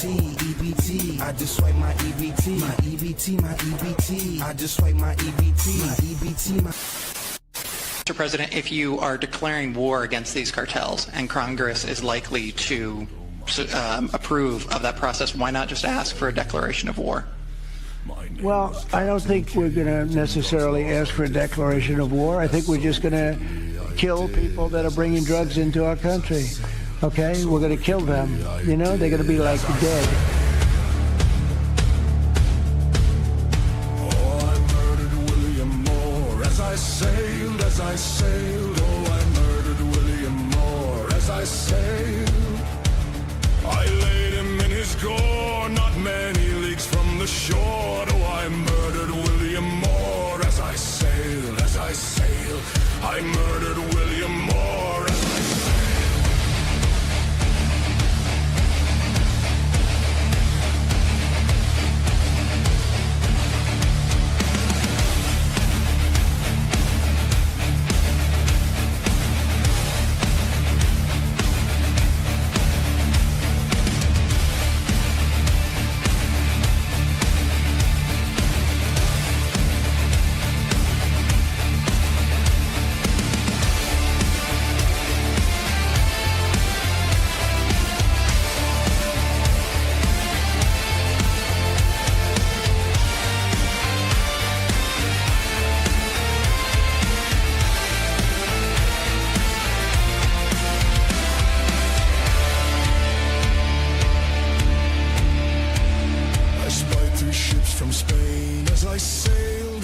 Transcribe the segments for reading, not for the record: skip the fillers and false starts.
EBT. I just swipe my EBT. My EBT, my EBT. I just swipe my EBT. My EBT, my... Mr. President, if you are declaring war against these cartels and Congress is likely to approve of that process, why not just ask for a declaration of war? Well, I don't think we're going to necessarily ask for a declaration of war. I think we're just going to kill people that are bringing drugs into our country. Okay? We're going to kill them. You know, they're going to be like dead. Oh, I murdered William Moore as I sailed. Oh, I murdered William Moore as I sailed. I laid him in his gore, not many leagues from the shore. Oh, I murdered William Moore as I sailed, as I sailed. I murdered William Moore as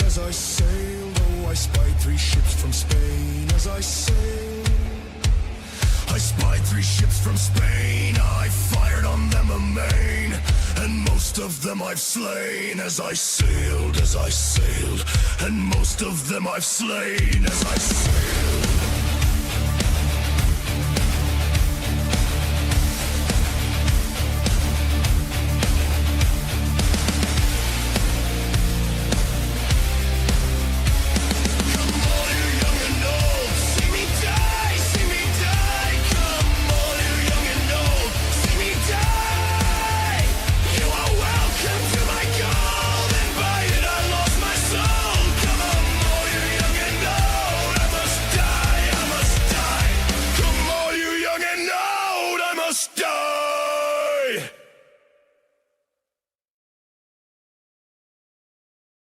I sailed. Oh, I spied 3 ships from Spain as I sailed. I spied 3 ships from Spain, I fired on them amain, and most of them I've slain as I sailed, and most of them I've slain as I sailed.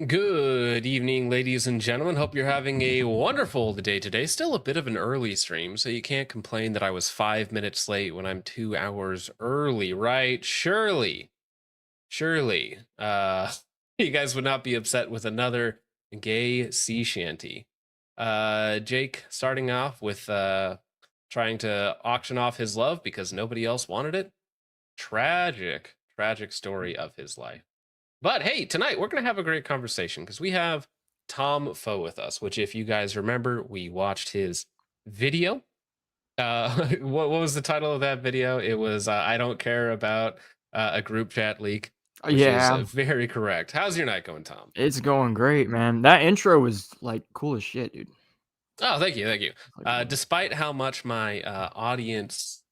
Good evening, ladies and gentlemen. Hope you're having a wonderful day today. Still a bit of an early stream, so you can't complain that I was 5 minutes late when I'm 2 hours early, right? Surely, you guys would not be upset with another gay sea shanty. Jake starting off with trying to auction off his love because nobody else wanted it. Tragic story of his life. But hey, tonight we're going to have a great conversation because we have Tom Foe with us, which if you guys remember, we watched his video. What was the title of that video? It was I Don't Care About a Group Chat Leak. Which is very correct. How's your night going, Tom? It's going great, man. That intro was like cool as shit, dude. Oh, thank you. Despite how much my audience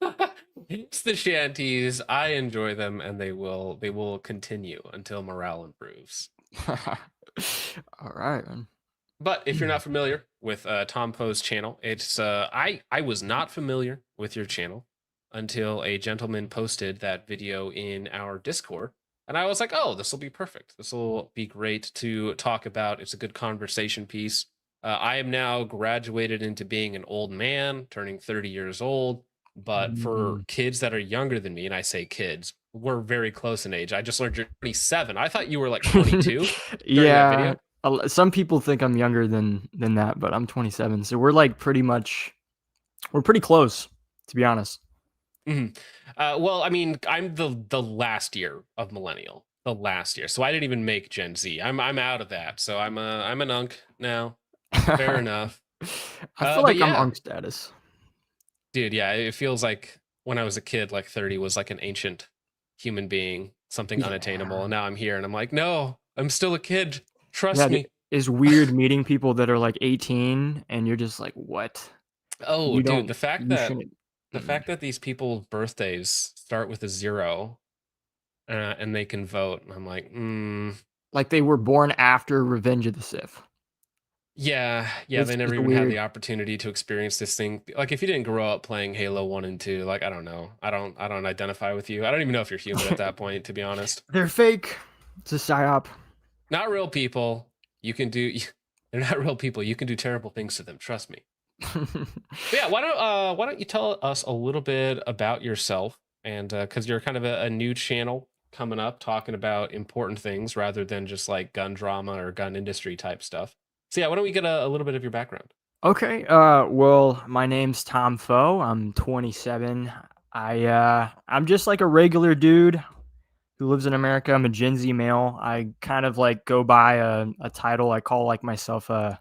hates the shanties, I enjoy them, and they will continue until morale improves. All right, man. But if you're not familiar with Tom Foe's channel, it's I was not familiar with your channel until a gentleman posted that video in our Discord, and I was like, oh, this will be perfect. This will be great to talk about. It's a good conversation piece. I am now graduated into being an old man, turning 30 years old. But for kids that are younger than me, and I say kids, we're very close in age. I just learned you're 27. I thought you were like 22. Yeah. Some people think I'm younger than that, but I'm 27. So we're like pretty close, to be honest. Well, I mean, I'm the last year of millennial, so I didn't even make Gen Z. I'm out of that, so I'm an unk now. Fair enough. I feel like I'm unk status, dude. Yeah, it feels like when I was a kid, like 30 was like an ancient human being, something unattainable, and now I'm here and I'm like, no, I'm still a kid. Trust me. It's weird meeting people that are like 18 and you're just like, what? Oh, dude, the fact that these people's birthdays start with a 0 and they can vote. And I'm like, Like they were born after Revenge of the Sith. yeah, It's they never just even had weird. the opportunity to experience this thing. Like if you didn't grow up playing Halo 1 and 2, like I don't know. I don't identify with you. I don't even know if you're human at that point, to be honest. They're fake. It's a psyop. Not real people. You can do they're not real people. You can do terrible things to them, trust me. But yeah, why don't you tell us a little bit about yourself and cuz you're kind of a new channel coming up talking about important things rather than just like gun drama or gun industry type stuff. So yeah, why don't we get a little bit of your background? Okay. Well, my name's Tom Foe. I'm 27. I'm just like a regular dude who lives in America. I'm a Gen Z male. I kind of like go by a title. I call like myself an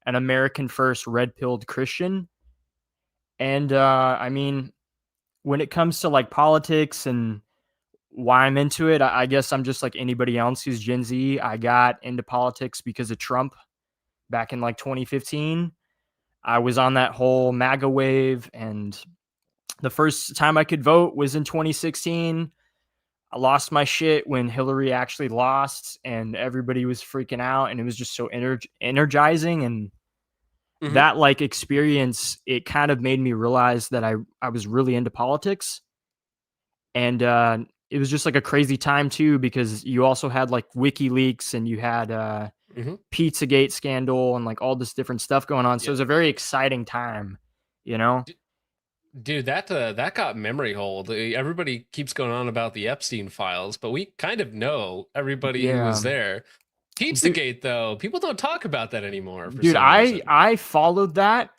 American first red pilled Christian. And I mean, when it comes to like politics and why I'm into it, I guess I'm just like anybody else who's Gen Z. I got into politics because of Trump back in like 2015. I was on that whole MAGA wave, and the first time I could vote was in 2016. I lost my shit when Hillary actually lost, and everybody was freaking out, and it was just so energizing. And Mhm. that like experience, it kind of made me realize that I was really into politics, and it was just like a crazy time too because you also had like WikiLeaks and you had Mhm. Pizzagate scandal and like all this different stuff going on. So it Yeah. was a very exciting time, you know? Dude, that got memory hold. Everybody keeps going on about the Epstein files, but we kind of know everybody who was Yeah. there. Dude, Pizzagate, though, people don't talk about that anymore for dude, some reason. I followed that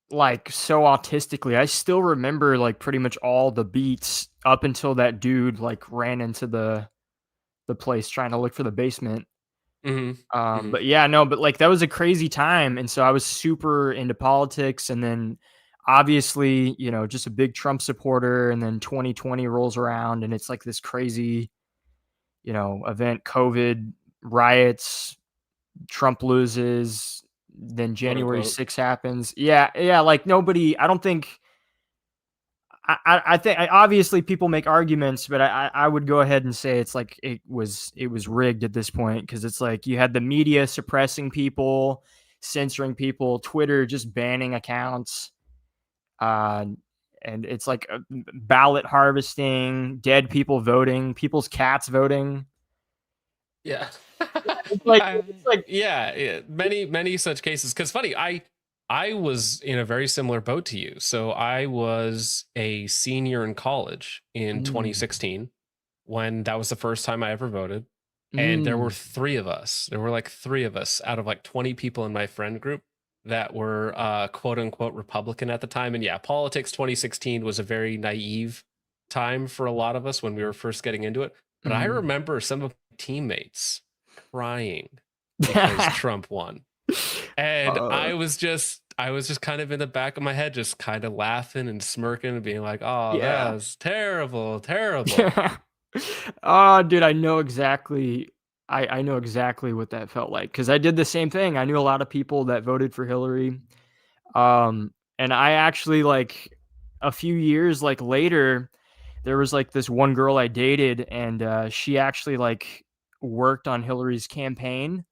like so autistically. I still remember like pretty much all the beats up until that dude like ran into the place trying to look for the basement. Hmm. Hmm. But yeah, no, but like that was a crazy time. And so I was super into politics. And then obviously, you know, just a big Trump supporter. And then 2020 rolls around and it's like this crazy, you know, event, COVID, riots, Trump loses, then Quote January unquote. 6th happens. Yeah, yeah, like nobody, I don't think I think obviously people make arguments, but I would go ahead and say it's like it was rigged at this point because it's like you had the media suppressing people, censoring people, Twitter just banning accounts, uh, and it's like ballot harvesting, dead people voting, people's cats voting. Yeah. It's like I, it's like yeah, many such cases. Because funny, I was in a very similar boat to you. So I was a senior in college in mm, 2016 when that was the first time I ever voted. And there were mm, three of us. There were like three of us out of like 20 people in my friend group that were quote unquote Republican at the time. And yeah, politics 2016 was a very naive time for a lot of us when we were first getting into it. But I mm. remember some of my teammates crying because Trump won. And uh, I was just kind of in the back of my head, just kind of laughing and smirking and being like, oh, that yeah. was terrible, terrible. Yeah. Oh, dude, I know exactly. I know exactly what that felt like because I did the same thing. I knew a lot of people that voted for Hillary. And I actually like a few years like later, there was like this one girl I dated, and she actually like worked on Hillary's campaign.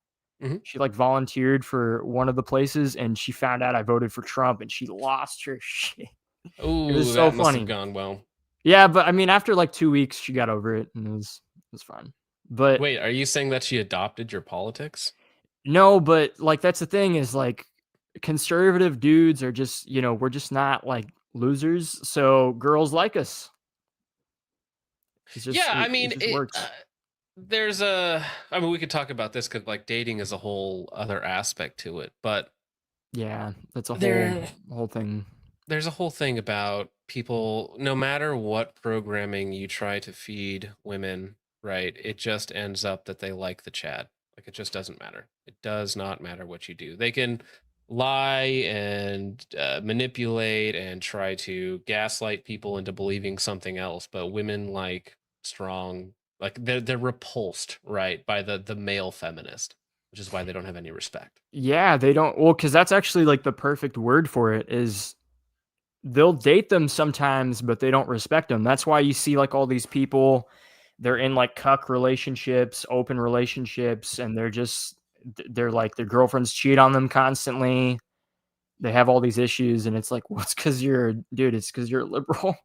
Hmm. She like volunteered for one of the places, and she found out I voted for Trump, and she lost her shit. It was Ooh, so that must have funny. gone well. Yeah, but I mean, after like 2 weeks, she got over it, and it was fine. But Wait, are you saying that she adopted your politics? no, but like that's the thing is like conservative dudes are just we're just not like losers. So girls like us. It's just Yeah, I it mean, just works. there's a, I mean, we could talk about this because like dating is a whole other aspect to it, but Yeah, that's a whole there, whole thing. there's a whole thing about people, no matter what programming you try to feed women, right? It just ends up that they like the Chad. Like it just doesn't matter. It does not matter what you do. They can lie and manipulate and try to gaslight people into believing something else, but women like strong, like they're repulsed, right, by the male feminist, which is why they don't have any respect. Yeah, they don't well because that's actually like the perfect word for it is they'll date them sometimes, but they don't respect them. That's why you see like all these people they're in like cuck relationships, open relationships, and they're like their girlfriends cheat on them constantly. They have all these issues, and it's like, well, it's because you're, dude, it's because you're a liberal.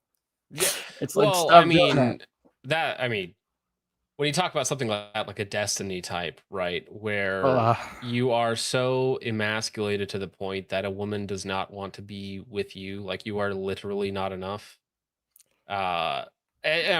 Yeah. It's like, Well, stop doing that. I mean, when you talk about something like that, like a Destiny type, right, where Uh, you are so emasculated to the point that a woman does not want to be with you, like you are literally not enough. I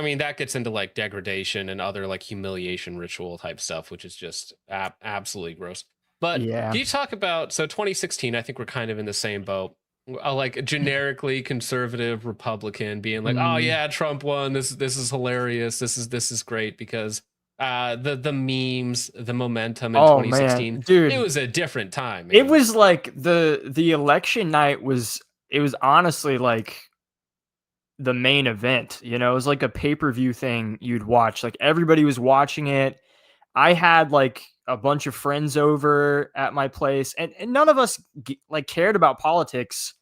mean, that gets into like degradation and other like humiliation ritual type stuff, which is just absolutely gross. But Yeah. can you talk about, so 2016, I think we're kind of in the same boat. Like a generically conservative Republican being like, oh yeah, Trump won. This is hilarious. This is great because the memes, the momentum in Oh 2016, man, dude, it was a different time. it man. was like the election night it was honestly like the main event. You know, it was like a pay-per-view thing you'd watch. Like everybody was watching it. I had like a bunch of friends over at my place, and none of us like cared about politics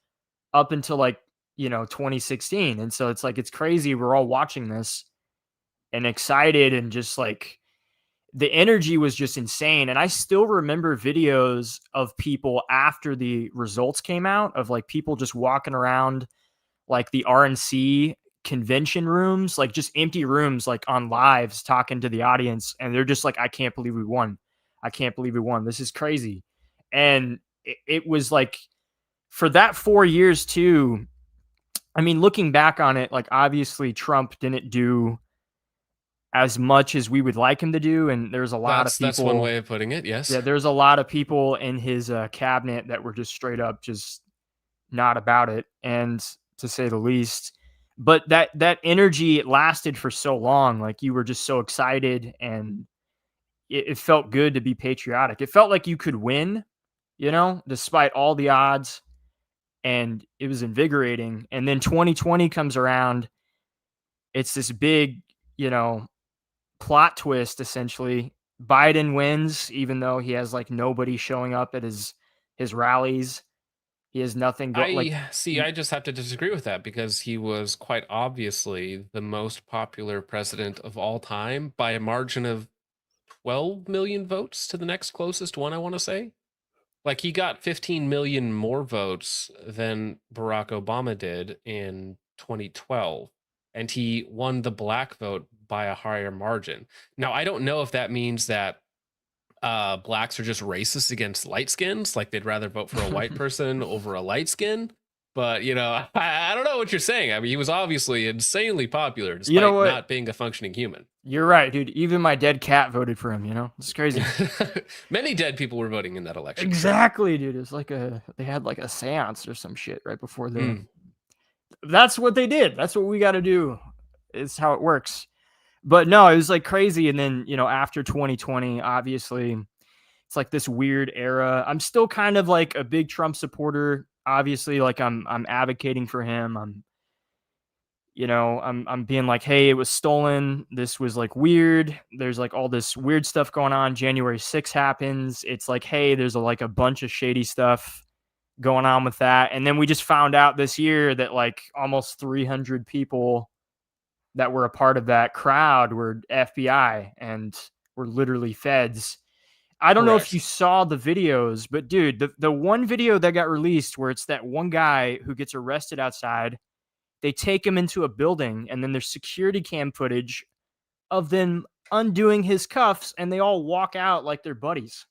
up until like, 2016. And so it's like, it's crazy. We're all watching this and excited, and just like the energy was just insane. And I still remember videos of people after the results came out, of like people just walking around like the RNC convention rooms, like just empty rooms, like on lives talking to the audience. And they're just like, I can't believe we won. I can't believe we won. This is crazy. And it was like, for that 4 years too, I mean, looking back on it, like obviously Trump didn't do as much as we would like him to do. And there's a lot of people. That's one way of putting it. Yes. Yeah. There's a lot of people in his cabinet that were just straight up just not about it. And to say the least, but that energy, it lasted for so long. Like you were just so excited, and it felt good to be patriotic. It felt like you could win, despite all the odds, and it was invigorating. And then 2020 comes around. It's this big, plot twist. Essentially, Biden wins, even though he has like nobody showing up at his rallies. He has nothing going. I just have to disagree with that because he was quite obviously the most popular president of all time by a margin of 12 million votes to the next closest one, I want to say. Like he got 15 million more votes than Barack Obama did in 2012, and he won the black vote by a higher margin. Now, I don't know if that means that blacks are just racist against light skins, like they'd rather vote for a white person over a light skin. But I don't know what you're saying. I mean, he was obviously insanely popular despite not being a functioning human. You're right, dude. Even my dead cat voted for him. It's crazy. Many dead people were voting in that election. Exactly, dude. It's like they had like a seance or some shit right before the. That's what they did. That's what we got to do. It's how it works. But no, it was like crazy. And then, after 2020, obviously, it's like this weird era. I'm still kind of like a big Trump supporter. Obviously, like I'm advocating for him. I'm being like, hey, it was stolen. This was like weird. There's like all this weird stuff going on. January 6th happens. It's like, hey, there's a bunch of shady stuff going on with that. And then we just found out this year that like almost 300 people that were a part of that crowd were FBI and were literally feds. I don't know if you saw the videos, but dude, the one video that got released where it's that one guy who gets arrested outside, they take him into a building, and then there's security cam footage of them undoing his cuffs, and they all walk out like they're buddies.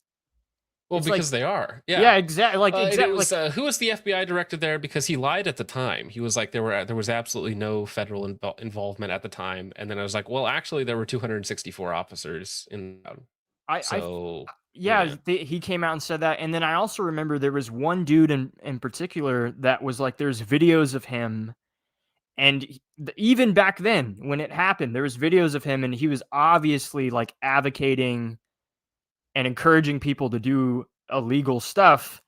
Well, it's because they are. Yeah. Yeah, exactly. Who was the FBI director there? Because he lied at the time. He was like, there was absolutely no federal involvement at the time. And then I was like, well, actually, there were 264 officers in. He came out and said that. And then I also remember there was one dude in particular that was like, there's videos of him. And even back then, when it happened, there was videos of him, and he was obviously like advocating and encouraging people to do illegal stuff,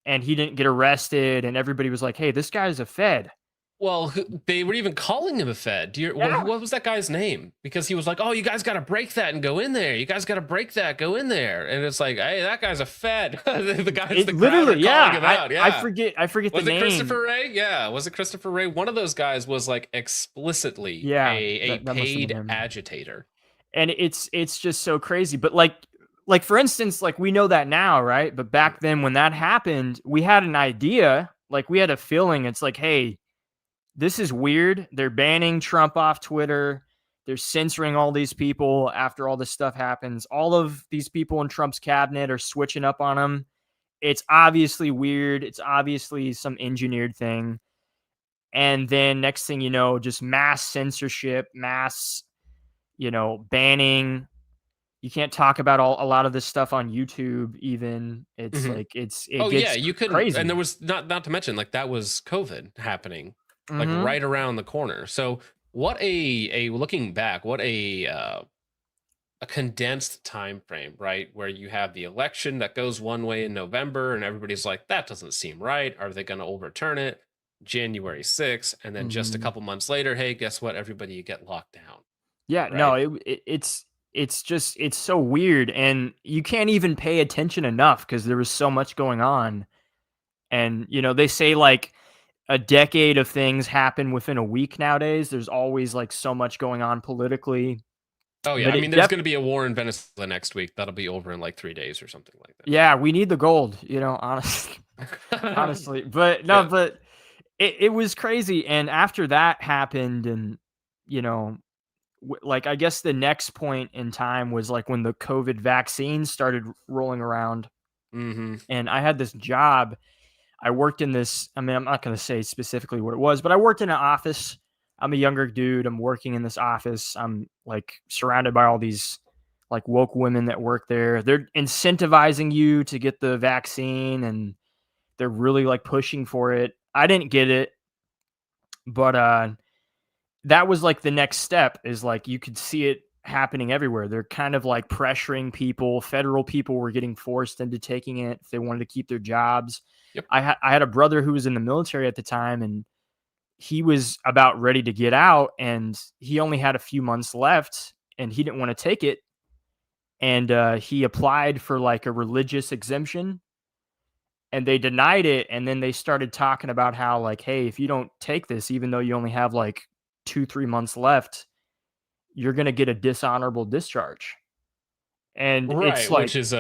and he didn't get arrested, and everybody was like, hey, this guy's a fed. Well, they were even calling him a Fed. What was that guy's name? Because he was like, "Oh, you guys got to break that and go in there. You guys got to break that, go in there." And it's like, "Hey, that guy's a Fed." The guys, the crowd are calling him out. Yeah, I forget was the it name. Christopher Wray? Yeah, was it Christopher Wray? One of those guys was like explicitly a that must have been paid him. agitator. And it's just so crazy. But like for instance, like we know that now, right? But back then when that happened, we had an idea, like we had a feeling. It's like, hey, this is weird. They're banning Trump off Twitter. They're censoring all these people after all this stuff happens. All of these people in Trump's cabinet are switching up on him. It's obviously weird. It's obviously some engineered thing. And then next thing you know, just mass censorship, mass, banning. You can't talk about a lot of this stuff on YouTube even. It's like it gets you couldn't crazy. And there was not to mention, like, that was COVID happening like Mhm. right around the corner. So what a looking back, what a condensed time frame, right? Where you have the election that goes one way in November and everybody's like, that doesn't seem right. Are they going to overturn it? January 6th, and then just a couple months later, hey, guess what? Everybody, you get locked down. Yeah, right? no, it's so weird, and you can't even pay attention enough because there was so much going on. And they say like a decade of things happen within a week nowadays. There's always like so much going on politically. Oh yeah, But I mean, there's going to be a war in Venezuela next week. That'll be over in like 3 days or something like that. Yeah, we need the gold, honestly. Honestly. But no, Yeah. but it was crazy. And after that happened, and like I guess the next point in time was like when the COVID vaccine started rolling around. Mm-hmm. And I had this job. I worked in this, I mean, I'm not going to say specifically what it was, but I worked in an office. I'm a younger dude. I'm working in this office. I'm like surrounded by all these like woke women that work there. They're incentivizing you to get the vaccine, and they're really like pushing for it. I didn't get it, but that was like the next step, is like you could see it happening everywhere. They're kind of like pressuring people. Federal people were getting forced into taking it if they wanted to keep their jobs. Yep. I had a brother who was in the military at the time, and he was about ready to get out, and he only had a few months left, and he didn't want to take it. And he applied for like a religious exemption, and they denied it. And then they started talking about how like, hey, if you don't take this, even though you only have like 2-3 months left, you're going to get a dishonorable discharge. And it's like, which is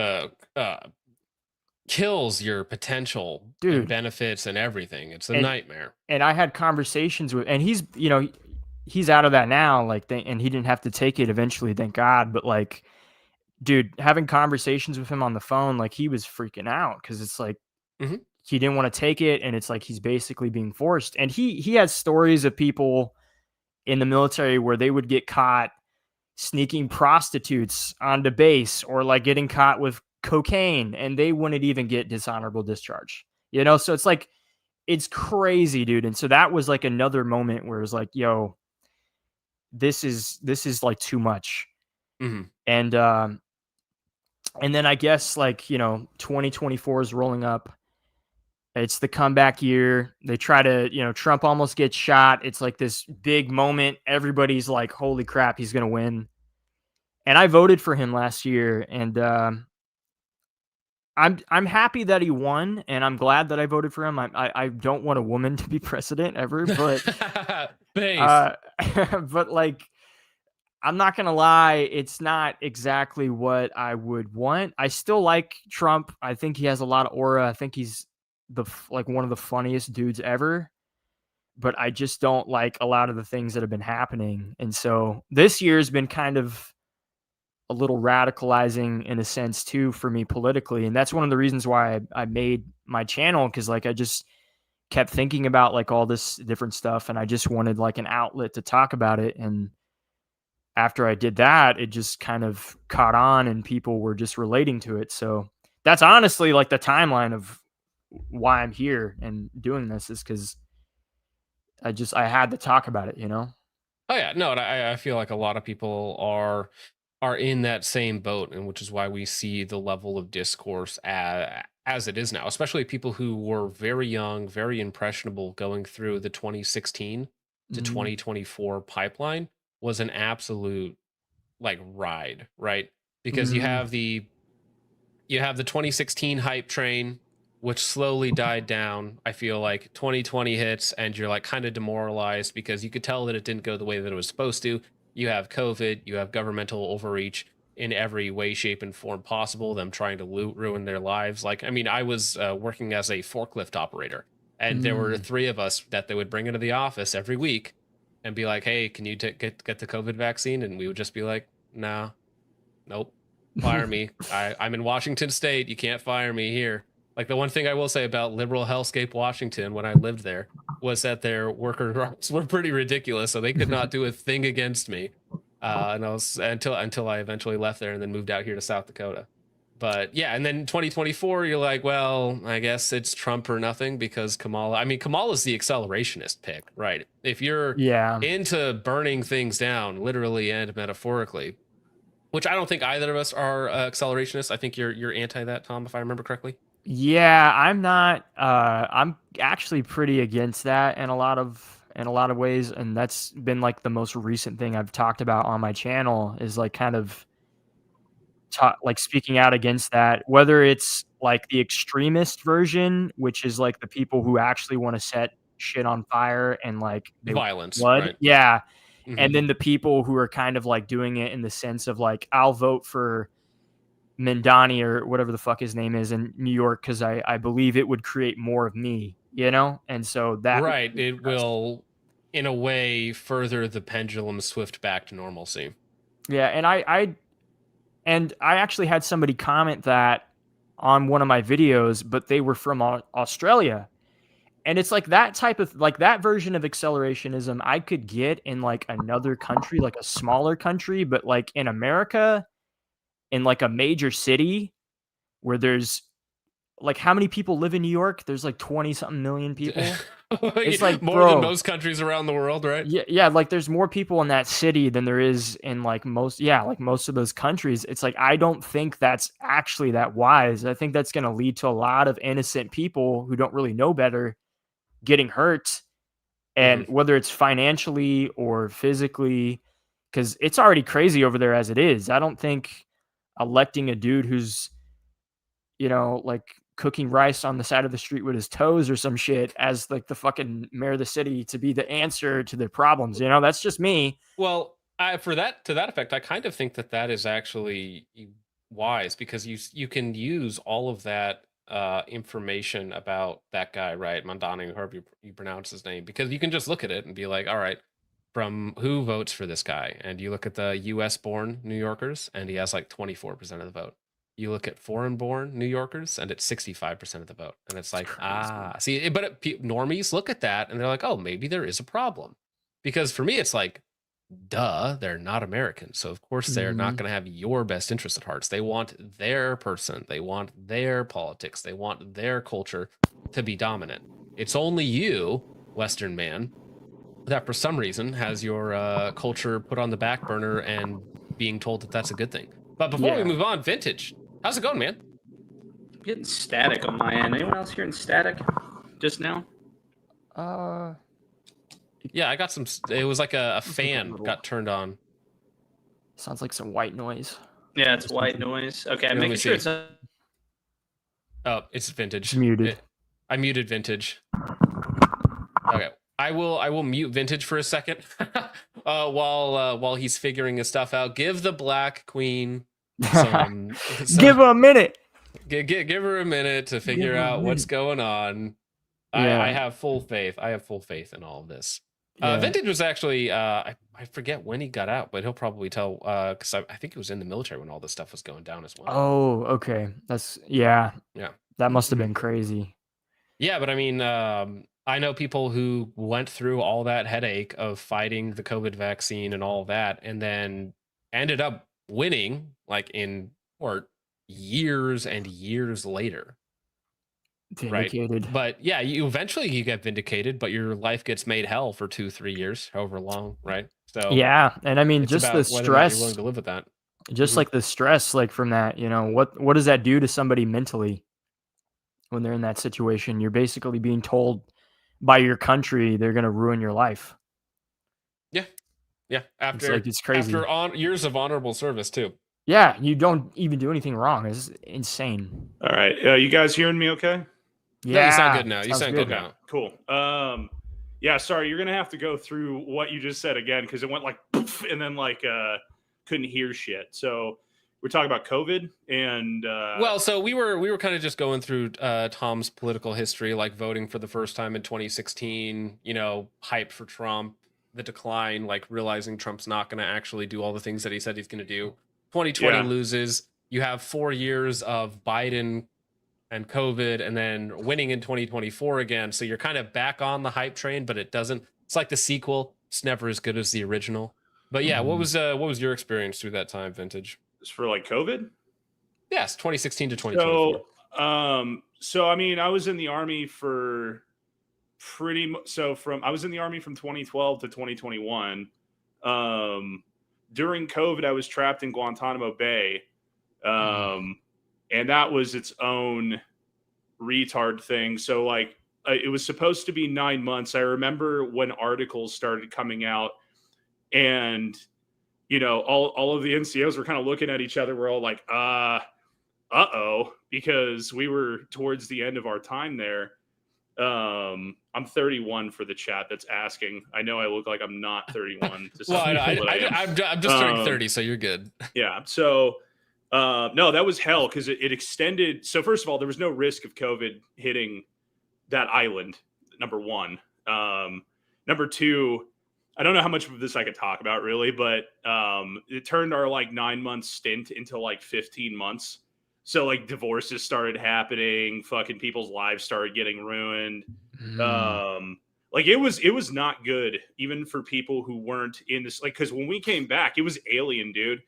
kills your potential dude, and benefits and everything. It's a nightmare. And I had conversations with, and he's out of that now, like, and he didn't have to take it eventually, thank God. But like, dude, having conversations with him on the phone, like he was freaking out because it's like he didn't want to take it, and it's like he's basically being forced. And he has stories of people in the military where they would get caught sneaking prostitutes onto base, or like getting caught with cocaine, and they wouldn't even get dishonorable discharge. So it's like, it's crazy, dude. And so that was like another moment where it was like, yo, this is like too much. And then I guess like 2024 is rolling up. It's the comeback year. They try to, Trump almost gets shot. It's like this big moment. Everybody's like, holy crap, he's going to win. And I voted for him last year. And I'm happy that he won. And I'm glad that I voted for him. I don't want a woman to be president ever. But, but like, I'm not going to lie. It's not exactly what I would want. I still like Trump. I think he has a lot of aura. I think he's one of the funniest dudes ever, but I just don't like a lot of the things that have been happening. And so this year has been kind of a little radicalizing in a sense too for me politically. And that's one of the reasons why I made my channel. Cause like, I just kept thinking about like all this different stuff, and I just wanted like an outlet to talk about it. And after I did that, it just kind of caught on, and people were just relating to it. So that's honestly like the timeline of why I'm here and doing this, is because I had to talk about it, Oh yeah, no, I feel like a lot of people are in that same boat, and which is why we see the level of discourse as it is now, especially people who were very young, very impressionable going through the 2016 to Mhm. 2024 pipeline was an absolute like ride, right? Because Mhm. you have the 2016 hype train, which slowly died down. I feel like 2020 hits and you're like kind of demoralized because you could tell that it didn't go the way that it was supposed to. You have COVID, you have governmental overreach in every way, shape, and form possible, them trying to ruin their lives. Like, I mean, I was working as a forklift operator, and there were Mm. 3 of us that they would bring into the office every week and be like, hey, can you get the COVID vaccine? And we would just be like, no, nope, fire me. I'm in Washington State. You can't fire me here. Like, the one thing I will say about liberal hellscape Washington when I lived there was that their worker rights were pretty ridiculous, so they could not do a thing against me. And I was until I eventually left there and then moved out here to South Dakota. But yeah, and then 2024, you're like, well, I guess it's Trump or nothing because Kamala. I mean, Kamala's the accelerationist pick, right? If you're Yeah. into burning things down, literally and metaphorically, which I don't think either of us are accelerationists. I think you're anti that, Tom, if I remember correctly. Yeah, I'm not. I'm actually pretty against that in a lot of ways, and that's been like the most recent thing I've talked about on my channel is like kind of like speaking out against that. Whether it's like the extremist version, which is like the people who actually want to set shit on fire and like they want Violence, blood, right? yeah, Hmm. and then the people who are kind of like doing it in the sense of like I'll vote for Mindani or whatever the fuck his name is in New York because I believe it would create more of me, you know? And so that would Right. be It disgusting. will, in a way, further the pendulum swift back to normalcy. Yeah, and I actually had somebody comment that on one of my videos, but they were from Australia. And it's like that type of like that version of accelerationism I could get in like another country, like a smaller country, but like in America, in like a major city where there's like how many people live in New York? There's like 20 something million people. It's like, More than bro, most countries around the world, right? yeah, like there's more people in that city than there is in like most, yeah, like most of those countries. It's like I don't think that's actually that wise. I think that's going to lead to a lot of innocent people who don't really know better getting hurt, Hmm. and whether it's financially or physically, because it's already crazy over there as it is. I don't think electing a dude who's like cooking rice on the side of the street with his toes or some shit as like the fucking mayor of the city to be the answer to their problems. That's just me. Well, for that to that effect, I kind of think that that is actually wise because you can use all of that information about that guy, right, Mandani, however you pronounce his name, because you can just look at it and be like, all right, from who votes for this guy, and you look at the U.S. born New Yorkers, and he has like 24% of the vote. You look at foreign born New Yorkers, and it's 65% of the vote, and it's like, Crazy. see, but normies look at that and they're like, oh, maybe there is a problem, because for me, it's like, duh, they're not American. So of course they're not Mhm. going to have your best interest at heart. They want their person, they want their politics, they want their culture to be dominant. It's only you, Western man, that for some reason has your culture put on the back burner and being told that that's a good thing. But before we Yeah. move on, Vintage, how's it going, man? I'm getting static on my end. Anyone else hearing static just now? Uh, Yeah, I got some. It was like a Sounds like a fan little- got turned on. Sounds like some white noise. Yeah, it's white noise. Okay, I'm Let me making sure see. it's. Oh, it's Vintage. It's muted. I muted Vintage. Okay, I will mute Vintage for a second while he's figuring his stuff out. Give the Black Queen some. Give her a minute. Give her a minute to figure her a out what's minute. going on. Yeah. I have full faith. I have full faith in all of this. Yeah. Vintage was actually I forget when he got out, but he'll probably tell because I think he was in the military when all this stuff was going down as well. Oh, okay. Yeah. Yeah. That must have been crazy. Yeah, but I mean, I know people who went through all that headache of fighting the COVID vaccine and all that, and then ended up winning, like in or years and years later. Vindicated. Right. But yeah, you eventually you get vindicated, but your life gets made hell for 2-3 years, however long, right? So Yeah, and I mean, it's just the about whether or not you're willing stress, to live with that. just Mhm. like the stress, like from that, what does that do to somebody mentally? when they're in that situation. You're basically being told by your country they're going to ruin your life. Yeah, after it's crazy. after years of honorable service too. Yeah, you don't even do anything wrong. It's insane. All right. You guys hearing me okay? Yeah, No, you sound good now. You sounds sound good Okay, now. cool. Yeah, sorry, you're gonna have to go through what you just said again because it went like poof, and then like couldn't hear shit. So we're talking about COVID and Well, so we were kind of just going through Tom's political history, like voting for the first time in 2016, hype for Trump, the decline, like realizing Trump's not going to actually do all the things that he said he's going to do. 2020 Yeah. loses. You have 4 years of Biden and COVID, and then winning in 2024 again. So you're kind of back on the hype train, but it's like the sequel. It's never as good as the original. But yeah, what was your experience through that time, Vintage? it's for like COVID. Yes, 2016 to 2024. So I mean, I was in the army for pretty much. So I was in the army from 2012 to 2021. During COVID, I was trapped in Guantanamo Bay, and that was its own retard thing. So like, it was supposed to be 9 months. I remember when articles started coming out, and all of the NCOs were kind of looking at each other. We're all like, uh-oh, because we were towards the end of our time there. I'm 31 for the chat that's asking. I know I look like I'm not 31 to some Well, people, but I am. I'm just turning 30, so you're good. Yeah. So, no, that was hell because it extended. So first of all, there was no risk of COVID hitting that island. Number one. Number two, I don't know how much of this I could talk about really, but it turned our like 9-month stint into like 15 months. So like divorces started happening, fucking people's lives started getting ruined. Like it was not good even for people who weren't in this, like, because when we came back, it was alien, dude.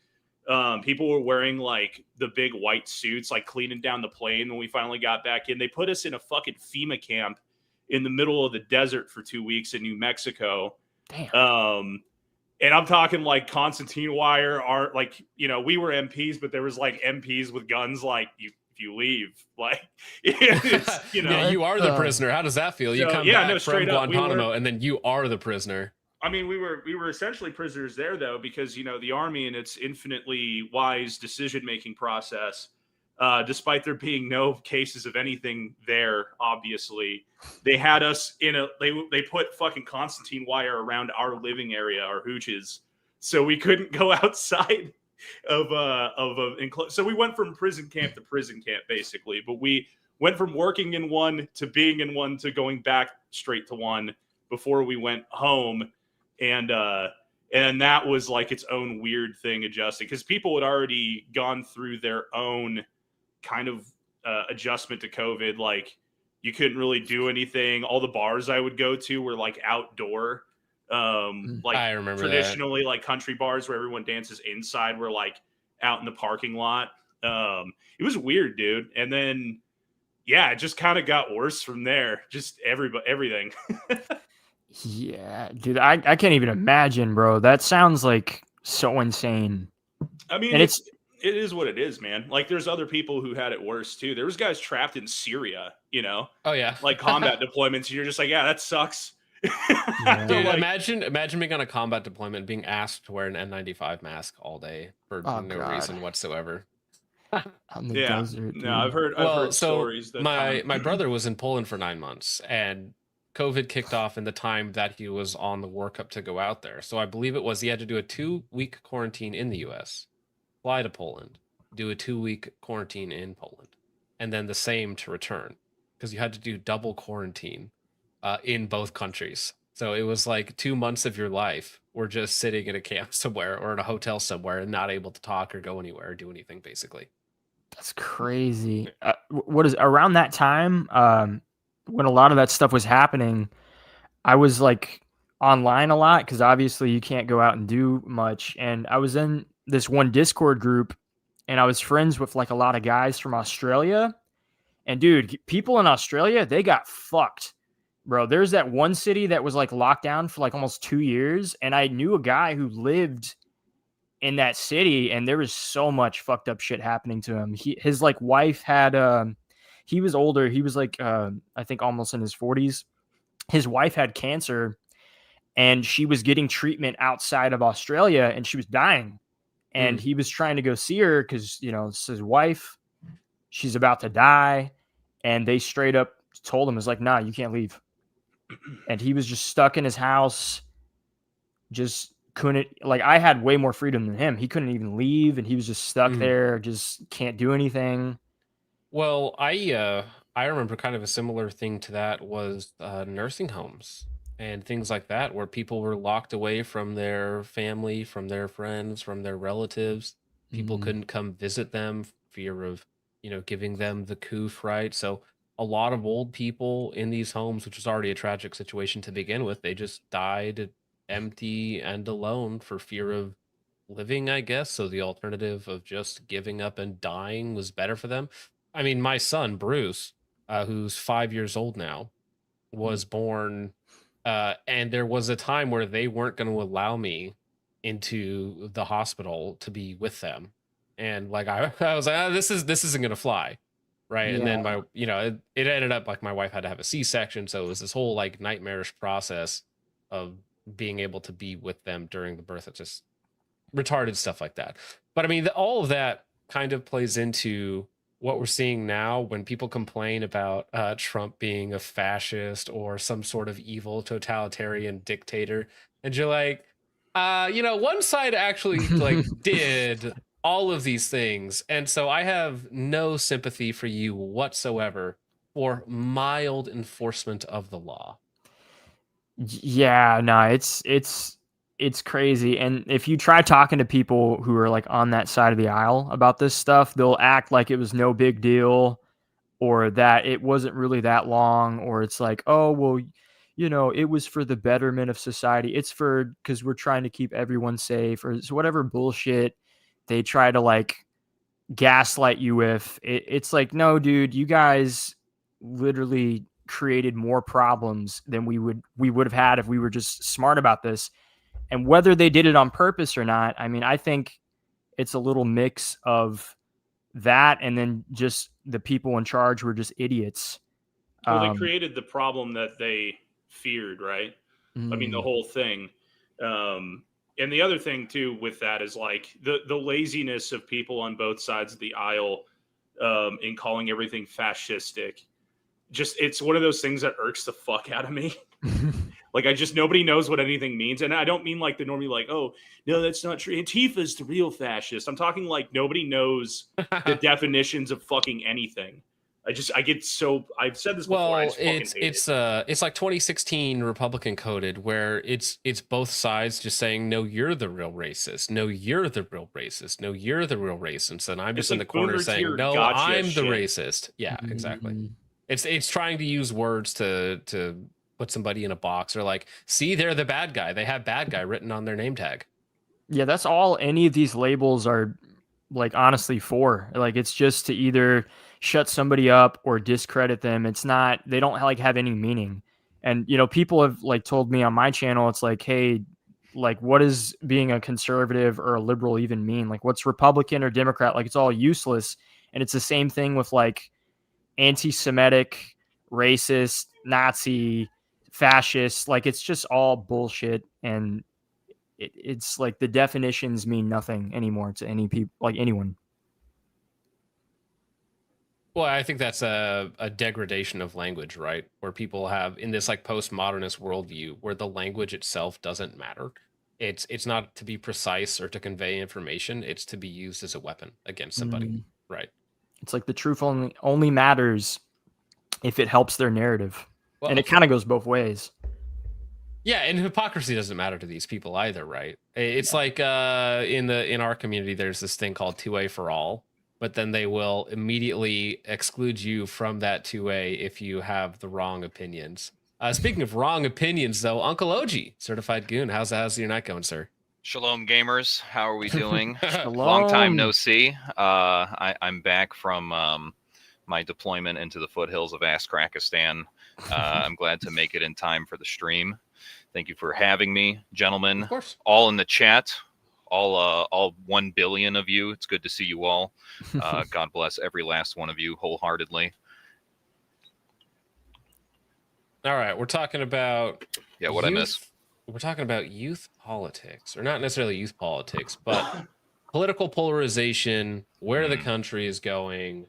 People were wearing like the big white suits, like cleaning down the plane when we finally got back in. They put us in a fucking FEMA camp in the middle of the desert for 2 weeks in New Mexico. Damn. And I'm talking like Constantine Wire are like, we were MPs, but there was like MPs with guns. Like if you leave, like, Yeah, you are the prisoner. How does that feel? You So, come yeah, back no, from straight up, we Guantanamo, were- and then you are the prisoner. I mean, we were essentially prisoners there though, because, the army and its infinitely wise decision-making process, despite there being no cases of anything there, obviously, they had us they put fucking Constantine Wire around our living area, our hooches, so we couldn't go outside so we went from prison camp to prison camp basically, but we went from working in one to being in one to going back straight to one before we went home. And that was like its own weird thing adjusting, because people had already gone through their own kind of adjustment to COVID. Like you couldn't really do anything. All the bars I would go to were like outdoor. Like I remember traditionally like country bars where everyone dances inside were like out in the parking lot. It was weird, dude. And then, yeah, it just kind of got worse from there. Just everything. Yeah, dude, I can't even imagine, bro. That sounds like so insane. I mean, And it is what it is, man. Like there's other people who had it worse too. There was guys trapped in Syria, Oh yeah, like combat deployments. And you're just like, yeah, that sucks. Yeah. dude. Like, Imagine being on a combat deployment, being asked to wear an N95 mask all day for Oh, no God. reason whatsoever. On the yeah, desert, no, I've heard So stories that my brother was in Poland for 9 months, and COVID kicked off in the time that he was on the workup to go out there. So I believe it was he had to do a 2-week quarantine in the U.S., fly to Poland, do a 2-week quarantine in Poland, and then the same to return, because you had to do double quarantine in both countries. So it was like 2 months of your life were just sitting in a camp somewhere or in a hotel somewhere and not able to talk or go anywhere or do anything, basically. That's crazy. What is around that time? When a lot of that stuff was happening, I was like online a lot because obviously you can't go out and do much. And I was in this one Discord group, and I was friends with like a lot of guys from Australia. And dude, people in Australia, they got fucked, bro. There's that one city that was like locked down for like almost 2 years, and I knew a guy who lived in that city, and there was so much fucked up shit happening to him. His like wife had he was older. He was like, I think almost in his 40s. His wife had cancer and she was getting treatment outside of Australia and she was dying. And he was trying to go see her because, you know, it's his wife. She's about to die. And they straight up told him, it's like, nah, you can't leave. And he was just stuck in his house. Just couldn't, like, I had way more freedom than him. He couldn't even leave. And he was just stuck there, just can't do anything. Well, I remember kind of a similar thing to that was nursing homes and things like that, where people were locked away from their family, from their friends, from their relatives. People couldn't come visit them, fear of, you know, giving them the coof, right? So a lot of old people in these homes, which was already a tragic situation to begin with, they just died empty and alone for fear of living, I guess. So the alternative of just giving up and dying was better for them. I mean, my son, Bruce, who's 5 years old now, was born, and there was a time where they weren't going to allow me into the hospital to be with them. And like, I was like, this isn't going to fly. Right. And then it ended up like my wife had to have a C-section. So it was this whole like nightmarish process of being able to be with them during the birth. It's just retarded stuff like that. But I mean, all of that kind of plays into what we're seeing now when people complain about Trump being a fascist or some sort of evil totalitarian dictator. And you're like, one side actually like did all of these things. And so I have no sympathy for you whatsoever for mild enforcement of the law. Yeah, no, it's crazy. And if you try talking to people who are like on that side of the aisle about this stuff, they'll act like it was no big deal or that it wasn't really that long, or it's like, oh, well, you know, it was for the betterment of society. It's for, because we're trying to keep everyone safe, or it's whatever bullshit they try to like gaslight you with. It's like, no, dude, you guys literally created more problems than we would have had if we were just smart about this. And whether they did it on purpose or not, I mean, I think it's a little mix of that and then just the people in charge were just idiots. Well, they created the problem that they feared, right? I mean, the whole thing. And the other thing too with that is like the laziness of people on both sides of the aisle in calling everything fascistic. Just, it's one of those things that irks the fuck out of me. Like, nobody knows what anything means. And I don't mean like the normally like, oh, no, that's not true. Antifa's the real fascist. I'm talking like nobody knows the definitions of fucking anything. I get so, I've said this before. Well, it's like 2016 Republican coded, where it's both sides just saying, no, you're the real racist. No, you're the real racist. No, you're the real racist. And I'm just in the corner saying, no, I'm the racist. Yeah, exactly. It's trying to use words to put somebody in a box, or like, see, they're the bad guy. They have bad guy written on their name tag. Yeah, that's all any of these labels are like honestly for. Like, it's just to either shut somebody up or discredit them. It's not, they don't like have any meaning. And, you know, people have like told me on my channel, it's like, hey, like, what does being a conservative or a liberal even mean? Like, what's Republican or Democrat? Like, it's all useless. And it's the same thing with like anti-Semitic, racist, Nazi, fascist. Like, it's just all bullshit. And it's like the definitions mean nothing anymore to any people, like anyone. Well, I think that's a degradation of language, right? Where people have in this like postmodernist worldview where the language itself doesn't matter. It's not to be precise or to convey information. It's to be used as a weapon against somebody, right? It's like the truth only matters if it helps their narrative. Well, and it kind of goes both ways. Yeah, and hypocrisy doesn't matter to these people either, right? It's like in our community, there's this thing called 2A for all, but then they will immediately exclude you from that 2A if you have the wrong opinions. Speaking of wrong opinions, though, Uncle OG, certified goon, how's your night going, sir? Shalom, gamers. How are we doing? Shalom. Long time no see. I'm back from my deployment into the foothills of Astrakistan. I'm glad to make it in time for the stream. Thank you for having me, gentlemen. Of course. All in the chat, all 1 billion of you. It's good to see you all. God bless every last one of you wholeheartedly. All right, we're talking about what I miss. We're talking about youth politics, or not necessarily youth politics, but political polarization, where the country is going.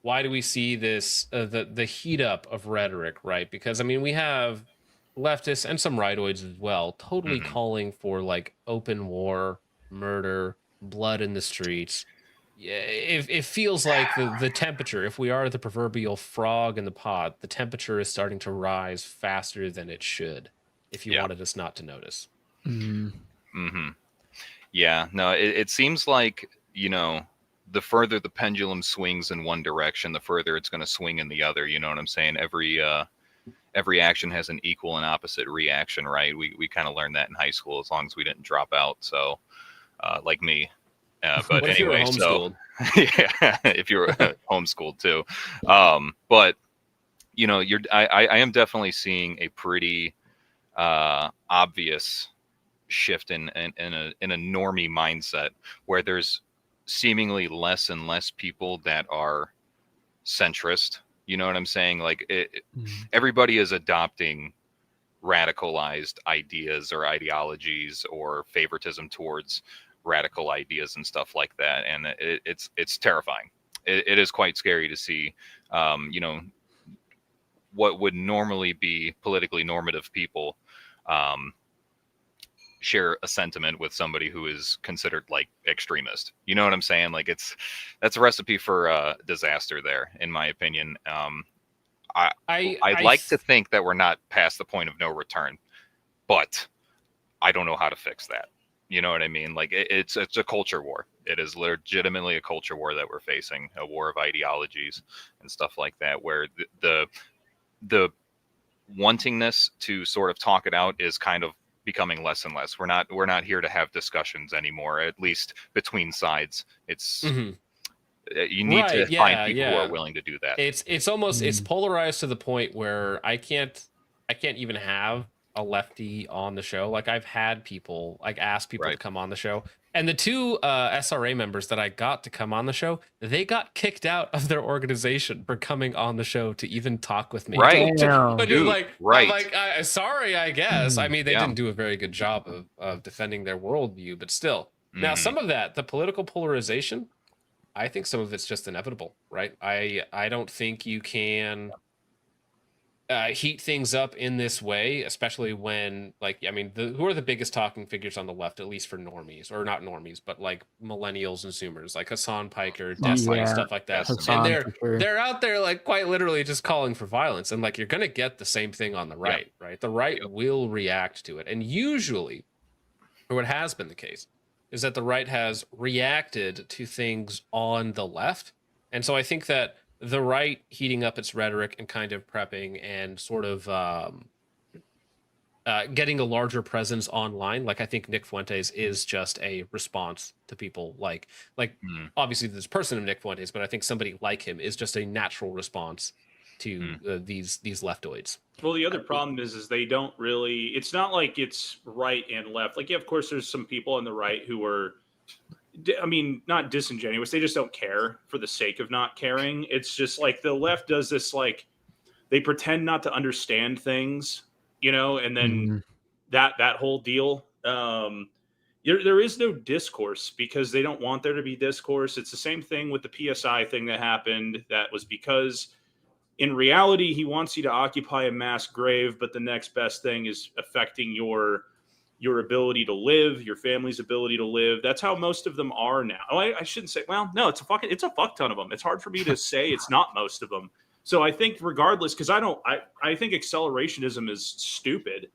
Why do we see this the heat up of rhetoric, right? Because I mean, we have leftists and some rightoids as well, totally calling for like open war, murder, blood in the streets. Yeah, it feels like the temperature, if we are the proverbial frog in the pot, the temperature is starting to rise faster than it should, if you wanted us not to notice. Yeah, no, it seems like, the further the pendulum swings in one direction, the further it's going to swing in the other. You know what I'm saying? Every action has an equal and opposite reaction, right? We kind of learned that in high school, as long as we didn't drop out. So, like me. But What if you were anyway, so homeschooled? yeah, if you're homeschooled too. But I am definitely seeing a pretty obvious shift in a normie mindset, where there's seemingly less and less people that are centrist. You know what I'm saying? Like everybody is adopting radicalized ideas or ideologies or favoritism towards radical ideas and stuff like that, and it's terrifying. It is quite scary to see what would normally be politically normative people share a sentiment with somebody who is considered like extremist. You know what I'm saying? Like that's a recipe for disaster there, in my opinion. I'd like to think that we're not past the point of no return, but I don't know how to fix that. You know what I mean? Like it's a culture war. It is legitimately a culture war that we're facing, a war of ideologies and stuff like that, where the wantingness to sort of talk it out is kind of becoming less and less. We're not here to have discussions anymore, at least between sides. It's you need to find people who are willing to do that. It's almost it's polarized to the point where I can't even have a lefty on the show. Like I've had people ask people to come on the show, and the two SRA members that I got to come on the show, they got kicked out of their organization for coming on the show to even talk with me. Right. But you're Dude, like, right. I'm like, sorry, I guess. I mean, they didn't do a very good job of defending their worldview, but still. Now, some of that, the political polarization, I think some of it's just inevitable, right? I don't think you can heat things up in this way, especially when, like, I mean, who are the biggest talking figures on the left, at least for normies, or not normies, but like millennials and Zoomers, like Hassan Piker, Destiny, stuff like that. Hassan, and they're out there like quite literally just calling for violence, and like you're gonna get the same thing on the right, right? The right will react to it, and usually, or what has been the case, is that the right has reacted to things on the left, and so I think that the right heating up its rhetoric and kind of prepping and sort of getting a larger presence online. Like I think Nick Fuentes is just a response to people like obviously this person of Nick Fuentes, but I think somebody like him is just a natural response to these leftoids. Well, the other problem is they don't really, it's not like it's right and left. Like, yeah, of course, there's some people on the right who are, I mean, not disingenuous. They just don't care for the sake of not caring. It's just like the left does this, like they pretend not to understand things, and then that whole deal. There is no discourse because they don't want there to be discourse. It's the same thing with the PSI thing that happened. That was because in reality, he wants you to occupy a mass grave, but the next best thing is affecting your ability to live, your family's ability to live. That's how most of them are now. Oh, I shouldn't say, well, no, it's a fuck ton of them. It's hard for me to say it's not most of them. So I think regardless, because I think accelerationism is stupid.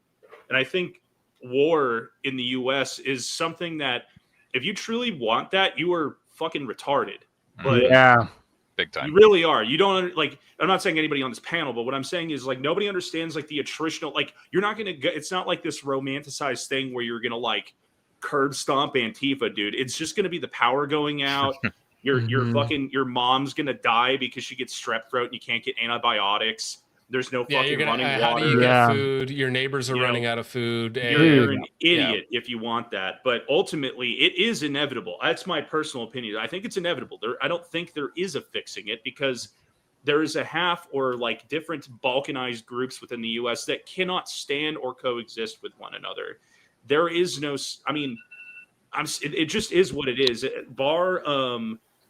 And I think war in the US is something that if you truly want that, you are fucking retarded. But yeah. Big time. You really are. You don't like, I'm not saying anybody on this panel, but what I'm saying is like nobody understands like the attritional, like you're not going to get, it's not like this romanticized thing where you're going to like curb stomp Antifa, dude. It's just going to be the power going out. Your mom's going to die because she gets strep throat and you can't get antibiotics. There's no fucking running water. How do you get food? Your neighbors are running out of food. You're an idiot if you want that. But ultimately, it is inevitable. That's my personal opinion. I think it's inevitable. I don't think there is a fixing it because there is a half or like different balkanized groups within the U.S. that cannot stand or coexist with one another. There is no, I mean, it just is what it is. Bar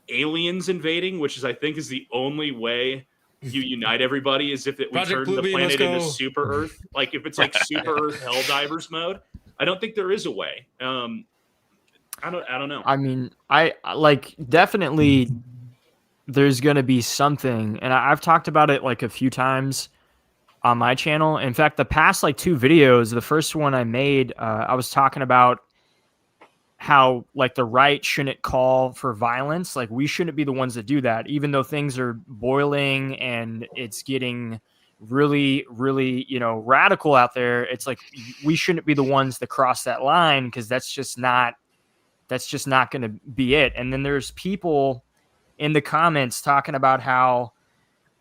aliens invading, which is I think is the only way you unite everybody, is if we Project turn the Bluebeam, planet let's into go. Super Earth. Like if it's like Super Earth Helldivers mode. I don't think there is a way. I don't know. I mean, I like definitely there's going to be something, and I've talked about it like a few times on my channel. In fact, the past like 2 videos, the first one I made, I was talking about how like the right shouldn't call for violence. Like we shouldn't be the ones that do that, even though things are boiling and it's getting really, really, radical out there. It's like we shouldn't be the ones that cross that line, because that's just not going to be it. And then there's people in the comments talking about how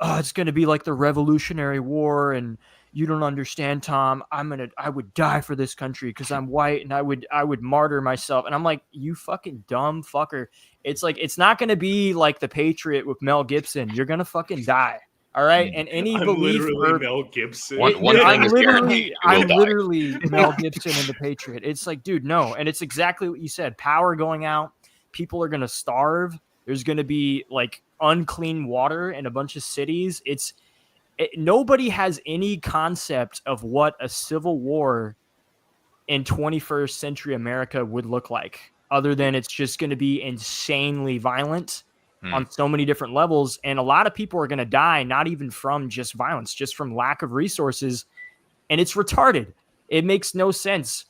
it's going to be like the Revolutionary War, and you don't understand, Tom. I would die for this country because I'm white, and I would martyr myself. And I'm like, you fucking dumb fucker. It's like, it's not going to be like The Patriot with Mel Gibson. You're going to fucking die. All right. And any I'm belief literally or Mel Gibson. One thing is guaranteed, you will I'm die. literally Mel Gibson in The Patriot. It's like, dude, no. And it's exactly what you said. Power going out. People are going to starve. There's going to be like unclean water in a bunch of cities. Nobody has any concept of what a civil war in 21st century America would look like, other than it's just going to be insanely violent on so many different levels. And a lot of people are going to die, not even from just violence, just from lack of resources. And it's retarded. It makes no sense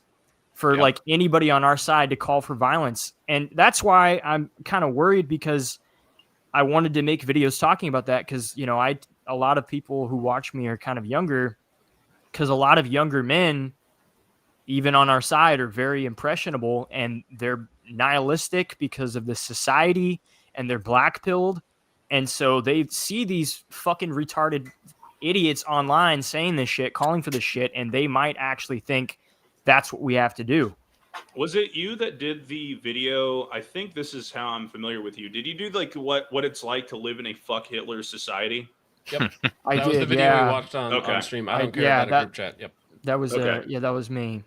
for like anybody on our side to call for violence. And that's why I'm kind of worried, because I wanted to make videos talking about that, because, a lot of people who watch me are kind of younger, because a lot of younger men, even on our side, are very impressionable, and they're nihilistic because of the society, and they're black-pilled. And so they see these fucking retarded idiots online saying this shit, calling for this shit, and they might actually think that's what we have to do. Was it you that did the video? I think this is how I'm familiar with you. Did you do like what it's like to live in a fuck Hitler society? Yep. I That did, was the video yeah. we watched on stream. I don't care yeah, about a group chat. Yep. That was Okay. that was me.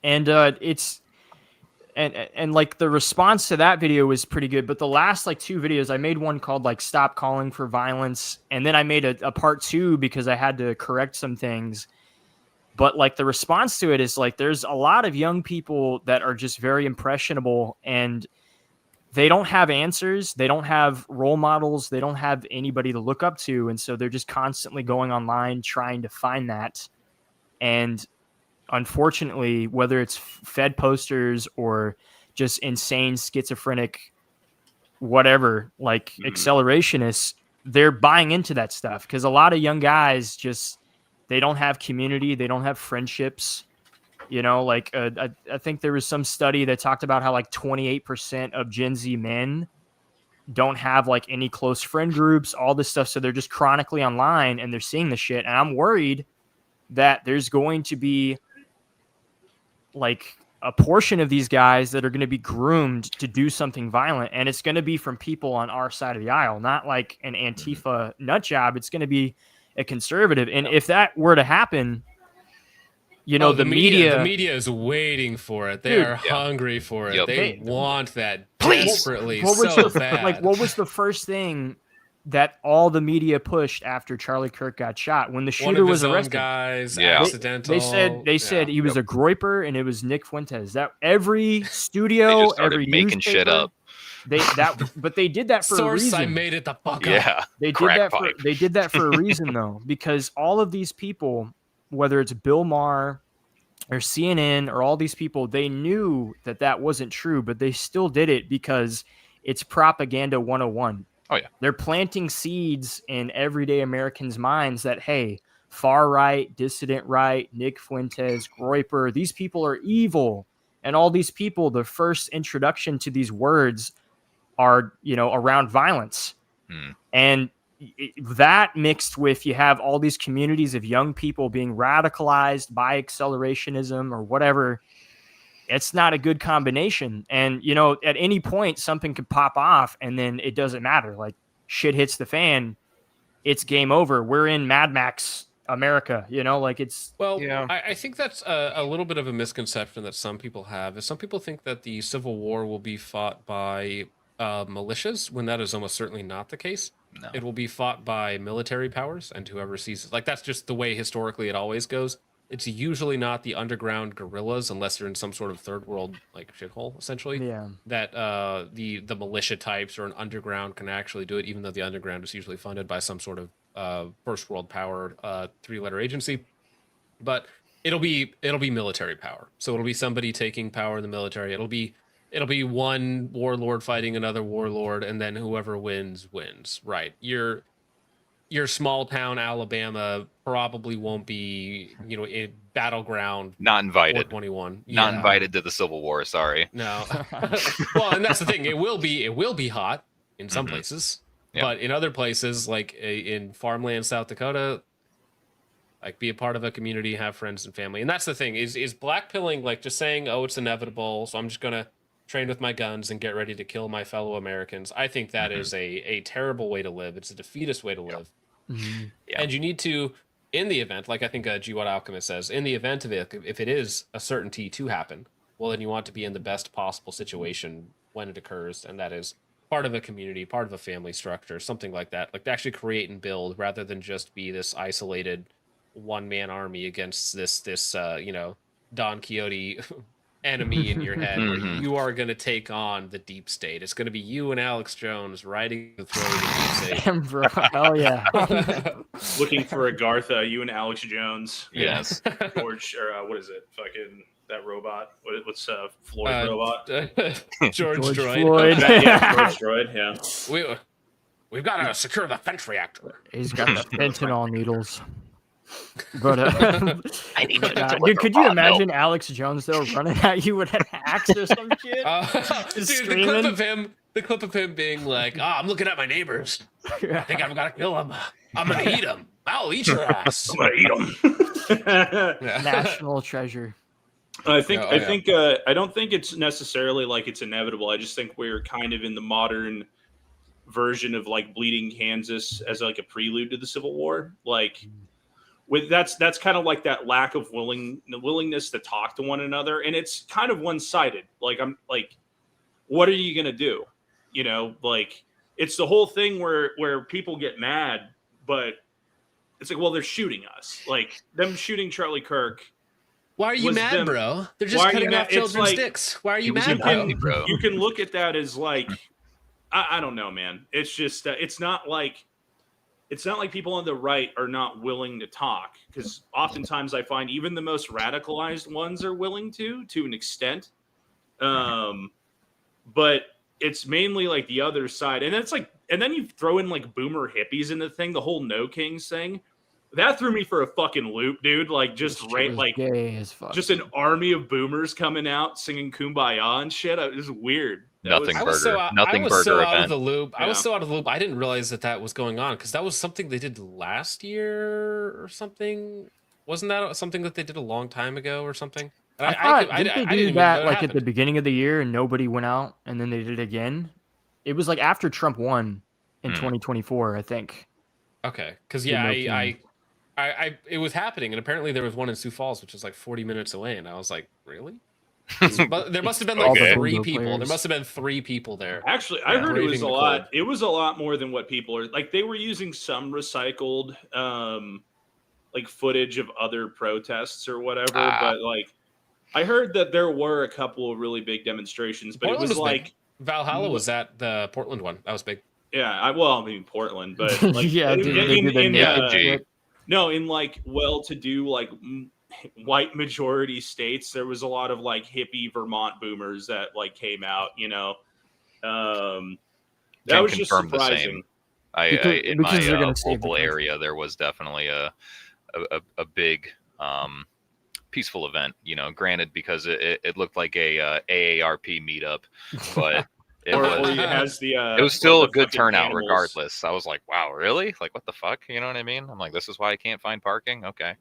It's and like the response to that video was pretty good, but the last like 2 videos, I made one called like Stop Calling for Violence, and then I made a part 2 because I had to correct some things. But like the response to it is like there's a lot of young people that are just very impressionable, and they don't have answers. They don't have role models. They don't have anybody to look up to. And so they're just constantly going online trying to find that. And unfortunately, whether it's Fed posters or just insane schizophrenic, whatever, like accelerationists, they're buying into that stuff, because a lot of young guys just, they don't have community. They don't have friendships. Like I think there was some study that talked about how like 28% of Gen Z men don't have like any close friend groups, all this stuff. So they're just chronically online and they're seeing the shit. And I'm worried that there's going to be like a portion of these guys that are going to be groomed to do something violent. And it's going to be from people on our side of the aisle, not like an Antifa nut job. It's going to be a conservative. And if that were to happen, the media is waiting for it. They are hungry for it. Yep. They want that Please. desperately what was so the, bad. like what was the first thing that all the media pushed after Charlie Kirk got shot, when the One shooter of was his own arrested? guys, Yeah. accidental. They said he was a groiper, and it was Nick Fuentes. That every They studio, just started every making shit newspaper, up. but they did that for a Source, reason. I made it the fuck up. Yeah. They did Crack that pipe. they did that for a reason, though, because all of these people, whether it's Bill Maher or CNN or all these people, they knew that wasn't true, but they still did it because it's propaganda 101. Oh, yeah. They're planting seeds in everyday Americans' minds that, hey, far right, dissident right, Nick Fuentes, Groiper, these people are evil. And all these people, the first introduction to these words are, around violence. And that mixed with, you have all these communities of young people being radicalized by accelerationism or whatever, it's not a good combination. And, at any point something could pop off and then it doesn't matter. Like shit hits the fan, it's game over. We're in Mad Max America, like it's Well, Yeah. I think that's a little bit of a misconception that some people have. Is some people think that the Civil War will be fought by militias, when that is almost certainly not the case. No. It will be fought by military powers and whoever sees it. Like, that's just the way historically it always goes. It's usually not the underground guerrillas, unless they're in some sort of third world like shithole, essentially. yeah. That the militia types or an underground can actually do it, even though the underground is usually funded by some sort of first world power 3-letter agency. But it'll be military power. So it'll be somebody taking power in the military. It'll be one warlord fighting another warlord, and then whoever wins. Right. Your small town Alabama probably won't be, a battleground Not invited. 421. Not Yeah. invited to the Civil War. Sorry. No. Well, and that's the thing. It will be hot in some Mhm. places, Yeah. but in other places, like in farmland, South Dakota, like, be a part of a community, have friends and family. And that's the thing is blackpilling, like, just saying, oh, it's inevitable, so I'm just gonna train with my guns and get ready to kill my fellow Americans. I think that is a terrible way to live. It's a defeatist way to live. Mhm. Yeah. And you need to, in the event, like I think G1 Alchemist says, in the event of it, if it is a certainty to happen, well, then you want to be in the best possible situation when it occurs, and that is part of a community, part of a family structure, something like that. Like, to actually create and build, rather than just be this isolated one-man army against this Don Quixote enemy in your head, where Mhm. you are going to take on the deep state. It's going to be you and Alex Jones riding the throne of the deep state. Bro, hell yeah. Looking for Agartha, you and Alex Jones. Yes. George, or what is it? Fucking that robot. What's Floyd robot? George George Droid. Floyd. Yeah, George Droid. Yeah. We've got to secure the fence reactor. He's got the fentanyl needles. But I need you to dude, deliver could you raw imagine milk. Alex Jones though running at you with an axe or some shit? Dude, screaming. the clip of him being like, I'm looking at my neighbors. I think I've got to kill them. I'm going to eat them. I'll eat your ass. I'm gonna eat them. Yeah. National treasure. I think Yeah, I think I don't think it's necessarily like it's inevitable. I just think we're kind of in the modern version of like Bleeding Kansas as like a prelude to the Civil War. Like, with that's kind of like that lack of willingness to talk to one another, and it's kind of one-sided. Like, I'm like, what are you gonna do? Like, it's the whole thing where people get mad, but it's like, well, they're shooting us. Like, them shooting Charlie Kirk. Why are you Was mad, them- bro? They're Why just are you cutting mad? off It's children's like- dicks. Why are you He was mad, in bro? Bethany, bro. You can look at that as like, I don't know, man. It's just it's not like people on the right are not willing to talk, because oftentimes I find even the most radicalized ones are willing to an extent. But it's mainly like the other side, and it's like, and then you throw in like boomer hippies in the thing, the whole No Kings thing. That threw me for a fucking loop, dude. Like, just Shit right, was like gay as fuck. just an army of boomers coming out singing "Kumbaya" and shit. It was weird. That Nothing was- I was so burger. out, Nothing I was burger so out of event. the loop. I was Yeah. so out of the loop. I didn't realize that was going on, because that was something they did last year or something. Wasn't that something that they did a long time ago or something? I thought, didn't they didn't do even that know it like at the happened. beginning of the year and nobody went out, and then they did it again? It was like after Trump won in 2024, I think. Okay, because Did yeah, no I it was happening, and apparently there was one in Sioux Falls, which is like 40 minutes away, and I was like, really? But there must have been like Okay. three Bingo people. There players. must have been 3 people there. Actually, I Yeah. heard it was Braving a the lot. cold. It was a lot more than what people are like. They were using some recycled, like footage of other protests or whatever. Ah. But like, I heard that there were a couple of really big demonstrations. But Portland it was was big. like, Valhalla was at the Portland one. That was big. yeah, I mean Portland, but like, Yeah, in, dude, they in- did the in, naked uh, shit. no, in like well-to-do like white majority states, there was a lot of like hippie Vermont boomers that like came out. That Can was just confirm the same. surprising. In Because they're my gonna save the local country. area, there was definitely a big peaceful event. Granted, because it looked like a AARP meetup, but It or was. it has the. It was still a the good fucking turnout animals. regardless. I was like, wow, really? Like, what the fuck? You know what I mean? I'm like, this is why I can't find parking? Okay.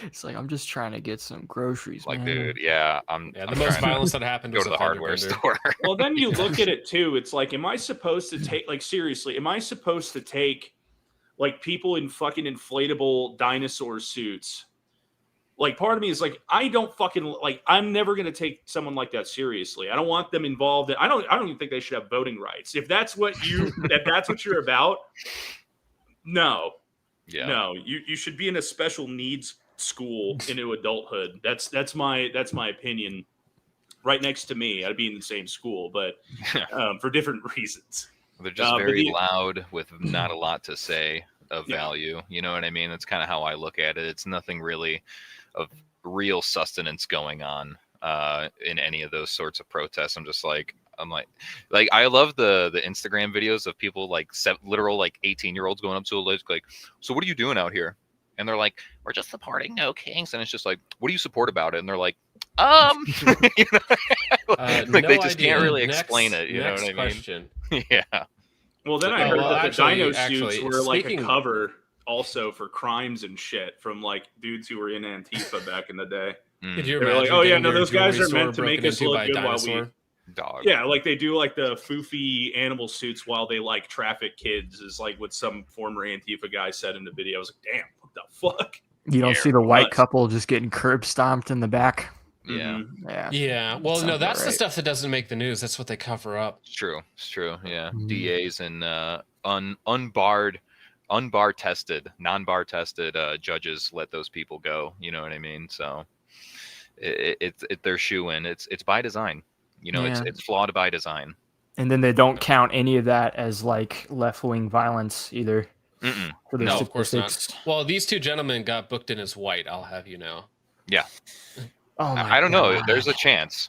It's like I'm just trying to get some groceries, Like, man. dude, yeah, Yeah, I'm the most trying to violence that happened go was to a the fender hardware bender. store. Well, then you look at it too. It's like, am I supposed to take, like, seriously, am I supposed to take, like, people in fucking inflatable dinosaur suits? Like, part of me is like, I don't fucking, like, I'm never going to take someone like that seriously. I don't want them involved. I don't even think they should have voting rights. If that's what that's what you're about, no. Yeah. No, you should be in a special needs school into adulthood. That's my opinion. Right next to me, I'd be in the same school, but for different reasons. They're just but very loud with not a lot to say of Yeah. value. You know what I mean? That's kind of how I look at it. It's nothing really of real sustenance going on in any of those sorts of protests. I'm like I love the Instagram videos of people like literal like 18-year-olds going up to a list like, so what are you doing out here? And they're like, we're just supporting No Kings. And it's just like, what do you support about it? And they're like, you know, like No they just idea. can't really Next- explain it. You know next what I mean? question. Yeah. Well, then I Oh, heard well, that the actually- dino actually, suits were like a speaking- cover also for crimes and shit from like dudes who were in Antifa back in the day. Could you They were imagine like, oh yeah, getting no, your those guys jewelry are meant to store make broken us into look by a good while we. dinosaur? Dog. Yeah, like they do like the foofy animal suits while they like traffic kids is like what some former Antifa guy said in the video. I was like, damn, what the fuck? You don't Yeah, see the white nuts. couple just getting curb stomped in the back. Yeah. Mhm. Yeah. Yeah. Well, Sounds no, about that's the right. stuff that doesn't make the news. That's what they cover up. It's true. It's true. Yeah. Mhm. DAs and unbar tested, non-bar tested judges let those people go. You know what I mean? So they're shoe-in. It's by design. You know, Yeah. it's flawed by design. And then they don't count any of that as like left-wing violence either. Mm-mm. For their No, of course not. statistics. Well, these two gentlemen got booked in as white. I'll have you know. Oh my I don't know. God. There's a chance.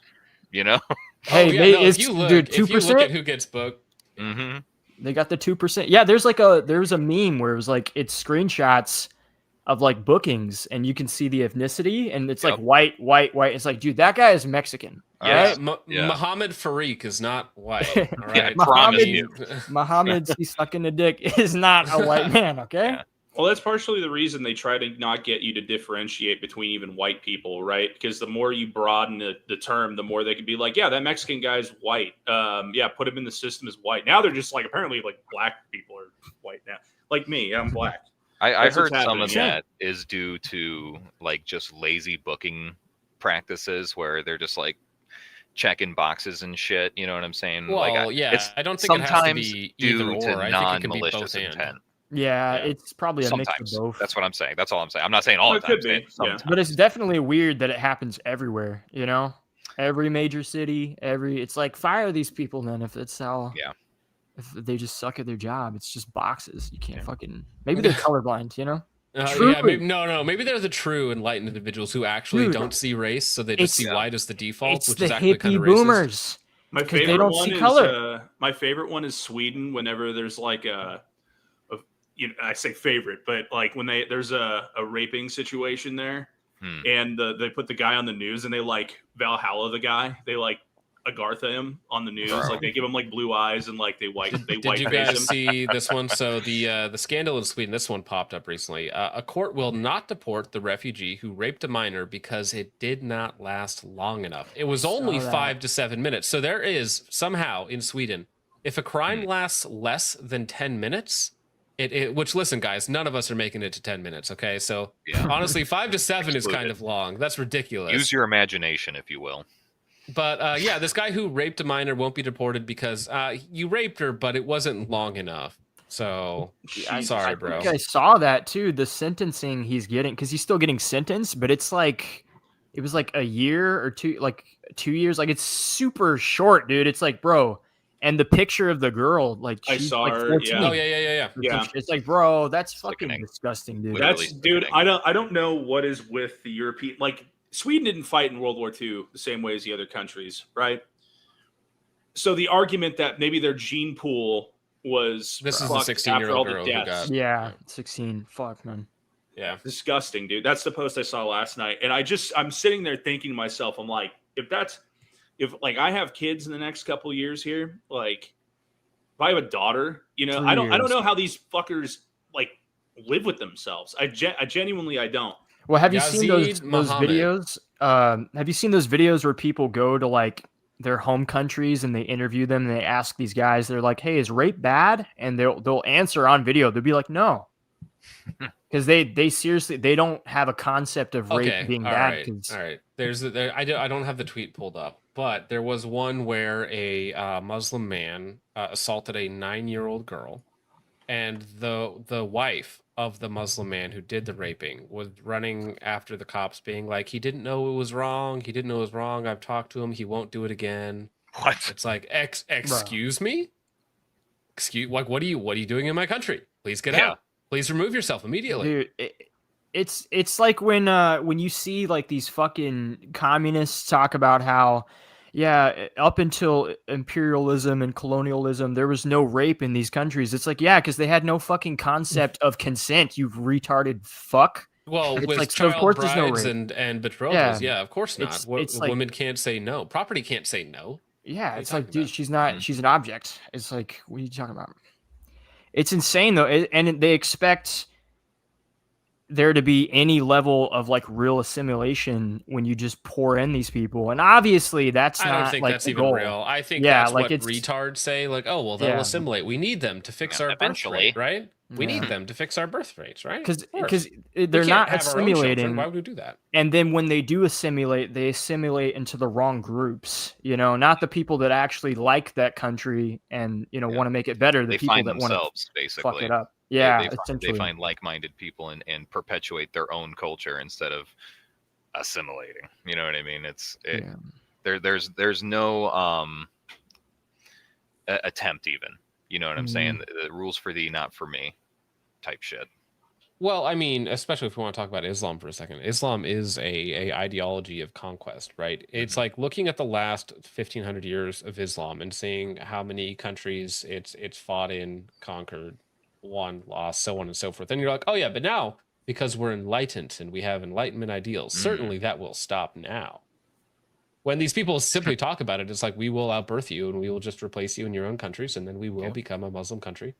You know. Hey, oh, yeah, they, no, it's, if you look, dude, if you look 2%. at who gets booked, Mm-hmm. They got the 2%. Yeah, there's a meme where it was like it's screenshots of like bookings, and you can see the ethnicity, and it's like Yep. white. It's like, dude, that guy is Mexican. All yeah, right, Yeah. Muhammad Farouk is not white. All Yeah, I right, promise Muhammad- you. Muhammad C. sucking a dick is not a white man. Okay. Yeah. Well, that's partially the reason they try to not get you to differentiate between even white people, right? Because the more you broaden the term, the more they can be like, yeah, that Mexican guy's white. Yeah, put him in the system as white. Now they're just like, apparently, like black people are white now. Like me, I'm black. I That's what's heard some of happening. that is due to like just lazy booking practices where they're just like checking boxes and shit. You know what I'm saying? well, like, yeah, it's I don't think it has to sometimes be either due or. to I think it can be non-malicious both and. intent. Yeah, Yeah. it's probably a mix Sometimes of both. that's what I'm saying. That's all I'm saying. I'm not saying all Well, the it time. could I'm saying be, yeah. sometimes. But it's definitely weird that it happens everywhere. You know, every major city, it's like fire these people then if it's how. Yeah. If they just suck at their job, it's just boxes. You can't fucking. Maybe they're colorblind. You know. Yeah, Truly. maybe they're the true enlightened individuals who actually Dude, don't see race, so they just see it's- white as the default, It's which the is actually kind hippie of racist. boomers. My 'Cause they favorite don't one see is color. my favorite one is Sweden. Whenever there's like I say favorite, but like when there's a raping situation there, and they put the guy on the news and they like Valhalla the guy, they like Agartha him on the news, Bro. like they give him like blue eyes and like they white Did face you him. guys see this one? So the scandal in Sweden, this one popped up recently. A court will not deport the refugee who raped a minor because it did not last long enough. It was only that. 5 to 7 minutes. So there is somehow in Sweden, if a crime lasts less than 10 minutes, which listen, guys, none of us are making it to 10 minutes. Okay, so Yeah. honestly, 5 to 7 is kind Excluded. of long. That's ridiculous. Use your imagination, if you will. But yeah, this guy who raped a minor won't be deported because you raped her, but it wasn't long enough. So sorry, I bro. think I saw that too. The sentencing he's getting, because he's still getting sentenced, but it's like it was like a year or two, like 2 years. Like it's super short, dude. It's like, bro. And the picture of the girl, like I she's saw like her, 14. Oh yeah. Yeah. It's like, bro, that's fucking Sickening. disgusting, dude. Literally That's dude. sickening. I don't know what is with the European. Like Sweden didn't fight in World War II the same way as the other countries, right? So the argument that maybe their gene pool was This is the fucked 16-year-old after all the girl who deaths. got- Yeah, 16. Fuck, man. Yeah. Disgusting, dude. That's the post I saw last night, and I'm sitting there thinking to myself, I'm like, if that's if like I have kids in the next couple of years here, like if I have a daughter, you know, 3 I don't years. know how these fuckers like live with themselves. I genuinely I don't. Well, have you seen those Yazid Muhammad. videos? Have you seen those videos where people go to like their home countries and they interview them and they ask these guys, they're like, "Hey, is rape bad?" And they'll answer on video. They'll be like, "No," because they seriously they don't have a concept of rape being all bad. right, 'Cause- all right. I don't have the tweet pulled up, but there was one where a Muslim man assaulted a 9-year-old girl, and the wife of the Muslim man who did the raping was running after the cops, being like, "He didn't know it was wrong. He didn't know it was wrong. I've talked to him. He won't do it again." What? It's like, excuse me, like, what are you doing in my country? Please get Yeah. out. Please remove yourself immediately. Dude, it's like when you see like these fucking communists talk about how, yeah, up until imperialism and colonialism, there was no rape in these countries. It's like, yeah, because they had no fucking concept of consent. You retarded fuck. Well, It's with like, so of child course there's no brides rape. and betrothals, Yeah. yeah, of course not. It's like- Women can't say no. Property can't say no. Yeah, are you it's like, talking dude, about? she's not. She's an object. It's like, what are you talking about? It's insane though, and they expect there to be any level of like real assimilation when you just pour in these people, and obviously that's I not don't think like that's the even goal. real. I think Yeah, that's like what it's- retards say, like, oh, well, they'll Yeah. assimilate. We need them to fix Yeah, our eventually. birth rate, right? We Yeah. need them to fix our birth rates, right? Because Of course. they're We can't not have our own children. assimilating. Why would we do that? And then when they do assimilate, they assimilate into the wrong groups, not the people that actually like that country and, Yeah. want to make it better. The They people find that want themselves to basically. fuck it up. They- Yeah, they, essentially. find like-minded people and perpetuate their own culture instead of assimilating. You know what I mean? Yeah. There's no attempt even. You know what I'm saying? Mm-hmm. The rules for thee, not for me, type shit. Well, I mean, especially if we want to talk about Islam for a second. Islam is a ideology of conquest, right? It's like looking at the last 1500 years of Islam and seeing how many countries it's fought in, conquered, won, lost, so on and so forth. And you're like, oh yeah, but now because we're enlightened and we have enlightenment ideals, certainly that will stop now. When these people simply talk about it, it's like, we will outbirth you and we will just replace you in your own countries, and then we will become a Muslim country.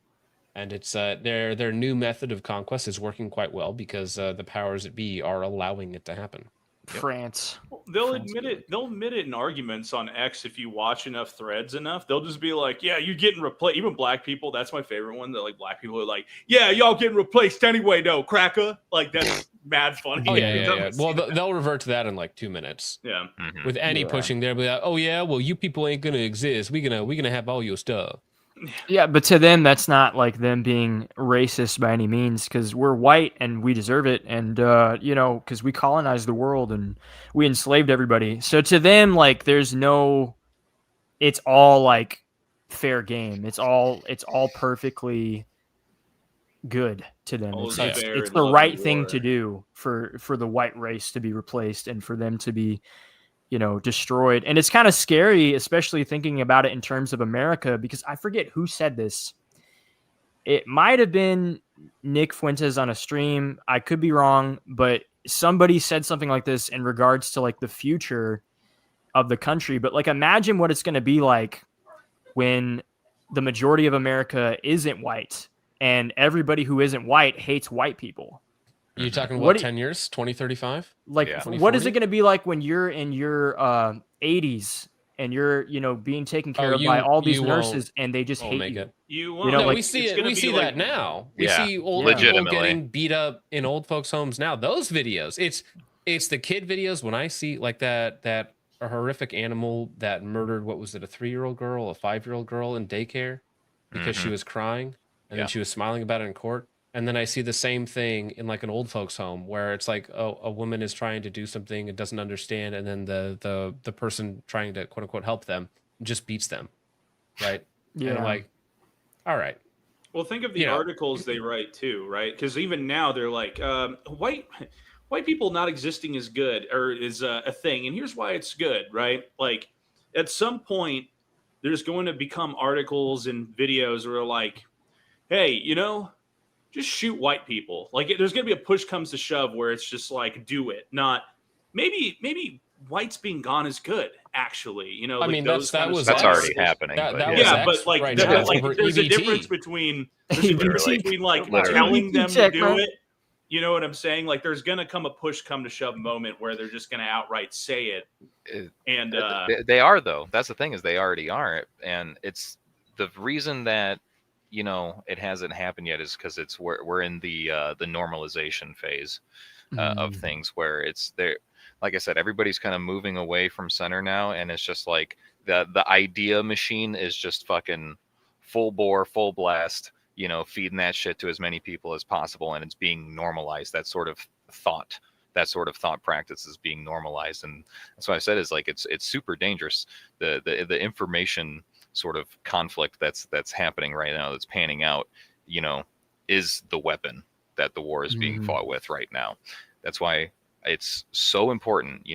And it's their new method of conquest is working quite well because the powers that be are allowing it to happen. France. They'll France admit it. They'll admit it in arguments on X if you watch enough threads enough. They'll just be like, "Yeah, you're getting replaced." Even black people. That's my favorite one. That like black people are like, "Yeah, y'all getting replaced anyway, though, cracker." Like that's mad funny. Oh yeah, yeah, Like, yeah. Well, they'll revert to that in like 2 minutes. yeah. Mhm. With any Yeah. pushing, they'll be like, "Oh yeah, well you people ain't gonna exist. We gonna have all your stuff." Yeah, but to them, that's not like them being racist by any means, because we're white and we deserve it, and because we colonized the world and we enslaved everybody. So to them, like, it's all like fair game. It's all perfectly good to them. All It's, is it's, fair it's in the love right and thing war. to do for the white race to be replaced and for them to be destroyed. And it's kind of scary, especially thinking about it in terms of America, because I forget who said this. It might have been Nick Fuentes on a stream. I could be wrong, but somebody said something like this in regards to like the future of the country. But like, imagine what it's going to be like when the majority of America isn't white and everybody who isn't white hates white people. You talking What what, do you- 10 years, 2035? Like, Yeah. what is 2040? it going to be like when you're in your 80s and you're, being taken care of by you- all these you won't- nurses and they just won't hate make you? it. You, know, No, like, we see it's it. gonna We be see like- that now. We Yeah, see old people legitimately. getting beat up in old folks' homes now. Those videos, it's the kid videos. When I see like that a horrific animal that murdered, what was it, a 3-year-old girl, a 5-year-old girl in daycare because she was crying and Yeah. then she was smiling about it in court. And then I see the same thing in like an old folks' home where it's like, oh, a woman is trying to do something and doesn't understand, and then the person trying to quote unquote help them just beats them, right? And I'm Yeah. like, all right. Well, think of the You know. articles they write too, right? Because even now they're like, white people not existing is good or is a thing, and here's why it's good, right? Like, at some point, there's going to become articles and videos where like, hey, just shoot white people. Like, there's going to be a push comes to shove where it's just like, do it, not maybe whites being gone is good. actually. You know, I like mean, those that kind of was That's stuff. already happening. That but was Yeah, X but like, right th- now but, like over there's a EBT. difference between like telling them to do it. You know what I'm saying? Like, there's gonna come a push come to shove moment where they're just gonna outright say it. And They are, though. That's the thing, is they already are, and it's the reason that it hasn't happened yet is because we're in the normalization phase of things, where it's there. Like I said, everybody's kind of moving away from center now, and it's just like the idea machine is just fucking full bore, full blast. Feeding that shit to as many people as possible, and it's being normalized. That sort of thought practice is being normalized, and that's what I said is like it's super dangerous. The information sort of conflict that's happening right now, that's panning out, is the weapon that the war is being fought with right now. That's why it's so important.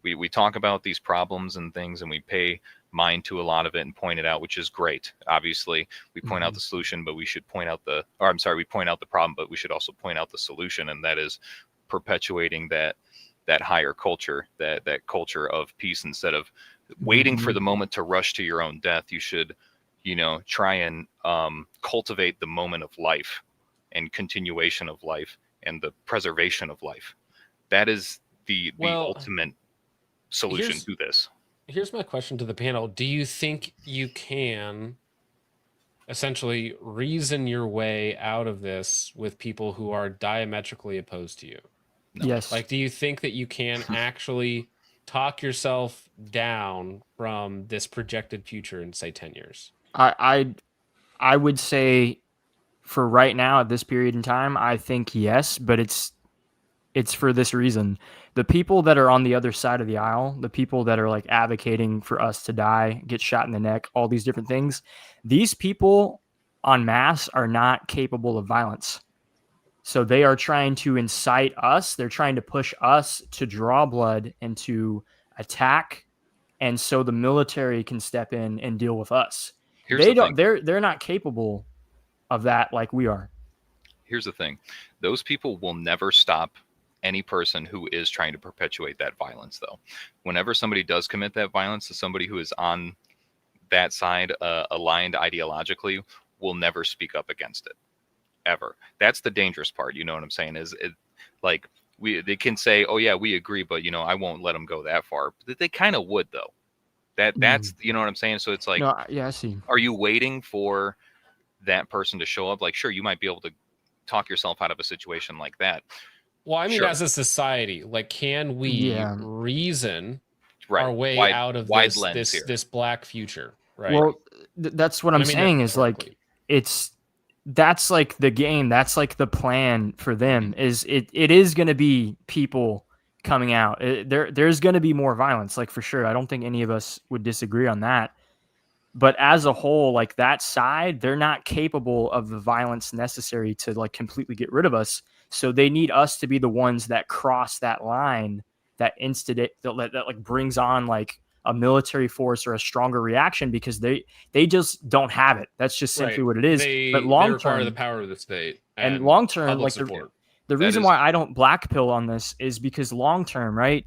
We talk about these problems and things, and we pay mind to a lot of it and point it out, which is great. Obviously, we point out the solution, but we should point out we point out the problem, but we should also point out the solution, and that is perpetuating that higher culture, that culture of peace. Instead of waiting for the moment to rush to your own death, you should try and cultivate the moment of life and continuation of life and the preservation of life. That is the ultimate solution to this. Here's my question to the panel. Do you think you can essentially reason your way out of this with people who are diametrically opposed to you? No. Yes. Like, do you think that you can actually talk yourself down from this projected future in, say, 10 years? I would say for right now at this period in time, I think yes, but it's for this reason. The people that are on the other side of the aisle, the people that are like advocating for us to die, get shot in the neck, all these different things, these people en masse are not capable of violence. So they are trying to incite us. They're trying to push us to draw blood and to attack. And so the military can step in and deal with us. They're not capable of that like we are. Here's the thing. Those people will never stop any person who is trying to perpetuate that violence, though. Whenever somebody does commit that violence, to somebody who is on that side, aligned ideologically, will never speak up against it, ever. That's the dangerous part. You know what I'm saying? They can say, "Oh yeah, we agree," but I won't let them go that far. But they kind of would, though. That's you know what I'm saying. So it's like, No, yeah, I see. Are you waiting for that person to show up? Like, sure, you might be able to talk yourself out of a situation like that. Well, I mean, Sure. as a society, like, can we reason our way out of this black future? Right. Well, that's what I'm saying is like, that's like the game. That's like the plan for them is it is going to be people coming out. There's going to be more violence, like for sure. I don't think any of us would disagree on that. But as a whole, like that side, they're not capable of the violence necessary to like completely get rid of us. So they need us to be the ones that cross that line, that instigate that like brings on like a military force or a stronger reaction, because they just don't have it. That's just simply what it is. But long they require term, the power of the state and long term, like support. the reason why I don't black pill on this is because long term, right?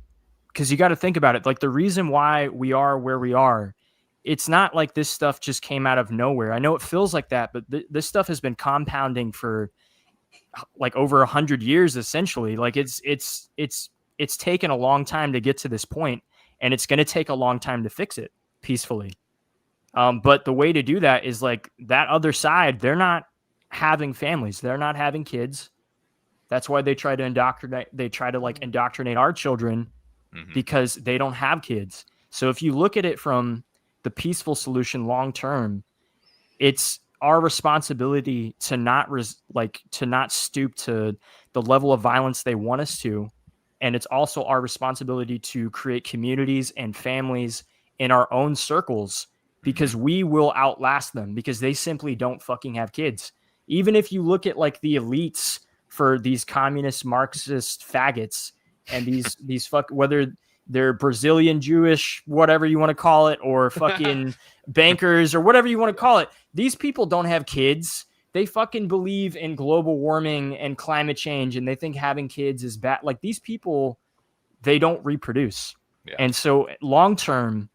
Because you got to think about it. Like the reason why we are where we are, it's not like this stuff just came out of nowhere. I know it feels like that, but this stuff has been compounding for like over 100 years, essentially. Like it's taken a long time to get to this point, and it's going to take a long time to fix it peacefully. But the way to do that is like that other side. They're not having families. They're not having kids. That's why they try to indoctrinate. They try to like indoctrinate our children because they don't have kids. So if you look at it from the peaceful solution long term, it's our responsibility to not stoop to the level of violence they want us to. And it's also our responsibility to create communities and families in our own circles, because we will outlast them, because they simply don't fucking have kids. Even if you look at like the elites for these communist Marxist faggots and these whether they're Brazilian Jewish, whatever you want to call it, or fucking bankers or whatever you want to call it, these people don't have kids. They fucking believe in global warming and climate change, and they think having kids is bad. Like these people, they don't reproduce. Yeah. And so long term,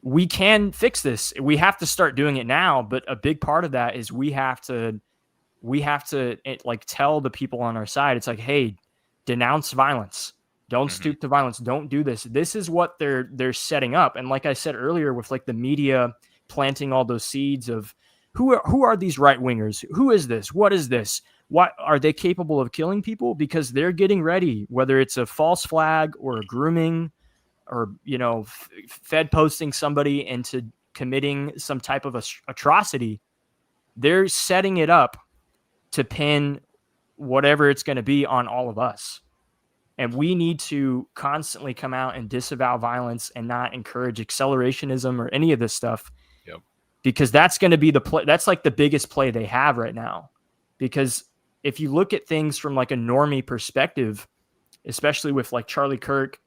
we can fix this. We have to start doing it now. But a big part of that is we have to like tell the people on our side. It's like, hey, denounce violence. Don't stoop to violence. Don't do this. This is what they're setting up. And like I said earlier, with like the media planting all those seeds of who are these right wingers? Who is this? What is this? What are they capable of killing people? Because they're getting ready, whether it's a false flag or a grooming, or Fed posting somebody into committing some type of atrocity. They're setting it up to pin whatever it's going to be on all of us. And we need to constantly come out and disavow violence and not encourage accelerationism or any of this stuff. Yep. Because that's going to be the play. That's like the biggest play they have right now. Because if you look at things from like a normie perspective, especially with like Charlie Kirk,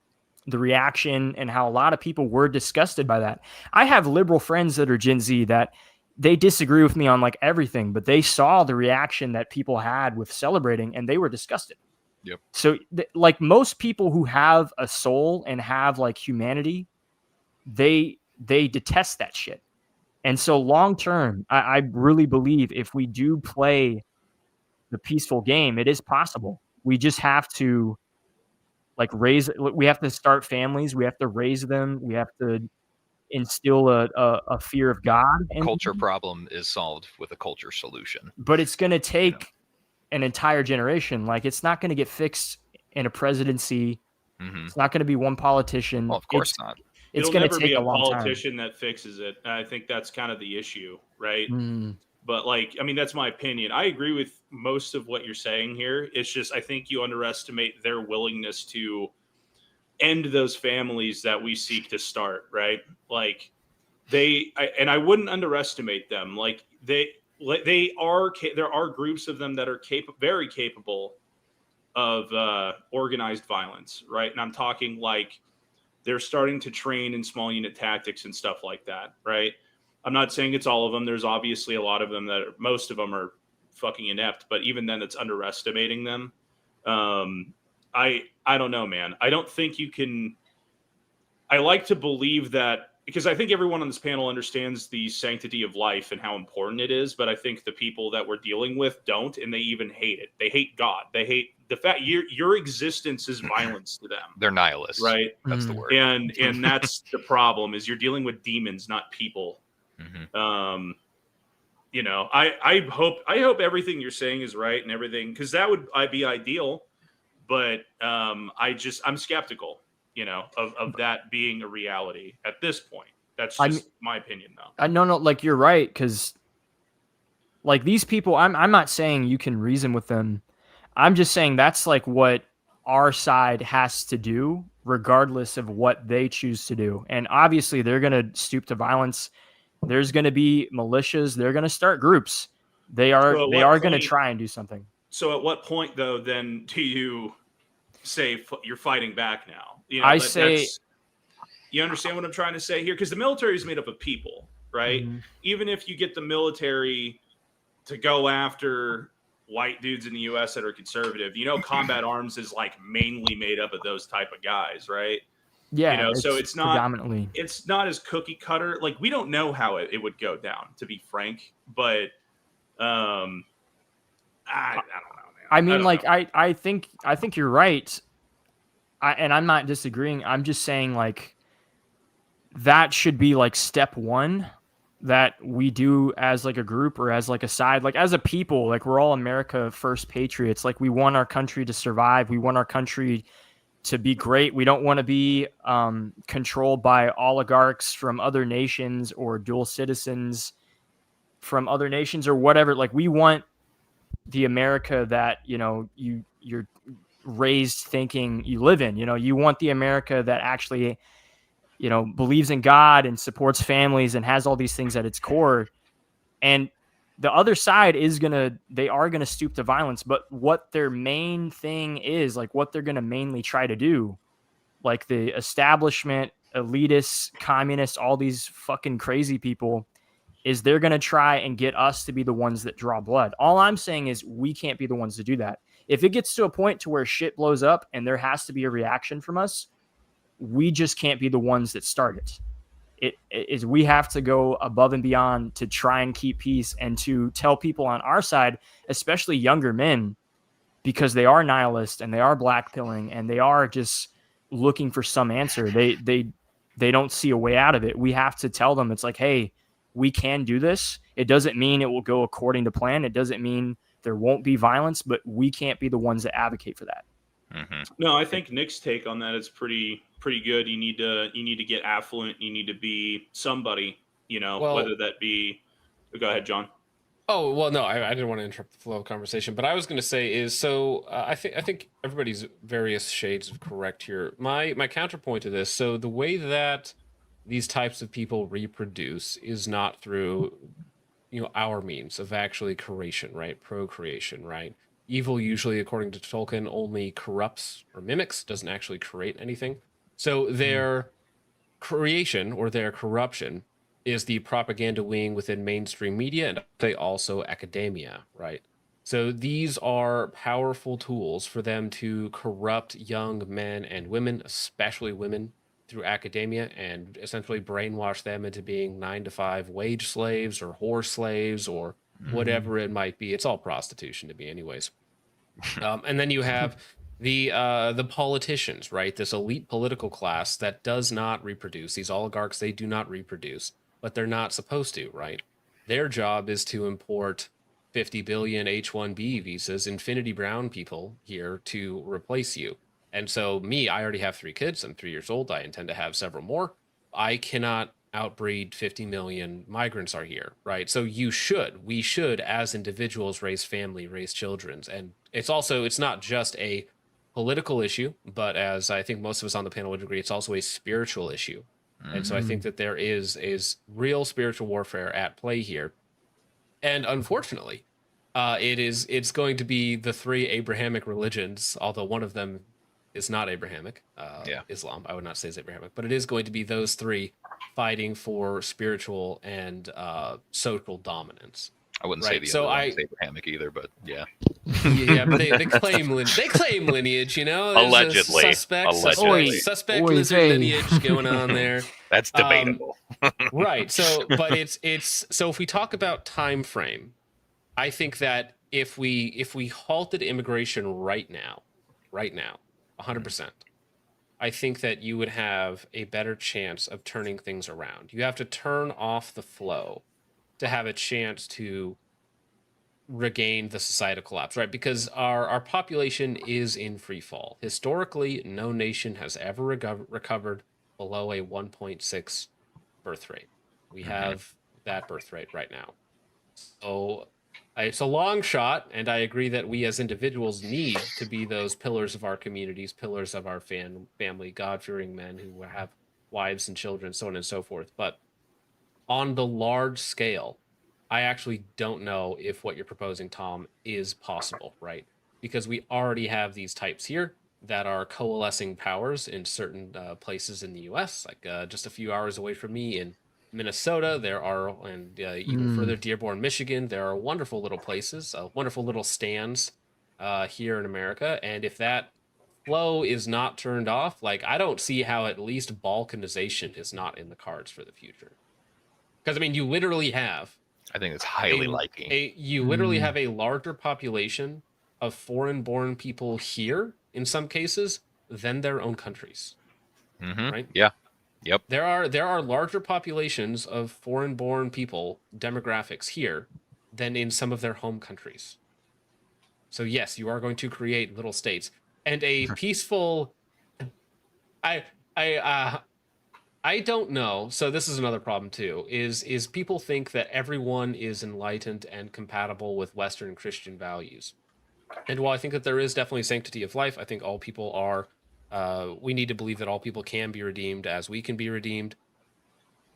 the reaction and how a lot of people were disgusted by that. I have liberal friends that are Gen Z that they disagree with me on like everything, but they saw the reaction that people had with celebrating and they were disgusted. Yep. So like most people who have a soul and have like humanity, they detest that shit. And so long term, I really believe if we do play the peaceful game, it is possible. We just have to we have to start families. We have to raise them. We have to instill a fear of God. Culture problem is solved with a culture solution. But it's going to take an entire generation. Like, it's not going to get fixed in a presidency. It's not going to be one politician. Well, of course not. It's It'll going never to take be a a long politician that fixes it. And I think that's kind of the issue, right? time. But that's my opinion. I agree with most of what you're saying here. It's just I think you underestimate their willingness to end those families that we seek to start, right? Like I wouldn't underestimate them. Like there are groups of them that are very capable of organized violence, right? And I'm talking like they're starting to train in small unit tactics and stuff like that, right? I'm not saying it's all of them. There's obviously a lot of them most of them are fucking inept, but even then it's underestimating them. I don't know, man. I don't think you can. I like to believe that because I think everyone on this panel understands the sanctity of life and how important it is. But I think the people that we're dealing with don't, and they even hate it. They hate God. They hate the fact your existence is violence to them. They're nihilists. Right. That's the word. And that's the problem is you're dealing with demons, not people. I hope everything you're saying is right and everything, because that would be ideal. But I'm skeptical, of that being a reality at this point. That's just my opinion, though. No, like you're right, because like these people, I'm not saying you can reason with them. I'm just saying that's like what our side has to do, regardless of what they choose to do. And obviously, they're going to stoop to violence. There's going to be militias. They're going to start groups. They are going to try and do something. So at what point, though, then do you say you're fighting back now? You understand what I'm trying to say here? Because the military is made up of people, right? Even if you get the military to go after white dudes in the U.S. that are conservative, combat arms is like mainly made up of those type of guys, right? Yeah. So it's not predominantly. It's not as cookie cutter. Like we don't know how it would go down, to be frank. But I don't know, man. I mean, I think you're right. And I'm not disagreeing. I'm just saying like that should be like step one that we do as like a group or as like a side, like as a people, like we're all America first patriots. Like we want our country to survive. We want our country to be great. We don't want to be controlled by oligarchs from other nations or dual citizens from other nations or whatever. Like we want the America that, you're raised thinking you live in. You want the America that actually, believes in God and supports families and has all these things at its core. And the other side they are going to stoop to violence, but what their main thing is, like what they're going to mainly try to do, like the establishment, elitists, communists, all these fucking crazy people, is they're going to try and get us to be the ones that draw blood. All I'm saying is we can't be the ones to do that. If it gets to a point to where shit blows up and there has to be a reaction from us, we just can't be the ones that start it. It is we have to go above and beyond to try and keep peace and to tell people on our side, especially younger men, because they are nihilist and they are blackpilling and they are just looking for some answer. They don't see a way out of it. We have to tell them it's like, hey, we can do this. It doesn't mean it will go according to plan. It doesn't mean there won't be violence, but we can't be the ones that advocate for that. Mm-hmm. No, I think Nick's take on that is pretty good. You need to get affluent. You need to be somebody, Well- whether that be. Go ahead, John. Oh, well, no, I didn't want to interrupt the flow of conversation, but I was going to say is, so I think everybody's various shades of correct here. My counterpoint to this, so the way that these types of people reproduce is not through, our means of actually creation, right? Procreation, right? Evil usually, according to Tolkien, only corrupts or mimics, doesn't actually create anything. So their creation or their corruption is the propaganda wing within mainstream media and they also academia, right? So these are powerful tools for them to corrupt young men and women, especially women, through academia and essentially brainwash them into being 9-to-5 wage slaves or whore slaves or whatever it might be. It's all prostitution to me anyways. And then you have the politicians, right? This elite political class that does not reproduce. These oligarchs, they do not reproduce, but they're not supposed to, right? Their job is to import 50 billion H-1B visas, Infinity Brown people here to replace you. And so I already have 3 kids. I'm 3 years old. I intend to have several more. I cannot outbreed 50 million migrants are here, right? So we should, as individuals, raise family, raise children. And it's not just a political issue, but as I think most of us on the panel would agree, it's also a spiritual issue. And so I think that there is real spiritual warfare at play here. And unfortunately, it's going to be the 3 Abrahamic religions, although one of them is not Abrahamic, Islam, I would not say is Abrahamic, but it is going to be those 3 fighting for spiritual and social dominance. I wouldn't Right, say so other one's Abrahamic either, but yeah. Yeah, but they claim lineage, There's a Allegedly. suspect Oy lizard vey. lineage going on there. That's debatable. Right. So, but it's so if we talk about time frame, I think that if we halted immigration right now, 100%, I think that you would have a better chance of turning things around. You have to turn off the flow to have a chance to regain the societal collapse, right? Because our population is in free fall. Historically, no nation has ever recovered below a 1.6 birth rate. We have that birth rate right now. So it's a long shot, and I agree that we as individuals need to be those pillars of our communities, pillars of our family, God-fearing men who have wives and children, so on and so forth. But on the large scale, I actually don't know if what you're proposing, Tom, is possible, right? Because we already have these types here that are coalescing powers in certain places in the U.S., like just a few hours away from me in Minnesota. There are, and even further, Dearborn, Michigan. There are wonderful little places, wonderful little stands here in America. And if that flow is not turned off, I don't see how at least balkanization is not in the cards for the future. Because, I mean, you literally have... I think it's highly likely. You literally have a larger population of foreign-born people here, in some cases, than their own countries. Right? Yeah. Yep. There are larger populations of foreign-born people, demographics here, than in some of their home countries. So yes, you are going to create little states. And a peaceful... I don't know. So this is another problem too, is people think that everyone is enlightened and compatible with Western Christian values. And while I think that there is definitely sanctity of life, I think all people are, we need to believe that all people can be redeemed as we can be redeemed.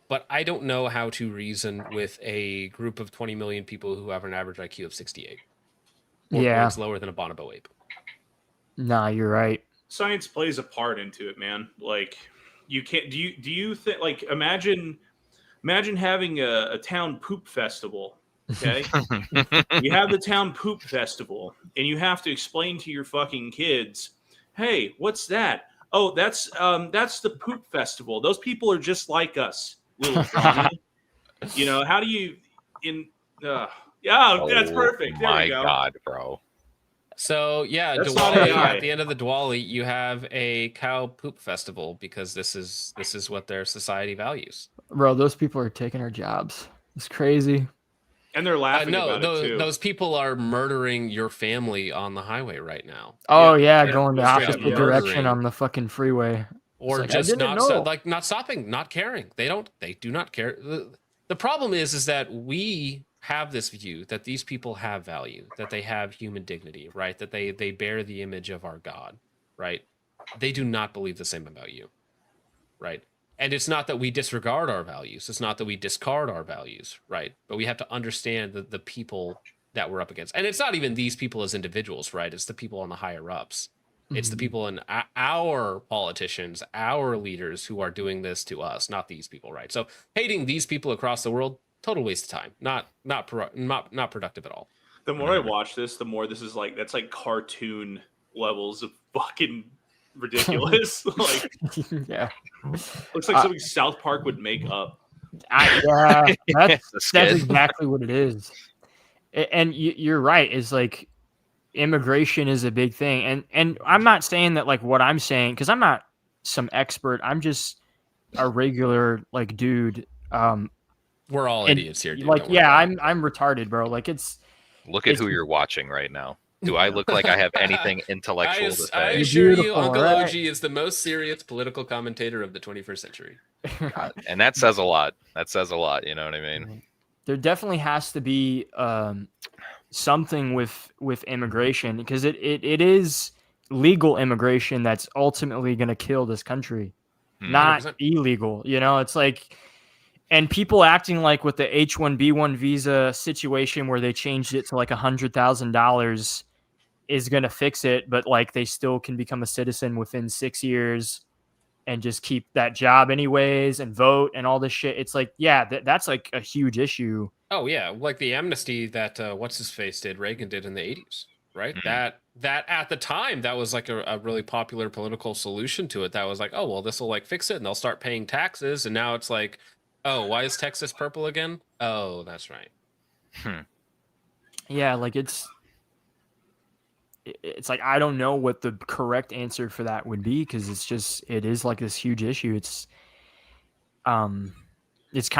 But I don't know how to reason with a group of 20 million people who have an average IQ of 68. Or points lower than a bonobo ape. Nah, you're right. Science plays a part into it, man. You can't. Do you think imagine having a town poop festival? Okay, you have the town poop festival, and you have to explain to your fucking kids, "Hey, what's that? Oh, that's the poop festival. Those people are just like us, little Johnny. You know, how do you yeah, that's perfect. There My we go. God, bro. So yeah, That's not Diwali, AI. at the end of the Diwali, you have a cow poop festival because this is what their society values. Bro, those people are taking our jobs. It's crazy. And they're laughing No, about it too. those people are murdering your family on the highway right now, Oh Yeah, yeah, going the straight up opposite direction murdering. on the fucking freeway. or like, I just didn't not know. not stopping, not caring. They do not care. The problem is that we have this view that these people have value, that they have human dignity, right? That they bear the image of our God, right? They do not believe the same about you, right? And it's not that we disregard our values. It's not that we discard our values, right? But we have to understand the people that we're up against. And it's not even these people as individuals, right? It's the people on the higher ups. It's the people in our politicians, our leaders who are doing this to us, not these people, right? So hating these people across the world, total waste of time. Not productive at all. The more I watch this, the more this is like that's like cartoon levels of fucking ridiculous. Like Yeah. looks like something South Park would make up. Yeah, that's skit. exactly what it is. And you're right. Is like immigration is a big thing, and I'm not saying that like what I'm saying because I'm not some expert. I'm just a regular like dude. We're all And, idiots here, dude. like Don't worry yeah, about it. I'm retarded, bro. Like it's Look at It's- who you're watching right now. Do I look like I have anything intellectual to I say? assure you, Beautiful, Uncle right? OG is the most serious political commentator of the 21st century. And that says a lot. That says a lot. You know what I mean? there definitely has to be something with immigration because it is legal immigration that's ultimately going to kill this country, Hmm. not 100%. illegal. You know, it's like, and people acting like with the H-1B1 visa situation where they changed it to like $100,000 is going to fix it, but like they still can become a citizen within 6 years and just keep that job anyways and vote and all this shit. It's like, yeah, that's like a huge issue. Oh yeah, like the amnesty that what's his face did, Reagan did in the 80s, right? Mhm. That at the time that was like a really popular political solution to it. That was like, oh well, this will like fix it, and they'll start paying taxes. And now it's like, oh, why is Texas purple again? Oh, that's right. Yeah, like it's like I don't know what the correct answer for that would be because it is like this huge issue. It's kind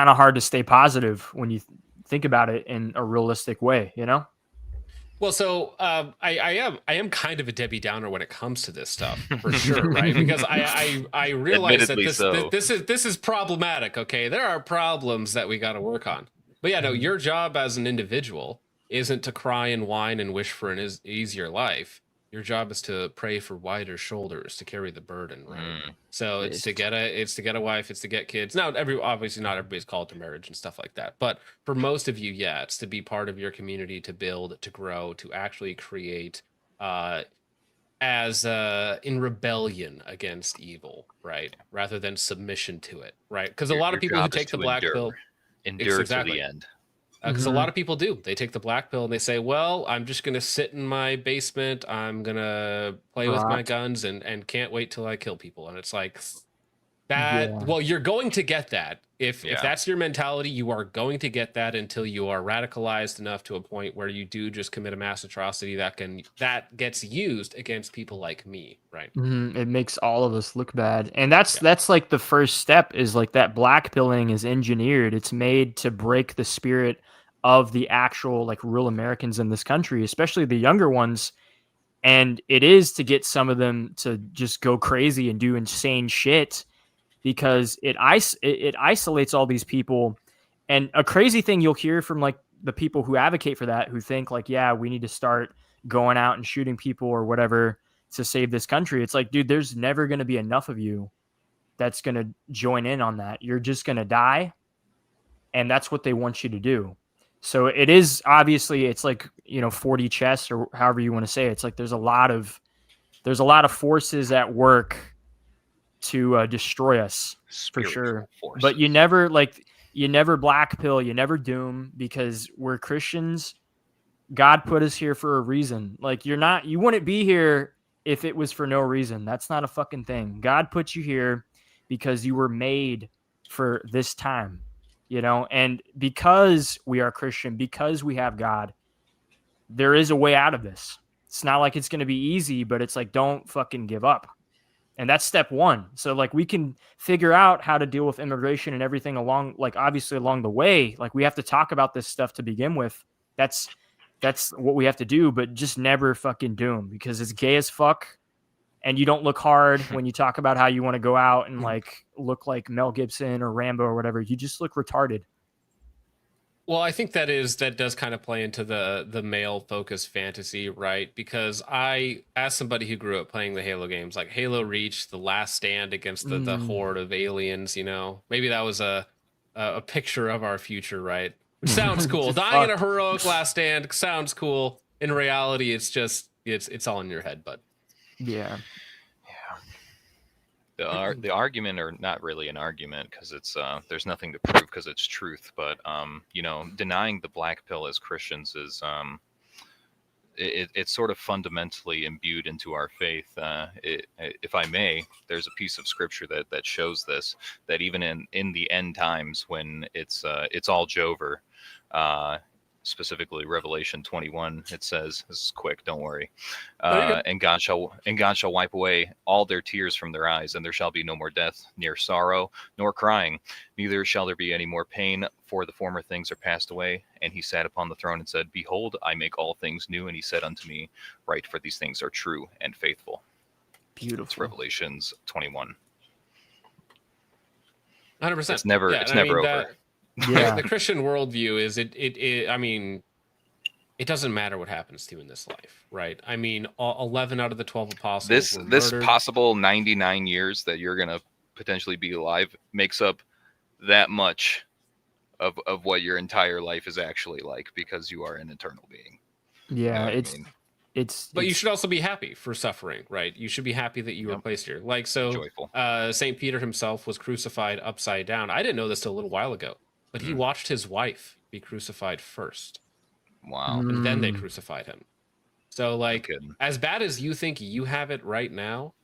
of hard to stay positive when you think about it in a realistic way, you know? Well, so I am kind of a Debbie Downer when it comes to this stuff for sure, right? Because I realize that Admittedly so. this is problematic. Okay, there are problems that we got to work on. But yeah, no, your job as an individual isn't to cry and whine and wish for an easier life. Your job is to pray for wider shoulders to carry the burden, right? So it's to get a wife, it's to get kids. Now, obviously not everybody's called to marriage and stuff like that, but for most of you, yeah, it's to be part of your community, to build, to grow, to actually create, in rebellion against evil, right? Rather than submission to it, right? Because a lot of Your people who job is take the to black endure. pill, Endure exactly. to the end. because a lot of people do. They take the black pill and they say, well, I'm just going to sit in my basement. I'm going to play with my Rot. guns and can't wait till I kill people. And it's like that. Yeah. Well, you're going to get that. If Yeah. that's your mentality, you are going to get that until you are radicalized enough to a point where you do just commit a mass atrocity that gets used against people like me, right? It makes all of us look bad. And that's like the first step is like that black pilling is engineered. It's made to break the spirit of the actual like real Americans in this country, especially the younger ones. And it is to get some of them to just go crazy and do insane shit because it isolates all these people. And a crazy thing you'll hear from like the people who advocate for that, who think like, yeah, we need to start going out and shooting people or whatever to save this country. It's like, dude, there's never going to be enough of you that's going to join in on that. You're just going to die. And that's what they want you to do. So it is obviously it's like, 40 chess or however you want to say it. It's like there's a lot of forces at work to destroy us for sure. Forces. But you never black pill, you never doom because we're Christians. God put us here for a reason. Like you wouldn't be here if it was for no reason. That's not a fucking thing. God put you here because you were made for this time, you know, and because we are Christian, because we have God, there is a way out of this. It's not like it's going to be easy, but it's like, don't fucking give up. And that's step one. So like we can figure out how to deal with immigration and everything along, like obviously along the way, like we have to talk about this stuff to begin with. That's what we have to do, but just never fucking do them, because it's gay as fuck. And you don't look hard when you talk about how you want to go out and like look like Mel Gibson or Rambo or whatever. You just look retarded. Well, I think that does kind of play into the male focused fantasy, right? Because as somebody who grew up playing the Halo games, like Halo Reach, The Last Stand against the horde of aliens, you know, maybe that was a picture of our future, right? Which sounds cool. Dying in a heroic last stand sounds cool. In reality, it's just it's all in your head, bud. Yeah. The argument, or not really an argument, because it's there's nothing to prove because it's truth, but you know, denying the black pill as Christians is it's sort of fundamentally imbued into our faith. If I may, there's a piece of scripture that shows this, that even in the end times, when it's all Jover, specifically Revelation 21, it says, this is quick, don't worry, and God shall wipe away all their tears from their eyes, and there shall be no more death, nor sorrow, nor crying, neither shall there be any more pain, for the former things are passed away. And he sat upon the throne and said, behold, I make all things new. And he said unto me, write, for these things are true and faithful. Beautiful. It's Revelations 21. 100%. It's never over. Yeah. The Christian worldview is I mean, it doesn't matter what happens to you in this life, right? I mean, 11 out of the 12 apostles This murdered. possible 99 years that you're gonna potentially be alive makes up that much of what your entire life is actually like, because you are an eternal being. Yeah, You know what I mean? But you should also be happy for suffering, right? You should be happy that you were placed here. Like, so Joyful. St. Peter himself was crucified upside down. I didn't know this till a little while ago, but he watched his wife be crucified first. Wow. And then they crucified him. So like, kidding. as bad as you think you have it right now,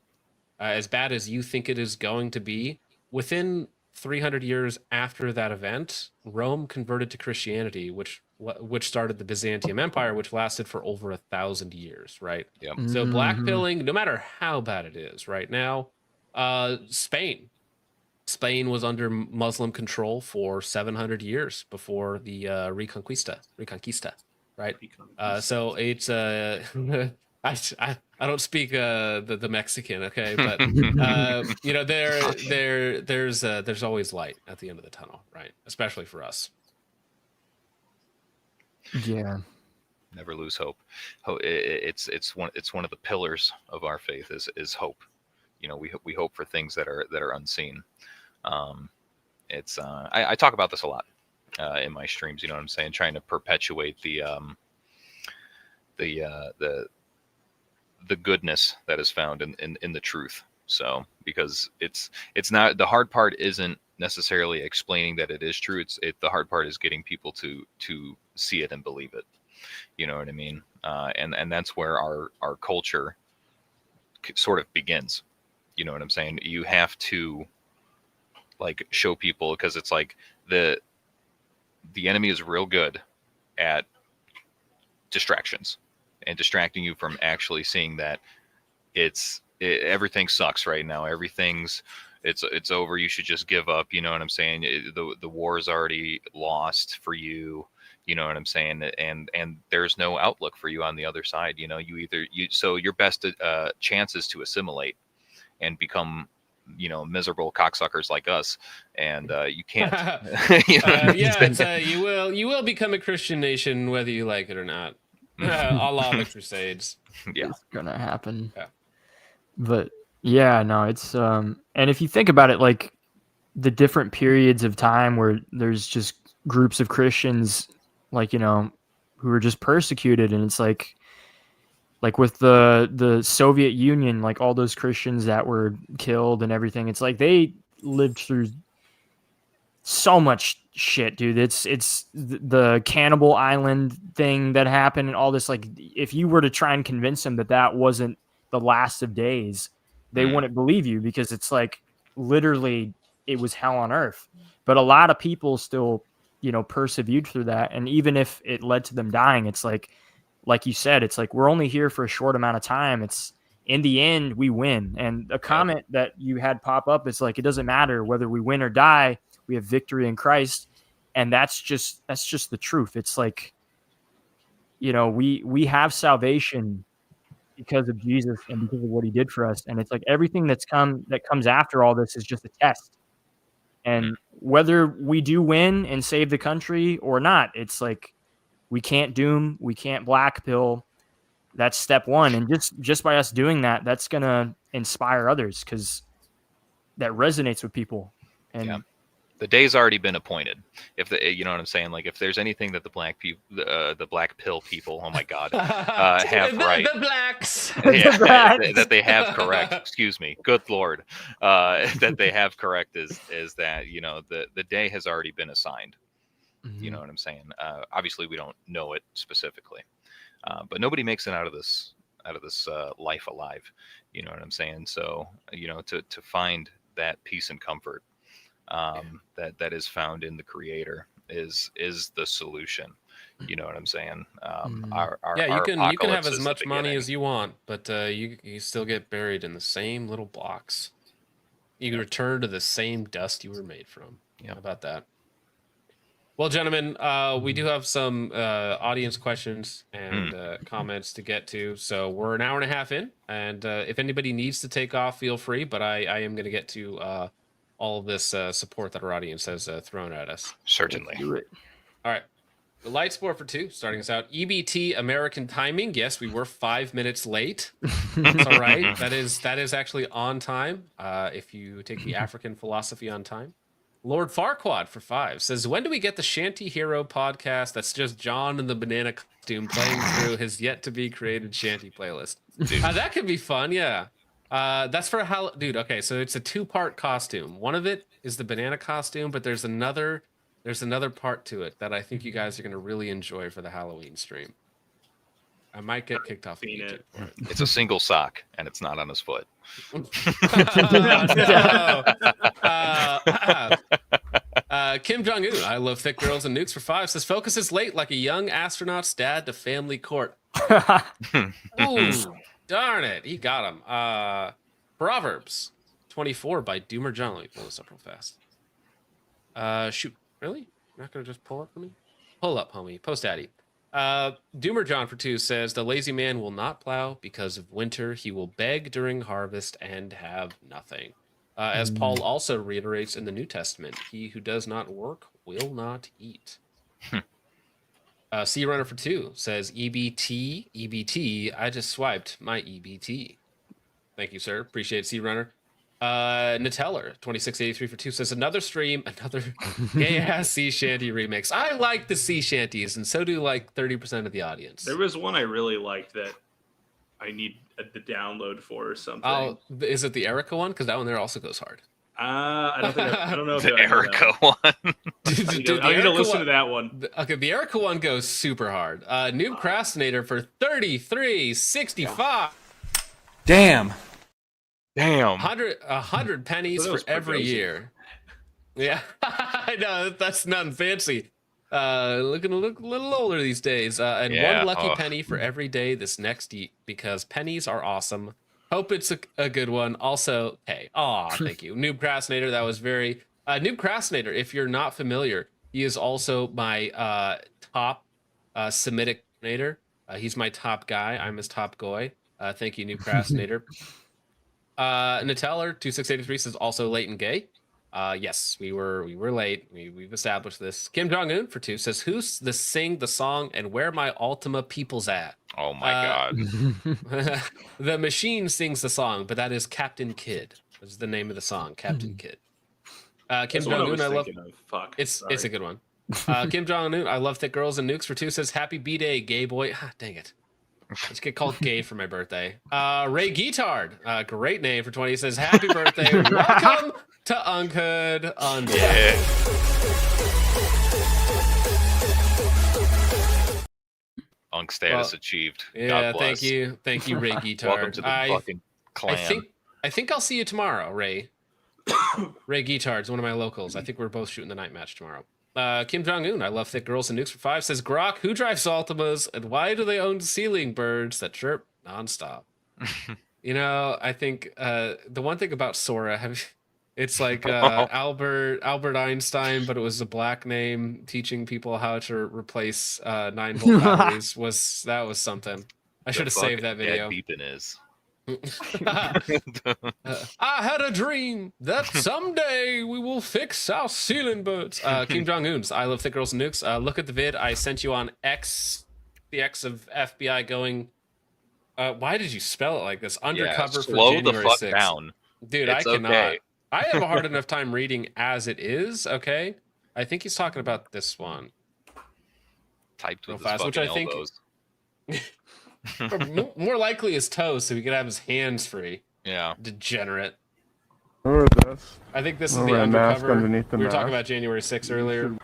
as bad as you think it is going to be, within 300 years after that event, Rome converted to Christianity, which started the Byzantium Empire, which lasted for over 1,000 years, right? Yep. So black pilling, no matter how bad it is right now, Spain was under Muslim control for 700 years before the Reconquista, right? So it's I don't speak the Mexican, okay, but you know, there's always light at the end of the tunnel, right? Especially for us. Yeah. Never lose hope. It's one of the pillars of our faith is hope. You know, we hope for things that are unseen. I talk about this a lot in my streams. You know what I'm saying? Trying to perpetuate the goodness that is found in the truth. So, because it's not, the hard part isn't necessarily explaining that it is true. The hard part is getting people to see it and believe it. You know what I mean? And that's where our culture sort of begins. You know what I'm saying? You have to like show people, because it's like the enemy is real good at distractions and distracting you from actually seeing that everything sucks right now. It's over. You should just give up. You know what I'm saying? The war is already lost for you. You know what I'm saying? And there's no outlook for you on the other side. You know, so your best chance is to assimilate and become, you know, miserable cocksuckers like us. And you can't. You know? You will become a Christian nation whether you like it or not. A la the Crusades. Yeah, It's gonna happen. Yeah. But yeah, no, it's and if you think about it, like the different periods of time where there's just groups of Christians, like, you know, who are just persecuted, and it's like with the Soviet Union, like all those Christians that were killed and everything, it's like they lived through so much shit, dude. It's the Cannibal Island thing that happened and all this. Like, if you were to try and convince them that wasn't the last of days, they wouldn't believe you, because it's like literally it was hell on earth. But a lot of people still, persevered through that. And even if it led to them dying, it's like you said, it's like we're only here for a short amount of time. It's in the end, we win. And a comment that you had pop up is like, it doesn't matter whether we win or die, we have victory in Christ. And that's just the truth. It's like, we have salvation because of Jesus and because of what he did for us. And it's like everything that comes after all this is just a test. And whether we do win and save the country or not, it's like we can't doom, we can't black pill. That's step one. And just by us doing that, that's going to inspire others, because that resonates with people. And the day's already been appointed. If you know what I'm saying? Like if there's anything that the black pill people, oh my God, have right. The blacks. That they have correct. Excuse me. Good Lord. That they have correct is that, the day has already been assigned. You know what I'm saying? Obviously we don't know it specifically. But nobody makes it out of this life alive. You know what I'm saying? So, to find that peace and comfort that is found in the Creator is the solution. You know what I'm saying? You can have as much money as you want, but you still get buried in the same little box. You return to the same dust you were made from. How about that? Well, gentlemen, we do have some audience questions and comments to get to. So we're an hour and a half in, and if anybody needs to take off, feel free. But I am going to get to all of this support that our audience has thrown at us. Certainly. do it. All right. The light sport for 2, starting us out. EBT American timing. Yes, we were 5 minutes late. It's all right. That is actually on time. If you take the African philosophy on time. Lord Farquaad for 5 says, when do we get the Shanty Hero podcast that's just John in the banana costume playing through his yet to be created Shanty playlist? That could be fun, yeah. That's for dude, okay, so it's a 2-part costume. One of it is the banana costume, but there's another part to it that I think you guys are going to really enjoy for the Halloween stream. I might get kicked off of YouTube for it. It's a single sock, and it's not on his foot. Kim Jong-un, I love thick girls and nukes for 5, says focuses late like a young astronaut's dad to family court. Ooh, darn it. He got him. Proverbs 24 by Doomer John. Let me pull this up real fast. Shoot. Really? You're not going to just pull up for me? Pull up, homie. Post daddy. Doomer John for 2 says the lazy man will not plow because of winter. He will beg during harvest and have nothing. As Paul also reiterates in the New Testament, he who does not work will not eat. Sea Runner for 2 says EBT. I just swiped my EBT. Thank you, sir. Appreciate it, Sea Runner. Nateller 2683 for 2 says another stream, another gay ass sea shanty remix. I like the sea shanties, and so do like 30% of the audience. There was one I really liked that I need the download for or something. Oh, is it the Erica one? Because that one there also goes hard. I don't know if The Erica one. I need to listen to that one. Okay, the Erica one goes super hard. Noob Procrastinator for 33.65. Damn. 100 pennies for every year. Yeah, I know that's nothing fancy. Looking a little older these days. And one lucky penny for every day this next week, because pennies are awesome. Hope it's a good one. Also, hey, thank you, Noob Procrastinator. That was very Noob Procrastinator. If you're not familiar, he is also my top Semitic nator. He's my top guy. I'm his top goy. Thank you, Noob Procrastinator. Nateller 2683 says also late and gay. Yes, we were late. We've established this. Kim Jong-un for 2 says who's the sing the song and where my Ultima people's at? Oh my God. The machine sings the song, but that is Captain Kidd. That's the name of the song, Captain Kidd. Kim Jong-un, I love. It's a good one. Kim Jong-un, I love thick girls and nukes for 2 says happy B-Day, gay boy. Dang it. Let's get called gay for my birthday. Ray Guitard, great name for 20, says happy birthday. Welcome to Unkhood Undead. Unk status Well, achieved. Yeah, God bless. thank you, Ray Guitard. Welcome to the fucking clan. I think I'll see you tomorrow, Ray. Ray Guitard's one of my locals. I think we're both shooting the night match tomorrow. Kim Jong Un, I love thick girls and nukes for 5 says Grok, who drives Altimas and why do they own ceiling birds that chirp nonstop? I think the one thing about Sora, it's like Albert Einstein, but it was a black name teaching people how to replace 9-volt batteries. Was something. I should have saved that video. Beeping is. I had a dream that someday we will fix our ceiling birds. Kim Jong Un's I love thick girls and nukes. Look at the vid I sent you on X, the X of FBI going. Why did you spell it like this? Undercover for slow January the fuck 6th. down, Dude. It's I cannot. okay. I have a hard enough time reading as it is. Okay, I think he's talking about this one. Typed with Real his fast, which fucking I think- elbows. More likely his toes, so he could have his hands free. Yeah. Degenerate. Or this. I think this is Or the a mask undercover. underneath the We were talking mask. about January 6th earlier.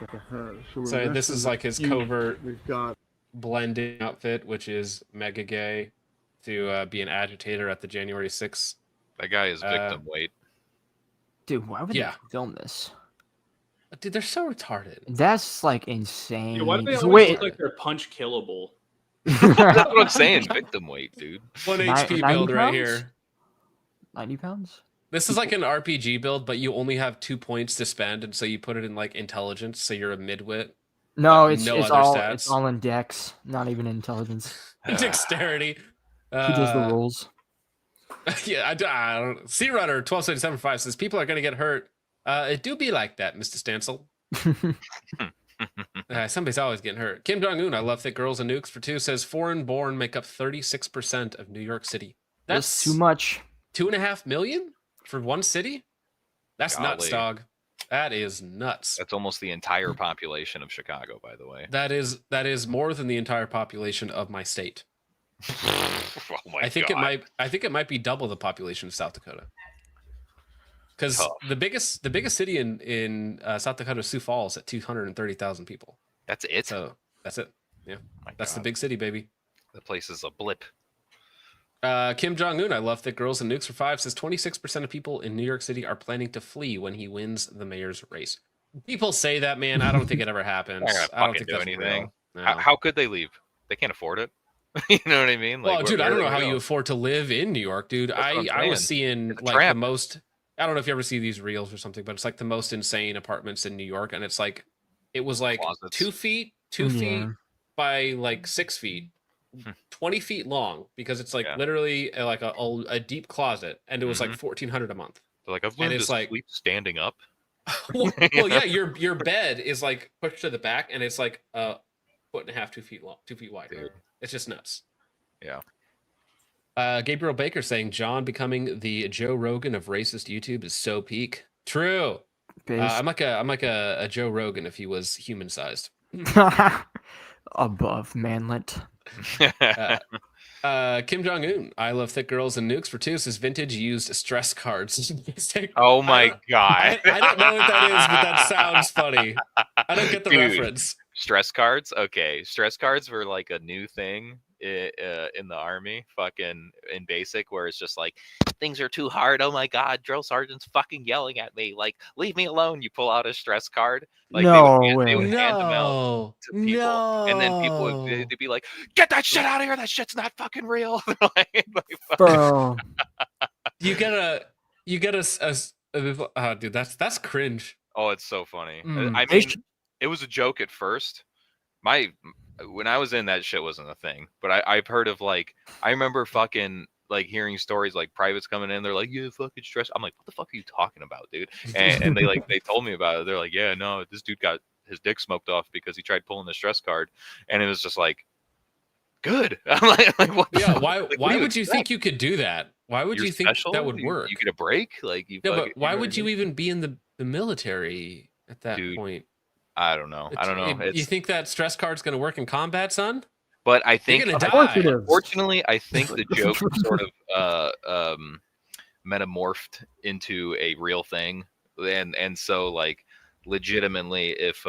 So this is like his covert We've got blending outfit, which is mega gay, to be an agitator at the January 6th. That guy is victim weight. Dude, why would Yeah. they film this? Dude, they're so retarded. That's like insane. Yeah, why do they Just always wait. look like they're punch killable? That's what I'm saying. Victim weight, dude. 1 Ni- HP 90 build right pounds? here. 90 pounds? This is like an RPG build, but you only have 2 points to spend, and so you put it in like intelligence, so you're a midwit. No, But it's no it's other all stats. it's all in dex, not even intelligence. Dexterity. He does the rolls. Yeah, I don't. Sea Runner 1277.5 says people are going to get hurt. It do be like that, Mr. Stancil. Somebody's always getting hurt. Kim Jong Un, I love thick girls and nukes for 2 says foreign born make up 36% of New York City. That's too much. 2.5 million for one city. That's nuts, Golly. dog. That is nuts. That's almost the entire population of Chicago, by the way. That is more than the entire population of my state. Oh my I think God. it might be double the population of South Dakota. Because Tough. the biggest city in South Dakota is Sioux Falls at 230,000 people. That's it. So that's it. Yeah, My that's the God. big city, baby. The place is a blip. Kim Jong Un, I love thick girls and nukes for 5 says 26% of people in New York City are planning to flee when he wins the mayor's race. People say that, man. I don't think it ever happens. They're not I gonna don't fucking think do that's anything. real. How, No. how could they leave? They can't afford it. You know what I mean? Well, dude, I don't know how you go? afford to live in New York, dude. That's what I'm I was saying. seeing It's a like trap. the most. I don't know if you ever see these reels or something, but it's like the most insane apartments in New York, and it's like it was like Closets. 2 feet, 2 Yeah. feet by like 6 feet, 20 feet long, because it's like Yeah. literally like a deep closet, and it was like Mhm. 1,400 a month. They're like, I've and learned it's to like- sleep standing up. well, yeah, your bed is like pushed to the back, and it's like a foot and a half, 2 feet long, 2 feet wide. Dude. It's just nuts. Yeah. Gabriel Baker saying John becoming the Joe Rogan of racist YouTube is so peak. True. I'm like a Joe Rogan if he was human sized. Above manlet. Kim Jong Un, I love thick girls and nukes for 2 says vintage used stress cards. Oh I my don't- God. I don't know what that is, but that sounds funny. I don't get the Dude. reference. Stress cards. Okay. Stress cards were like a new thing in the army, fucking in basic, where it's just like, things are too hard. Oh my God. Drill sergeant's fucking yelling at me. Like, leave me alone. You pull out a stress card. Like, No they way. would hand them out No. to people. And then people would they'd be like, get that shit out of here. That shit's not fucking real. Like, Bro. You get a dude, that's cringe. oh, it's so funny. Mm, I they mean, sh- it was a joke at first. When I was in, that shit wasn't a thing. But I've heard of like, I remember fucking like hearing stories like privates coming in. They're like, yeah, fucking stress. I'm like, what the fuck are you talking about, dude? And they told me about it. They're like, yeah, no, this dude got his dick smoked off because he tried pulling the stress card, and it was just like, good. I'm like what? the Yeah, fuck? why Like, what why do would you expect? think you could do that? Why would You're you think special? that would You- work? You get a break, like you. Yeah, fucking- but why know what would I you mean? even be in the military at that Dude, point? I don't know. I don't know. You think that stress card's gonna work in combat, son? But I think You're gonna Of course die. it is. unfortunately, I think the joke sort of metamorphed into a real thing, and so like legitimately, if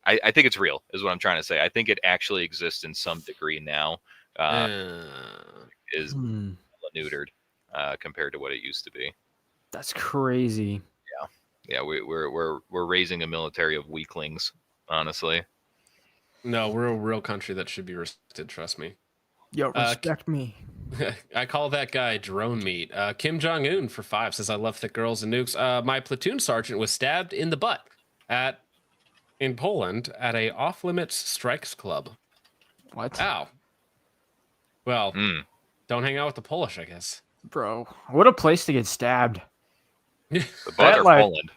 I think it's real, is what I'm trying to say. I think it actually exists in some degree now. Is Hmm, neutered compared to what it used to be. that's crazy. Yeah, we're raising a military of weaklings, honestly. No, we're a real country that should be respected. Trust me. Yo, respect me. I call that guy drone meat. Kim Jong Un for 5 says, "I love thick girls and nukes." My platoon sergeant was stabbed in the butt in Poland at a off-limits strikes club. What? Ow. Well, Mm. don't hang out with the Polish, I guess. Bro, what a place to get stabbed. The butt or like- Poland?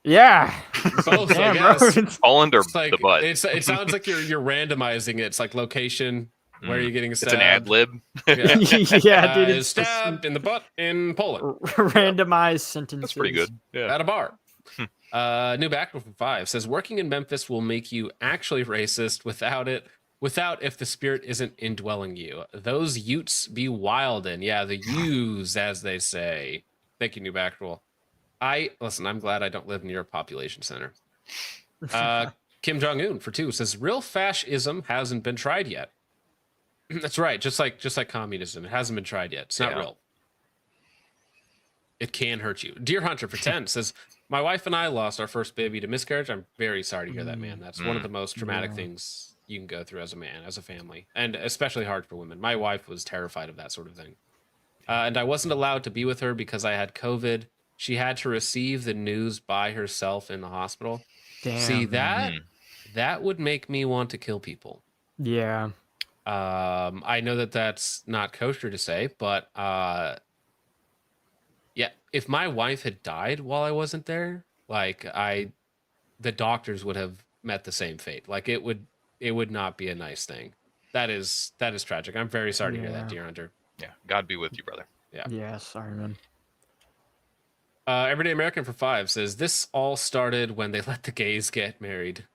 Yeah. Both, I Damn, bro. guess. It's- Poland or It's like the butt? it sounds like you're randomizing it. It's like location, where are you getting It's stabbed? an ad lib. Yeah. yeah, dude. Is It's just stabbed in the butt in Poland randomized sentences. That's pretty good. Yeah. at a bar. New Backroom from 5 says, "Working in Memphis will make you actually racist without if the spirit isn't indwelling you. Those Utes be wildin'. Yeah, the U's, as they say." Thank you, New Backroom. Listen, I'm glad I don't live near a population center. Kim Jong-un for 2 says, "Real fascism hasn't been tried yet." That's right, just like communism. It hasn't been tried yet. It's not real. It can hurt you. Deer Hunter for 10 says, "My wife and I lost our first baby to miscarriage. I'm very sorry to hear that, man. That's one of the most traumatic things you can go through as a man, as a family, and especially hard for women. My wife was terrified of that sort of thing. And I wasn't allowed to be with her because I had COVID. She had to receive the news by herself in the hospital." Damn. See, that would make me want to kill people. Yeah. I know that that's not kosher to say, but yeah, if my wife had died while I wasn't there, like the doctors would have met the same fate. Like it would not be a nice thing. That is tragic. I'm very sorry to hear that, Yeah. Deer Hunter. Yeah. God be with you, brother. Yeah, sorry, man. Everyday American for 5 says, "This all started when they let the gays get married."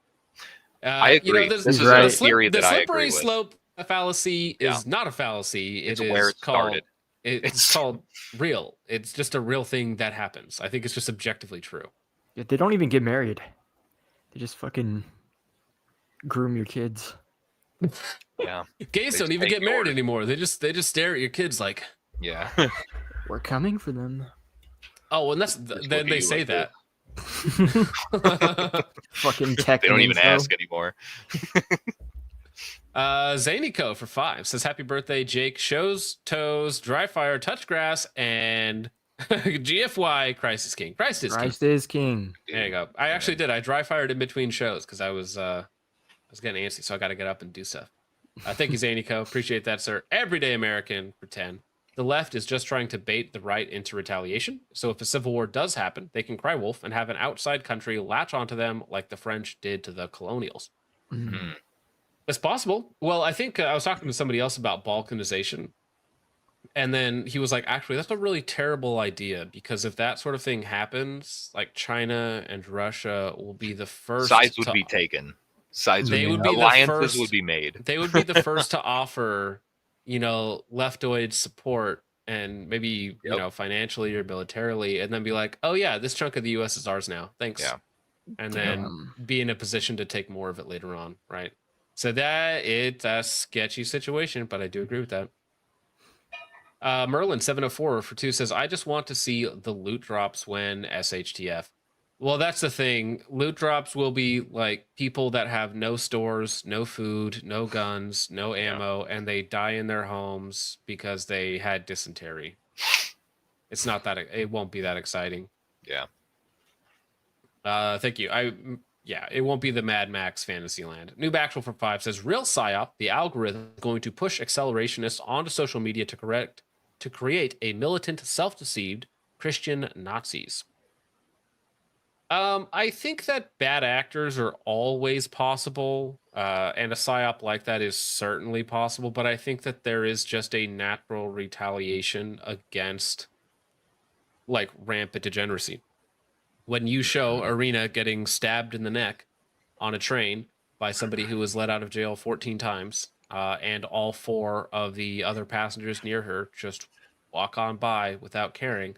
I agree. this This is a theory that the I slippery agree with. slope fallacy is not a fallacy. It's It is where it called, started. It's called real. It's just a real thing that happens. I think it's just objectively true. Yeah, they don't even get married. They just fucking groom your kids. Yeah. Gays They don't just even take get your married order. anymore. They just stare at your kids like, Yeah. We're coming for them. oh, and look then at they you say like that. Fucking tech. They don't even info. ask anymore. Zanico for 5 says, "Happy birthday, Jake. Shows, toes, dry fire, touch grass, and GFY, Christ is King." Christ is King. Christ is king. There you go. I actually did. I dry fired in between shows because I was getting antsy, so I got to get up and do stuff. Thank you, Zanico. Appreciate that, sir. Everyday American for 10. "The left is just trying to bait the right into retaliation. So if a civil war does happen, they can cry wolf and have an outside country latch onto them like the French did to the colonials." Mm. It's possible. Well, I think I was talking to somebody else about balkanization. And then he was like, actually, that's a really terrible idea because if that sort of thing happens, like China and Russia will be the first. Sides would be taken. Sides They would would be the alliances first- would be made. They would be the first to offer, leftoid support and maybe, financially or militarily, and then be like, oh, yeah, this chunk of the U.S. is ours now. Thanks. Yeah. And then Damn. be in a position to take more of it later on. Right. So it's a sketchy situation, but I do agree with that. Merlin 704 for 2 says, "I just want to see the loot drops when SHTF." Well, that's the thing. Loot drops will be like people that have no stores, no food, no guns, no ammo, and they die in their homes because they had dysentery. It's not that it won't be that exciting. Yeah. Thank you. It won't be the Mad Max Fantasyland. New Baxwell for 5 says, "Real psyop, the algorithm is going to push accelerationists onto social media to create a militant, self-deceived Christian Nazis." I think that bad actors are always possible, and a psyop like that is certainly possible, but I think that there is just a natural retaliation against like rampant degeneracy. When you show Arena getting stabbed in the neck on a train by somebody who was let out of jail 14 times, and all 4 of the other passengers near her just walk on by without caring,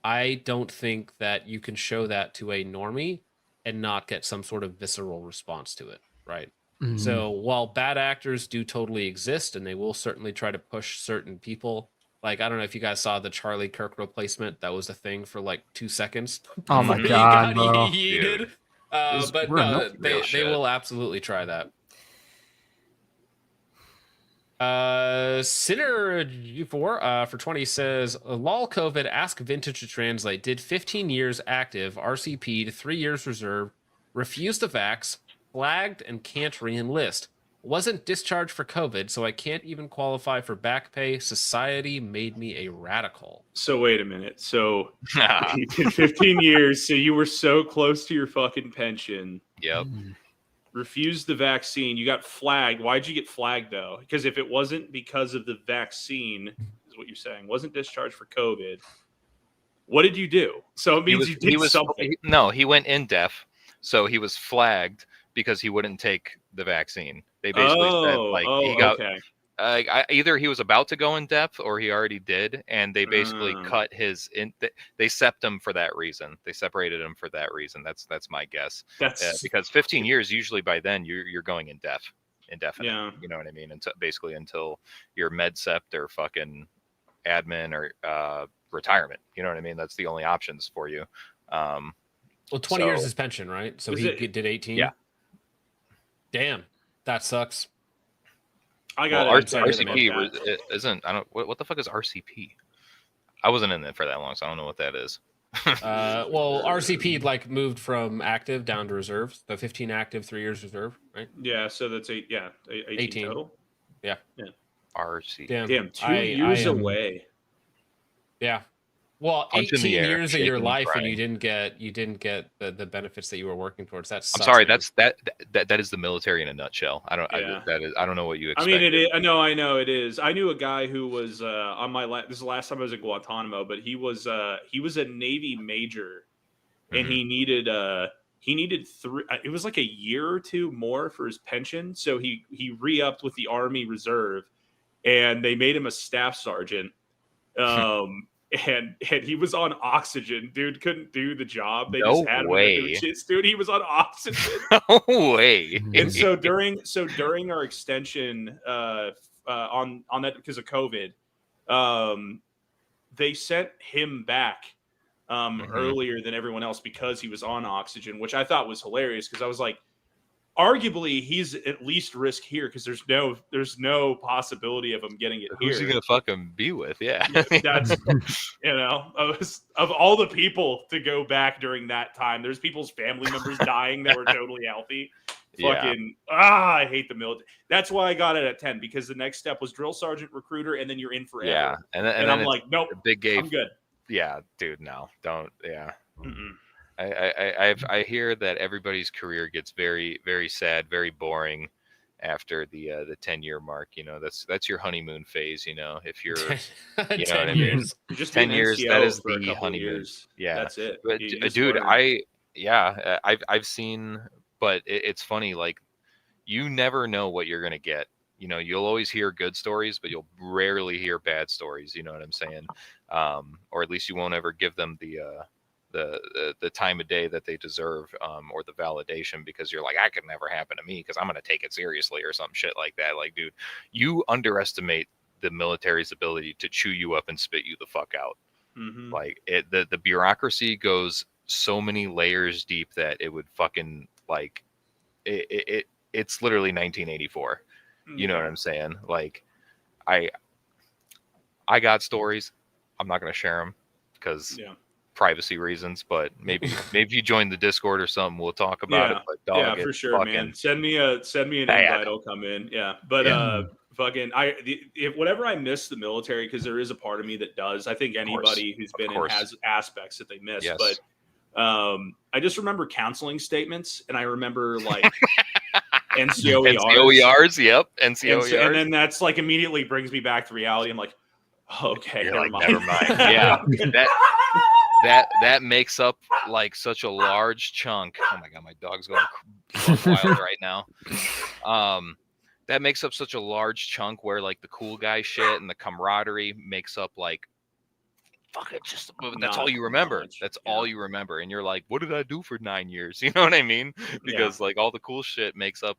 I don't think that you can show that to a normie and not get some sort of visceral response to it, right? Mhm. So while bad actors do totally exist, and they will certainly try to push certain people, like I don't know if you guys saw the Charlie Kirk replacement. That was a thing for like 2 seconds. Oh my before he God, got bro. yeeted. Dude. But We're no, enough real they shit. will absolutely try that. Sinner for 20 says, lol COVID, ask Vintage to translate. Did 15 years active, RCP'd, 3 years reserve, refused the vax, flagged, and can't re-enlist. Wasn't discharged for COVID, so I can't even qualify for back pay. Society made me a radical. So wait a minute. So you did 15 years, so you were so close to your fucking pension. Yep. Refused the vaccine. You got flagged. Why'd you get flagged though? Because if it wasn't because of the vaccine, is what you're saying, wasn't discharged for COVID, what did you do? So it means you did something. He went in deaf, so he was flagged because he wouldn't take the vaccine. They basically said like he got okay. either he was about to go in depth or he already did, and they basically cut his in. They sepped him for that reason. They separated him for that reason. That's my guess. That's Because 15 years usually by then you're going indefinite. Yeah. You know what I mean? Until basically until you're med sept or fucking admin or retirement. You know what I mean? That's the only options for you. Well, 20 years is pension, right? So Is he it- did 18. Yeah. Damn, that sucks. I got Well, it. RCP isn't. I don't. What the fuck is RCP? I wasn't in it for that long, so I don't know what that is. Well, RCP like moved from active down to reserve. So 15 active, 3 years reserve, right? Yeah, so that's 18 total. RC. Damn, 2 years am- away. Yeah. Well, Punch in 18 the air, years of your shaking and life, and crying. you didn't get the benefits that you were working towards. That's I'm sorry. That is the military in a nutshell. I don't. Yeah. I don't know what you I expect. mean, it is. I know it is. I knew a guy who was on my. This is the last time I was in Guantanamo, but he was a Navy major, and he needed three. It was like a year or two more for his pension, so he re-upped with the Army Reserve, and they made him a staff sergeant. And he was on oxygen. Dude couldn't do the job. They just had him doing shit. Dude, he was on oxygen. No way. And so during our extension on that because of COVID, they sent him back earlier than everyone else because he was on oxygen, which I thought was hilarious because I was like, arguably he's at least risk here because there's no possibility of him getting it here. Who's he gonna fucking be with? Yeah. That's of all the people to go back during that time, there's people's family members dying that were totally healthy. Fucking I hate the military. That's why I got it at 10 because the next step was drill sergeant recruiter, and then you're in forever. Yeah, and and I'm like, nope, big game. I'm good. Yeah, dude, no, don't. Yeah. Mm-mm. I hear that everybody's career gets very, very sad, very boring after the 10-year mark. You know, that's your honeymoon phase. You know, if you're 10 what I mean? years. You're just 10 an years, NCO that is for a the couple of honeymoon. years. Yeah, That's it. but You just dude, learn. I've seen, but it's funny. Like, you never know what you're gonna get. You know, you'll always hear good stories, but you'll rarely hear bad stories. You know what I'm saying? Or at least you won't ever give them the time of day that they deserve, or the validation, because you're like, that could never happen to me because I'm gonna take it seriously or some shit like that. Like, dude, you underestimate the military's ability to chew you up and spit you the fuck out. Mhm. Like, the bureaucracy goes so many layers deep that it would fucking like it's literally 1984. You know what I'm saying? Like, I got stories. I'm not going to share them because privacy reasons, but maybe you join the Discord or something. We'll talk about it. But dog, for sure, man. Send me an invite. I'll come in. Yeah, but fucking whenever I miss the military, because there is a part of me that does. I think anybody who's been in has aspects that they miss. Yes. But I just remember counseling statements, and I remember like NCOERs. NCOERs, yep, NCOERs. And then that's like immediately brings me back to reality. I'm like, okay, never mind. Yeah, that makes up like such a large chunk. Oh my god, my dog's going wild right now. That makes up such a large chunk where like the cool guy shit and the camaraderie makes up like fuck it, that's Not all you remember. much, That's yeah. all you remember, and you're like, what did I do for 9 years? You know what I mean? Because like all the cool shit makes up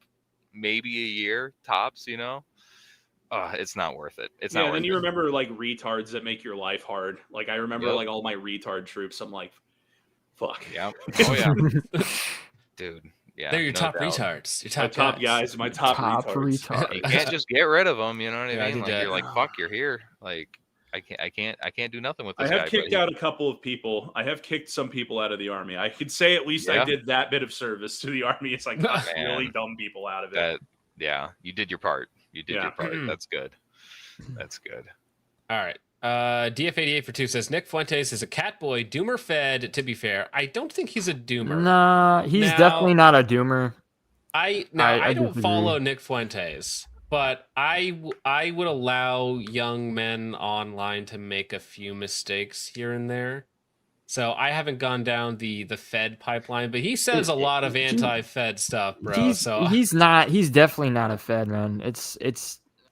maybe a year tops. It's not worth it. It's not Yeah, worth then you it. remember like retards that make your life hard. Like I remember Yep. like all my retard troops. I'm like, fuck. Yeah. Oh yeah. Dude. Yeah. They're your no top doubt. retards. Your My top, top guys, my top retards. retard. You can't just get rid of them. You know what Yeah, I I mean? did Like you're that. like, fuck, you're here. Like I can't do nothing with I this have guy. kicked but out a couple of people. I have kicked some people out of the army. I could say at least I Yeah. did that bit of service to the army. It's like got Man. really dumb people out of it. that. Yeah, you did your part. You did Yeah. your part. That's good. That's good. All right. DF88 for 2 says Nick Fuentes is a cat boy, doomer fed. To be fair, I don't think he's a doomer. Nah, he's Now- definitely not a doomer. I I don't disagree. follow Nick Fuentes, but I would allow young men online to make a few mistakes here and there. So I haven't gone down the Fed pipeline, but he says a lot of anti-Fed stuff, bro. He's definitely not a Fed, man.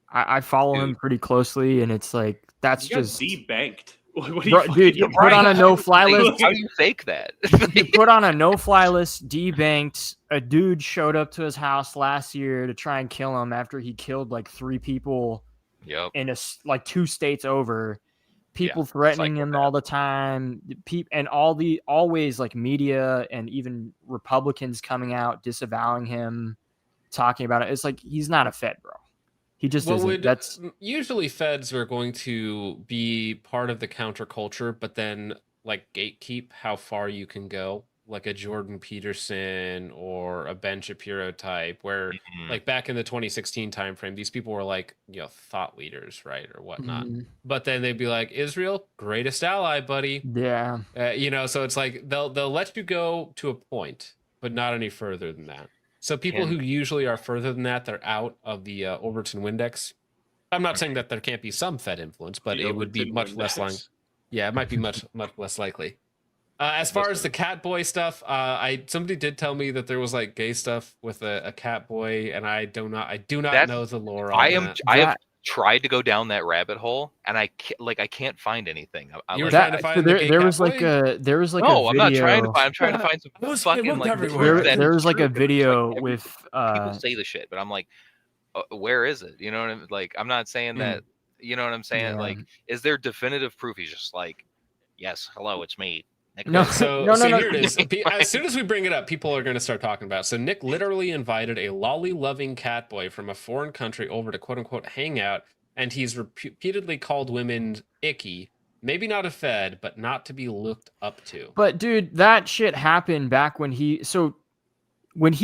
I follow him Dude. pretty closely, and it's like that's You got just debanked. What do Bro, you dude, you fucking- put on a no-fly Like, list. how do you fake that? You put on a no-fly list, debanked. A dude showed up to his house last year to try and kill him after he killed like 3 people Yep. in like 2 states over. People threatening him all the time. And always like media and even Republicans coming out disavowing him, talking about it. It's like he's not a Fed, bro. He just isn't. That's usually Feds are going to be part of the counterculture, but then like gatekeep how far you can go, like a Jordan Peterson or a Ben Shapiro type, where like back in the 2016 timeframe, these people were like, thought leaders, right, or whatnot. But then they'd be like, Israel, greatest ally, buddy. Yeah. So it's like they'll let you go to a point, but not any further than that. So people who usually are further than that, they're out of the Overton Windex. I'm not saying that there can't be some Fed influence, but The it would be Overton much less likely. Windex. Yeah, it might be much less likely. As far as the cat boy stuff, somebody did tell me that there was like gay stuff with a cat boy, and I do not know the lore on that. I have tried to go down that rabbit hole, and I can't find anything. You were like, trying to find the gay there cat was like boy? a there was like no, a I'm video. not trying to find. I'm trying to find some fucking like There was like a video like, with people say the shit, but I'm like, where is it? You know what I mean? Like, I'm not saying that. You know what I'm saying? Yeah. Like, is there definitive proof? He's just like, yes, hello, it's me. Nick No, Fuentes." So, no, so no. here it is. As soon as we bring it up, people are going to start talking about it. So Nick literally invited a lolly-loving cat boy from a foreign country over to quote-unquote hang out, and he's repeatedly called women icky. Maybe not a Fed, but not to be looked up to. But dude, that shit happened back when he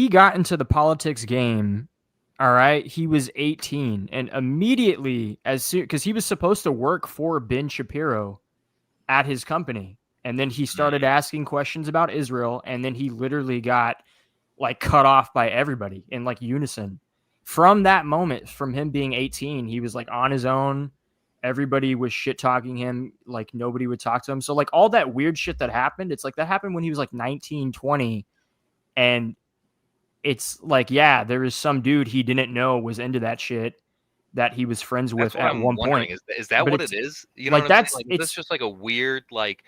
got into the politics game. All right, he was 18, and immediately because he was supposed to work for Ben Shapiro at his company, and then he started asking questions about Israel, and then he literally got like cut off by everybody in like unison. From that moment, from him being 18, he was like on his own. Everybody was shit talking him, like nobody would talk to him. So like all that weird shit that happened, it's like that happened when he was like 19, 20, and it's like, yeah, there is some dude he didn't know was into that shit that he was friends with That's what at I'm one wondering. point. Is that But what it's- it is? You know, like, what I'm saying? that's- Like, is it's- this just like a weird like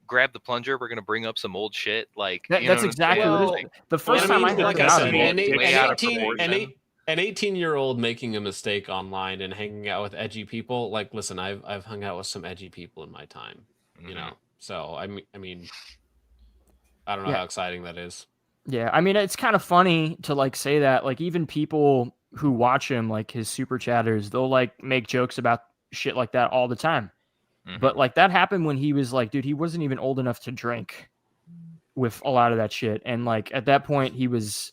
grab the plunger? We're gonna bring up some old shit. Like That- you know that's what I'm exactly saying? what it is. Like, The first I time mean, I heard like I about said, it, an 18-year-old making a mistake online and hanging out with edgy people. Like, listen, I've hung out with some edgy people in my time, you know. So I mean, I don't know Yeah. how exciting that is. yeah, I mean, it's kind of funny to like say that. Like even people who watch him, like his super chatters, they'll like make jokes about shit like that all the time. But like that happened when he was like, dude, he wasn't even old enough to drink with a lot of that shit. And like at that point he was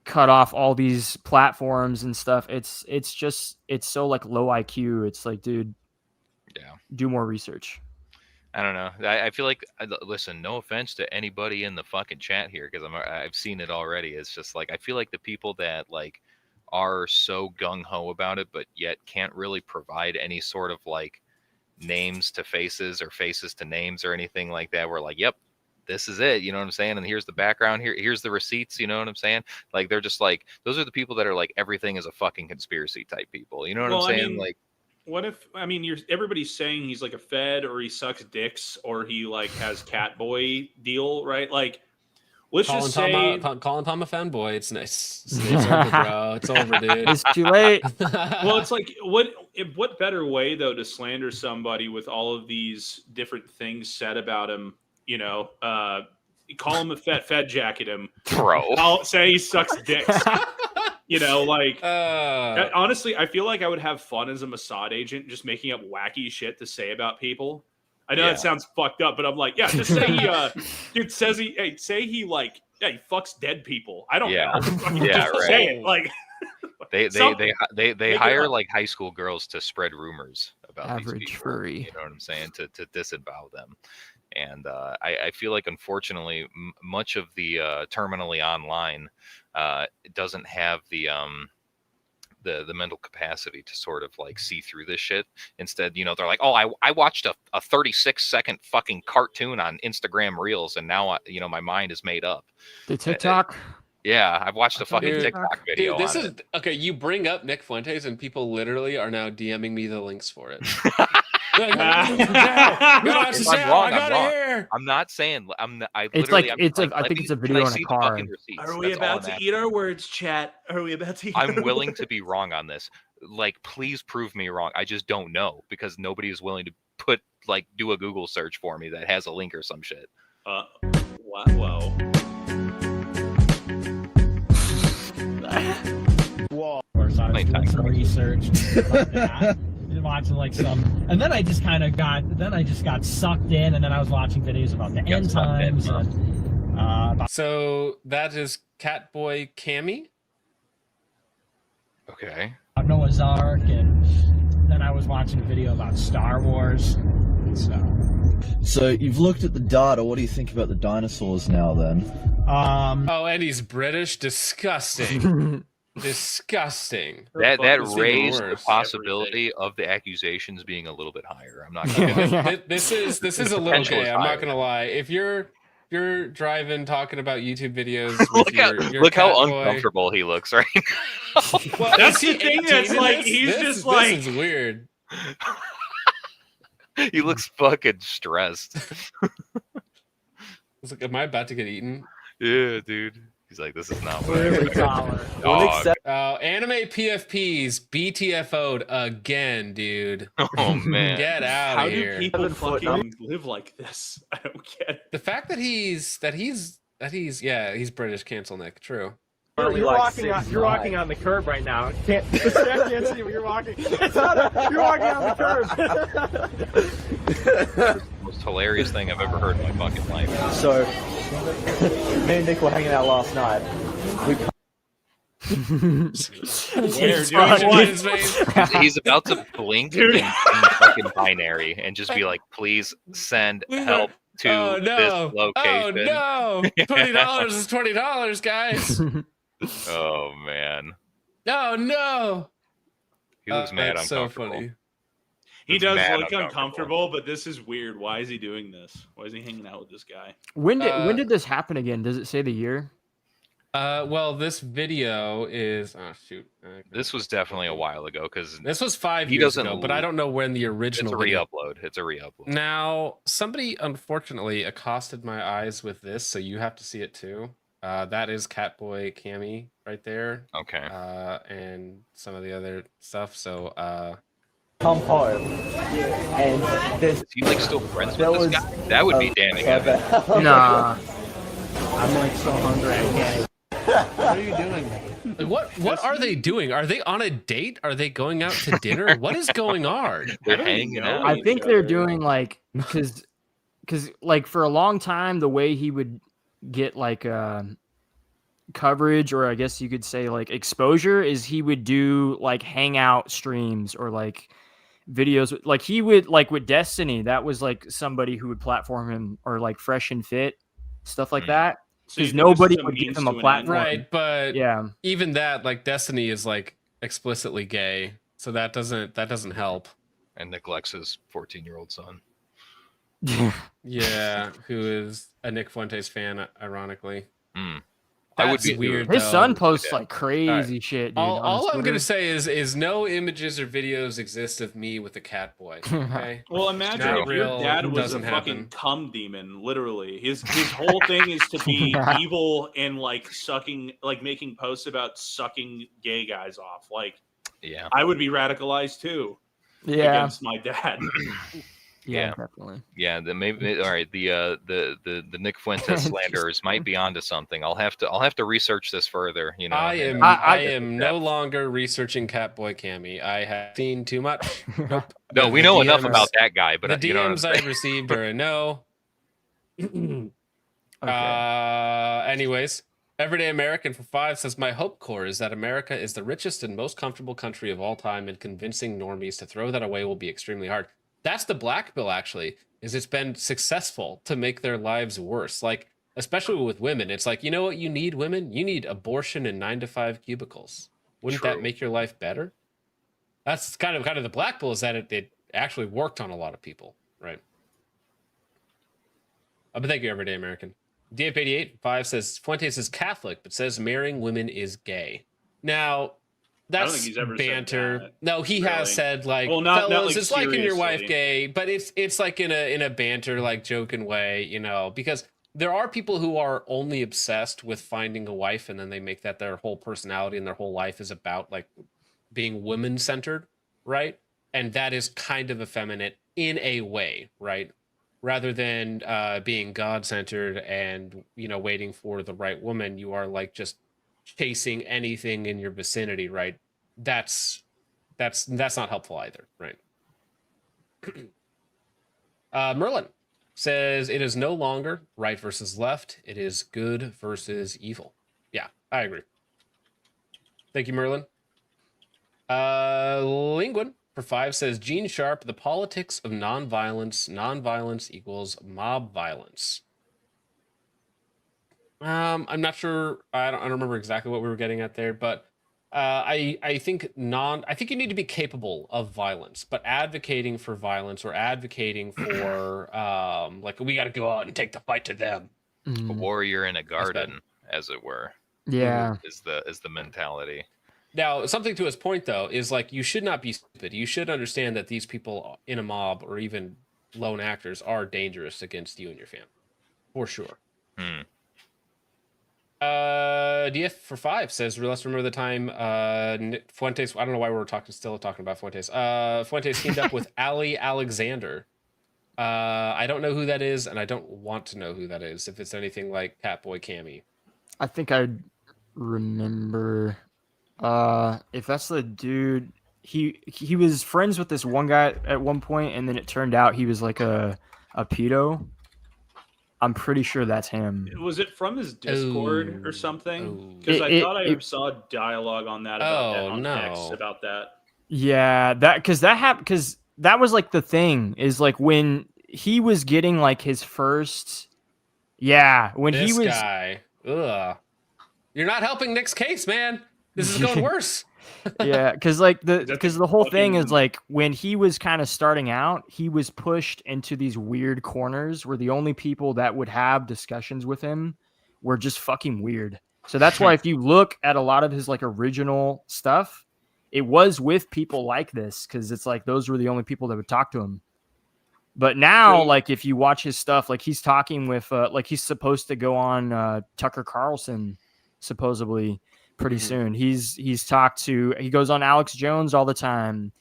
cut off all these platforms and stuff. It's so like low IQ. It's like, dude, yeah, do more research. I don't know. I feel like, listen, no offense to anybody in the fucking chat here, because I've seen it already. It's just like I feel like the people that like are so gung ho about it, but yet can't really provide any sort of like names to faces or faces to names or anything like that. We're like, yep, this is it. You know what I'm saying? And here's the background. Here's the receipts. You know what I'm saying? Like they're just like, those are the people that are like everything is a fucking conspiracy type people. You know what I'm saying? I mean, like, what if I mean everybody's saying he's like a Fed or he sucks dicks or he like has cat boy deal, right? Like let's just say calling Tom a fanboy. It's nice. It's over, bro. It's over, dude. It's too late. well, it's like what better way though to slander somebody with all of these different things said about him, you know, call him a Fed jacket him. Bro. I'll say he sucks dicks. You know, like honestly, I feel like I would have fun as a Mossad agent just making up wacky shit to say about people. I know that sounds fucked up, but I'm like, yeah, just say he dude says he he fucks dead people. I don't know. Yeah, just right. say it. Like they hire like high school girls to spread rumors about Average these people. furry. You know what I'm saying? To disavow them. And I feel like, unfortunately, much of the terminally online doesn't have the mental capacity to sort of like see through this shit. Instead, you know, they're like, oh, I watched a 36-second fucking cartoon on Instagram Reels, and now you know, my mind is made up. The TikTok. Yeah, I've watched a fucking TikTok video. Dude, this on is it. okay. You bring up Nick Fuentes, and people literally are now DMing me the links for it. Like, If I'm wrong, I'm wrong. Here. I'm not saying I think it's a video in a car. Are we about to eat our words, chat? Are we about to eat I'm willing to be wrong on this. Like, please prove me wrong. I just don't know because nobody is willing to do a Google search for me that has a link or some shit. Whoa. course, I was doing some research about that, watching like some, and then I just kind of got, sucked in, and then I was watching videos about the end times. So that is Catboy Cammy. Okay. About Noah's Ark, and then I was watching a video about Star Wars. So you've looked at the data. What do you think about the dinosaurs now then? Oh, and he's British. Disgusting. Disgusting. That raised the possibility of the accusations being a little bit higher. I'm not gonna this is a little gay. I'm not gonna lie. If you're driving talking about YouTube videos with look how uncomfortable he looks right now. Well, that's the thing that's like this is weird. He looks fucking stressed. It's like, am I about to get eaten? Yeah, dude. He's like, this is not what Anime PFPs BTFO'd again, dude. Oh man. Get out How of here. do people fucking live like this? I don't get it. The fact that he's British, cancel Nick. True. You're walking on the curb right now. Can't see what you're walking. You're walking on the curb. Most hilarious thing I've ever heard in my fucking life. So, me and Nick were hanging out last night. He's about to blink in fucking binary and just be like, please send help to this location. Oh no! $20 is $20, guys. Oh man. Oh no! He looks mad that's uncomfortable. so funny. He does mad look uncomfortable, but this is weird. Why is he doing this? Why is he hanging out with this guy? When did this happen again? Does it say the year? Well, this video is This was definitely a while ago because this was 5 years ago, but I don't know when the original. It's a re-upload. It's a re-upload. Now, somebody unfortunately accosted my eyes with this, so you have to see it too. That is Catboy Cammy right there. Okay. And some of the other stuff. So come home, and is he like still friends with this guy? That would be damning. Nah. I'm like so hungry. I can't. What are you doing? What are they doing? Are they on a date? Are they going out to dinner? What is going on? They're hanging out. I think they're doing like because like for a long time the way he would get like coverage, or I guess you could say like exposure, is he would do like hangout streams or like videos. Like he would, like with Destiny, that was like somebody who would platform him, or like Fresh and Fit, stuff like that. Because nobody would give him a platform. Right, but yeah, even that, like Destiny is like explicitly gay, so that doesn't help. And neglects his 14-year-old son. Yeah, who is a Nick Fuentes fan, ironically. I would That's be weird. too. His son though. posts like crazy shit, dude. All I'm Twitter. gonna say is no images or videos exist of me with a cat boy. Okay. Well, imagine Not if real, your dad was a doesn't fucking happen. cum demon. Literally, his whole thing is to be evil and like sucking, like making posts about sucking gay guys off. Like, Yeah. I would be radicalized too Yeah, against my dad. yeah, Yeah. definitely. Yeah, maybe all right. The Nick Fuentes slanderers might be onto something. I'll have to research this further. You know, I and, am I no longer researching Catboy Cammy. I have seen too much. Nope. no, we know enough DMs about that guy, but the you know what I'm DMs I saying? received are a no. Okay. Anyways, Everyday American for 5 says my hope core is that America is the richest and most comfortable country of all time, and convincing normies to throw that away will be extremely hard. That's the black bill, actually, is it's been successful to make their lives worse. Like, especially with women, it's like, you know what you need, women? You need abortion and 9 to 5 cubicles. Wouldn't that True. make your life better? That's kind of the black bill, is that it actually worked on a lot of people, right? But thank you, Everyday American. DF88 says Fuentes is Catholic, but says marrying women is gay. Now, I don't that's think he's ever said banter. that, No, he has really. said like, Well, not fellas, like it's liking your wife seriously. gay, but it's like in a banter, like joking way, you know, because there are people who are only obsessed with finding a wife, and then they make that their whole personality and their whole life is about like being women centered, right? And that is kind of effeminate in a way, right? Rather than being God centered and, you know, waiting for the right woman, you are like just chasing anything in your vicinity, right? That's not helpful either, right? Merlin says it is no longer right versus left, it is good versus evil. Yeah, I agree. Thank you, Merlin. Linguin for 5 says Gene Sharp, the politics of nonviolence equals mob violence. I'm not sure. I don't remember exactly what we were getting at there, but I think you need to be capable of violence, but advocating for violence or advocating for like we got to go out and take the fight to them. A warrior in a bad. garden, as it were. Yeah. Is the mentality. Now, something to his point, though, is like you should not be stupid. You should understand that these people in a mob or even lone actors are dangerous against you and your family, for sure. DF for 5 says, let's remember the time Fuentes, I don't know why we're still talking about Fuentes. Fuentes teamed up with Ali Alexander. I don't know who that is, and I don't want to know who that is, if it's anything like Catboy Cammy. I think I remember. If that's the dude, he was friends with this one guy at one point, and then it turned out he was like a pedo. I'm pretty sure that's him. Was it from his Discord or something? Oh. Because I thought I saw a dialogue on that on X about that. Yeah, because that was like the thing is like when he was getting like his first. Yeah, when This he was guy. Ugh. You're not helping Nick's case, man. This is going worse. Yeah, because the whole thing is like when he was kind of starting out, he was pushed into these weird corners where the only people that would have discussions with him were just fucking weird. So that's why if you look at a lot of his like original stuff, it was with people like this because it's like those were the only people that would talk to him. But now, like if you watch his stuff, like he's talking with like he's supposed to go on Tucker Carlson supposedly pretty soon. He goes on Alex Jones all the time.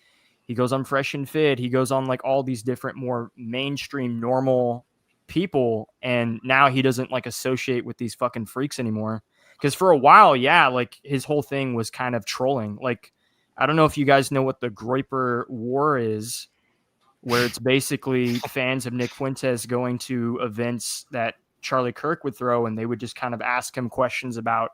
He goes on Fresh and Fit. He goes on like all these different more mainstream normal people. And now he doesn't like associate with these fucking freaks anymore. Because for a while, yeah, like his whole thing was kind of trolling. Like, I don't know if you guys know what the Groyper War is, where it's basically fans of Nick Fuentes going to events that Charlie Kirk would throw, and they would just kind of ask him questions about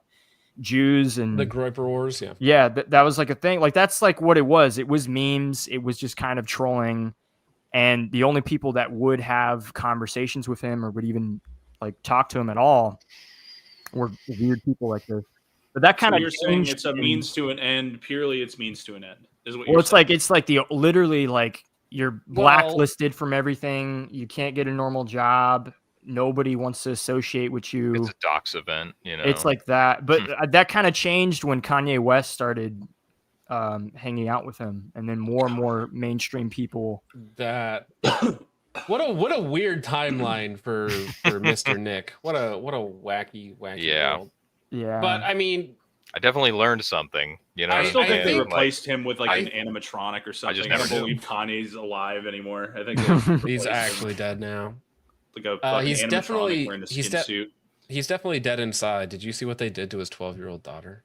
Jews and the Groyper Wars. Yeah, that was like a thing. Like that's like what it was. It was memes. It was just kind of trolling, and the only people that would have conversations with him or would even like talk to him at all were weird people like this. But that kind of you're saying it's a means to an end. Purely, it's means to an end. Is what well, you're it's saying. like it's like the literally like you're blacklisted from everything. You can't get a normal job. nobody wants to associate with you. It's a dox event, you know. It's like that, but that kind of changed when Kanye West started hanging out with him, and then more and more mainstream people. That what a weird timeline for Mr. Nick. What a wacky world. Yeah. But I mean, I definitely learned something. You know, I still think they think, replaced him with like an animatronic or something. just I never don't did. believe Kanye's alive anymore. I think he's actually dead now. like a fucking He's animatronic definitely wearing a skin suit. He's definitely dead inside. Did you see what they did to his 12-year-old daughter?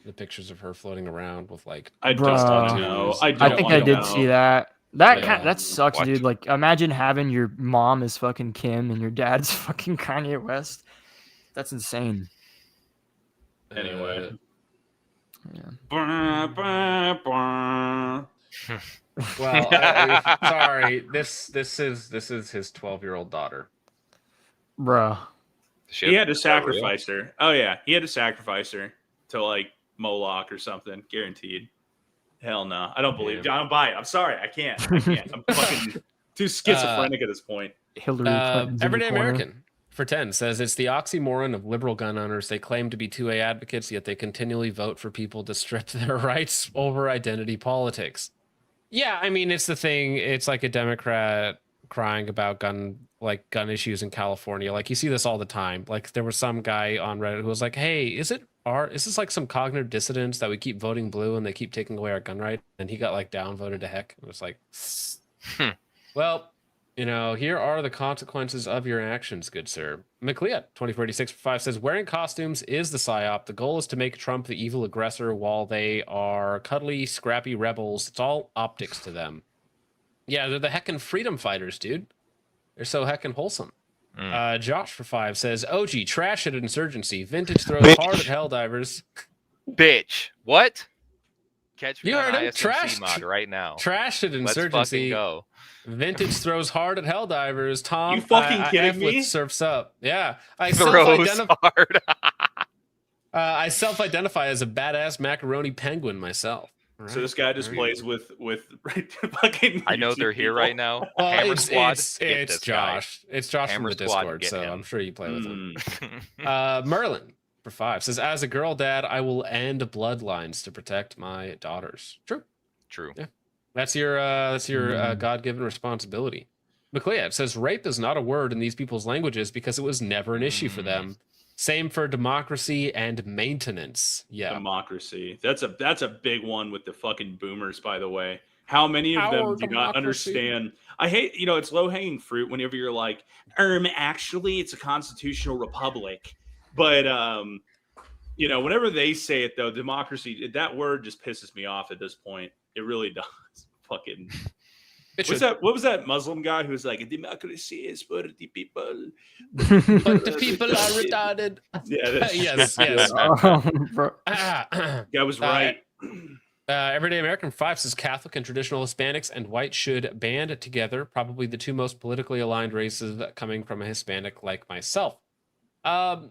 The pictures of her floating around with like I Bruh. don't know. I think I did see that. That Yeah. that sucks, What? dude. Like, imagine having your mom is fucking Kim and your dad's fucking Kanye West. That's insane. Anyway. Yeah. Well, sorry. This is his 12-year-old daughter. Bruh. He had to sacrifice her. Oh yeah, he had to sacrifice her to like Moloch or something. Guaranteed. Hell no, I don't believe. I don't buy it. I'm sorry, I can't. I'm fucking too schizophrenic at this point. Hillary Clinton's in the Everyday corner. American for 10 says it's the oxymoron of liberal gun owners. They claim to be 2A advocates, yet they continually vote for people to strip their rights over identity politics. Yeah, I mean, it's the thing. It's like a Democrat crying about gun issues in California. Like, you see this all the time. Like, there was some guy on Reddit who was like, "Hey, is this like some cognitive dissonance that we keep voting blue and they keep taking away our gun right?" And he got like downvoted to heck. It was like, well, you know, here are the consequences of your actions, good sir. McLeod, 2046-5 says, wearing costumes is the psyop. The goal is to make Trump the evil aggressor while they are cuddly, scrappy rebels. It's all optics to them. Yeah, they're the heckin' freedom fighters, dude. They're so heckin' wholesome. Josh for 5 says, OG, trash at Insurgency. Vintage throws hard at Helldivers. Bitch. What? Catch me You on heard him? ISMC Trash mod right now. Trash at Let's Insurgency. fucking go. Vintage throws hard at Helldivers. Tom, You fucking kidding F me? with Surfs Up. Yeah, I Throws hard. I self-identify as a badass macaroni penguin myself. So this guy just plays with fucking. I know they're here right now. Well, Hammer it's, Squad, it's, get it's this Josh. It's Josh Hammer from the Squad, Discord, get so him. I'm sure you play with him. Mm. Merlin for 5 says, as a girl dad, I will end bloodlines to protect my daughters. True. True. Yeah. That's your God-given responsibility. McLeod says, rape is not a word in these people's languages because it was never an issue for them. Same for democracy and maintenance. Yeah. Democracy. That's a big one with the fucking boomers, by the way. How many of them do not understand? I hate, it's low-hanging fruit whenever you're like, actually, it's a constitutional republic. But, whenever they say it, though, democracy, that word just pisses me off at this point. It really does. Fucking. What was that Muslim guy who was like, democracy is for the people? But the people are retarded. Yeah, yes. That was right. Everyday American 5 says Catholic and traditional Hispanics and white should band together, probably the two most politically aligned races coming from a Hispanic like myself. I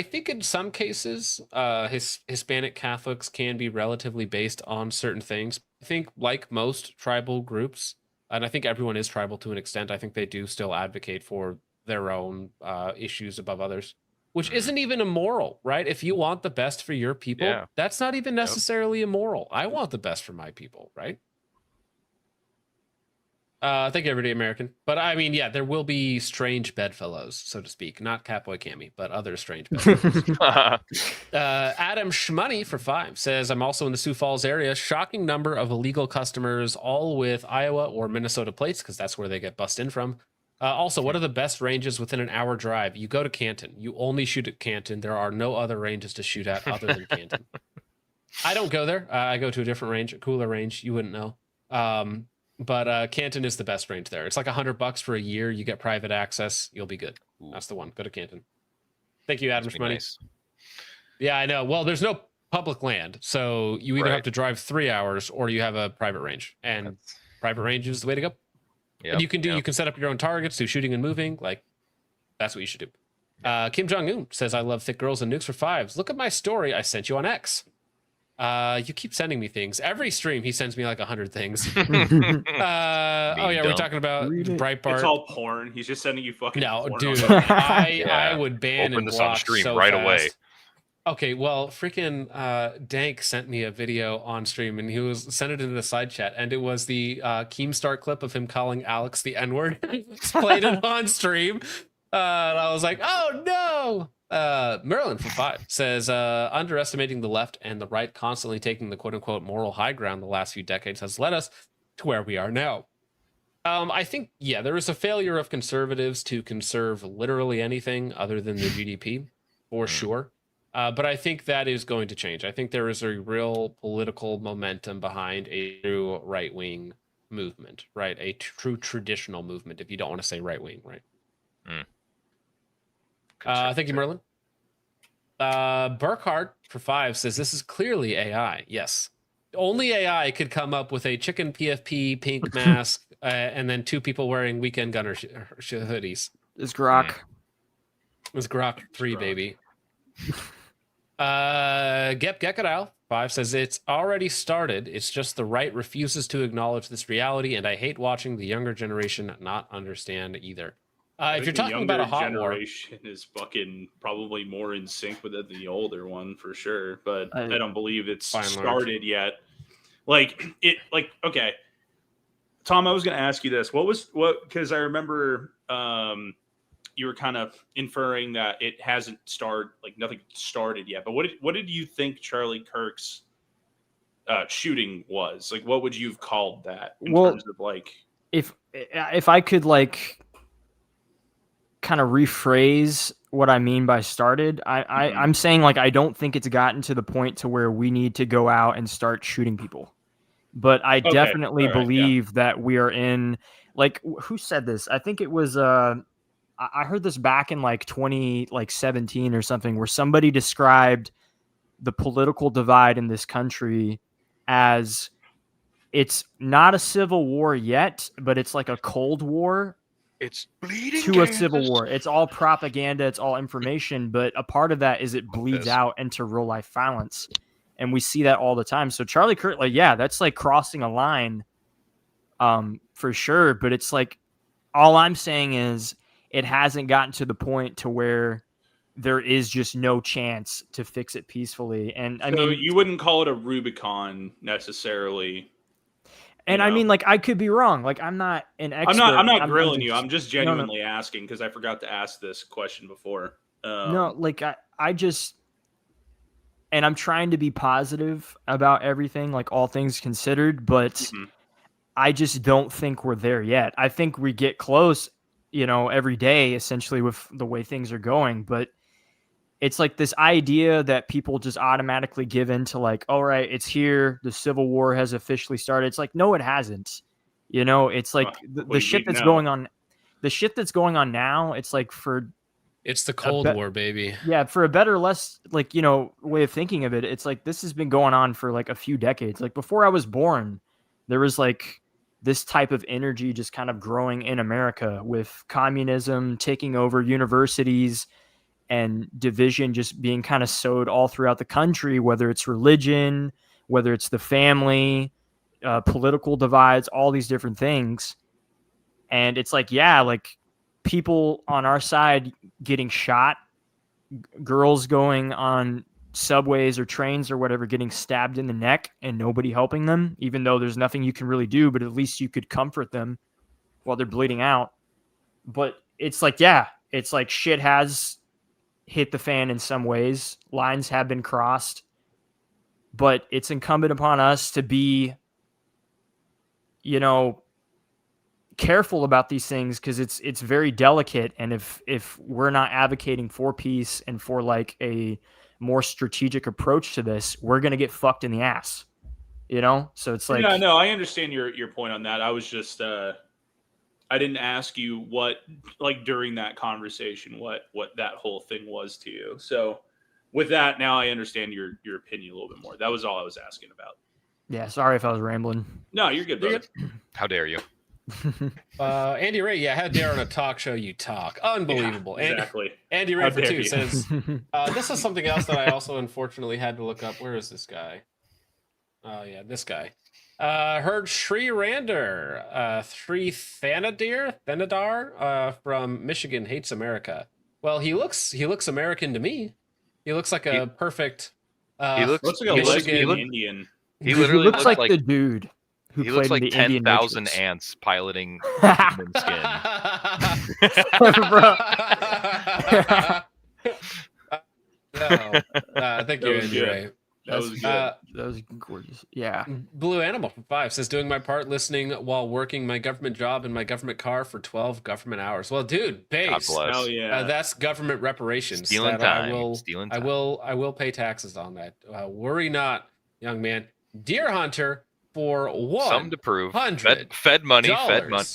think in some cases, Hispanic Catholics can be relatively based on certain things. I think like most tribal groups, and I think everyone is tribal to an extent, I think they do still advocate for their own issues above others, which isn't even immoral, right? If you want the best for your people, that's not even necessarily immoral. I want the best for my people, right? Thank you, Everyday American. But I mean, yeah, there will be strange bedfellows, so to speak. Not Catboy Cammy, but other strange bedfellows. Adam Schmoney for 5 says, I'm also in the Sioux Falls area. Shocking number of illegal customers, all with Iowa or Minnesota plates, because that's where they get bussed in from. Also, what are the best ranges within an hour drive? You go to Canton. You only shoot at Canton. There are no other ranges to shoot at other than Canton. I don't go there. I go to a different range, a cooler range. You wouldn't know. But Canton is the best range there. It's like $100 for a year. You get private access. You'll be good. That's the one. Go to Canton. Thank you, Adam Schmoney. Nice. Yeah, I know. Well, there's no public land, so you either have to drive 3 hours or you have a private range, and private range is the way to go. Yep, and you can set up your own targets, do shooting and moving. Like, that's what you should do. Kim Jong-un says, I love thick girls and nukes for 5s. Look at my story I sent you on X. You keep sending me things. Every stream, he sends me like 100 things. Oh Being yeah, we're dumb. talking about Breitbart. It's all porn. He's just sending you fucking No, porn dude, on the- I Yeah. would ban Open and this on block stream so right fast. away. Okay, well, freaking Dank sent me a video on stream, and he was sent it into the side chat, and it was the Keemstar clip of him calling Alex the N-word. Played it on stream, and I was like, "Oh no!" Merlin for 5 says, "Underestimating the left and the right, constantly taking the quote-unquote moral high ground the last few decades has led us to where we are now." I think, yeah, there is a failure of conservatives to conserve literally anything other than the GDP, for sure. But I think that is going to change. I think there is a real political momentum behind a true right-wing movement, right? A true traditional movement, if you don't want to say right-wing, right? Thank you, Merlin. Burkhart for 5 says, "This is clearly AI." Yes. Only AI could come up with a chicken PFP pink mask and then 2 people wearing weekend gunner hoodies. It's Grok. It's Grok 3, baby. Gep Gekadal 5 says, "It's already started. It's just the right refuses to acknowledge this reality, and I hate watching the younger generation not understand either." I If think you're the talking about a younger hot war, generation is fucking probably more in sync with it than the older one for sure, but I don't believe it's By and large. started yet. Okay, Tom, I was going to ask you this. Because I remember you were kind of inferring that it hasn't started, like nothing started yet. But what did you think Charlie Kirk's shooting was? Like, what would you have called that in terms of like? If I could like kind of rephrase what I mean by started, I'm saying like I don't think it's gotten to the point to where we need to go out and start shooting people. But I definitely believe that we are in, like, who said this? I think it was I heard this back in like 2017 or something, where somebody described the political divide in this country as it's not a civil war yet, but it's like a Cold War. It's bleeding to a civil war. It's all propaganda. It's all information. But a part of that is it bleeds out into real life violence. And we see that all the time. So Charlie Kirk, like, yeah, that's like crossing a line for sure. But it's like, all I'm saying is it hasn't gotten to the point to where there is just no chance to fix it peacefully. And I mean, you wouldn't call it a Rubicon necessarily. And I mean, like, I could be wrong. Like, I'm not an expert. I'm not grilling you. I'm just genuinely asking because I forgot to ask this question before. No, like I just, and I'm trying to be positive about everything, like all things considered, but I just don't think we're there yet. I think we get close, every day, essentially, with the way things are going. But it's like this idea that people just automatically give into, like, all right, it's here. The Civil War has officially started. It's like, no, it hasn't. It's like the shit that's going on. The shit that's going on now. It's like it's the Cold War, baby. Yeah, for a better, less like, way of thinking of it, it's like this has been going on for like a few decades. Like before I was born, there was like this type of energy just kind of growing in America with communism taking over universities and division just being kind of sowed all throughout the country, whether it's religion, whether it's the family, political divides, all these different things. And it's like, yeah, like people on our side getting shot, girls going on subways or trains or whatever, getting stabbed in the neck and nobody helping them, even though there's nothing you can really do, but at least you could comfort them while they're bleeding out. But it's like, yeah, it's like shit has hit the fan in some ways. Lines have been crossed, but it's incumbent upon us to be, careful about these things, because it's very delicate. And if we're not advocating for peace and for like a more strategic approach to this, we're going to get fucked in the ass, So it's like, yeah, no, I understand your point on that. I was just, I didn't ask you what, like during that conversation, what that whole thing was to you. So with that, now I understand your opinion a little bit more. That was all I was asking about. Yeah. Sorry if I was rambling. No, you're good, brother. How dare you? Andy Ray, yeah, how dare on a talk show you talk? Unbelievable. Yeah, exactly. Andy Ray for 2 says, this is something else that I also unfortunately had to look up. Where is this guy? Oh yeah, this guy. Heard Sri Rander, Sri Thanadar, from Michigan hates America. Well, he looks American to me. He looks like a perfect. He looks Looks like a Michigan- lesbian Indian. He literally looks like the dude who he played looks like in the Indian 10,000 Matrix. ants piloting human skin. Bro. No. Thank you, That was good. Andre. That was good. That was gorgeous. Yeah. Blue Animal from 5 says, doing my part listening while working my government job in my government car for 12 government hours. Well, dude, God base. bless. Hell yeah. That's government reparations. Stealing that time. Stealing time. I will pay taxes on that. Worry not, young man. Deer Hunter for Something to prove. $100. Fed money. Fed money.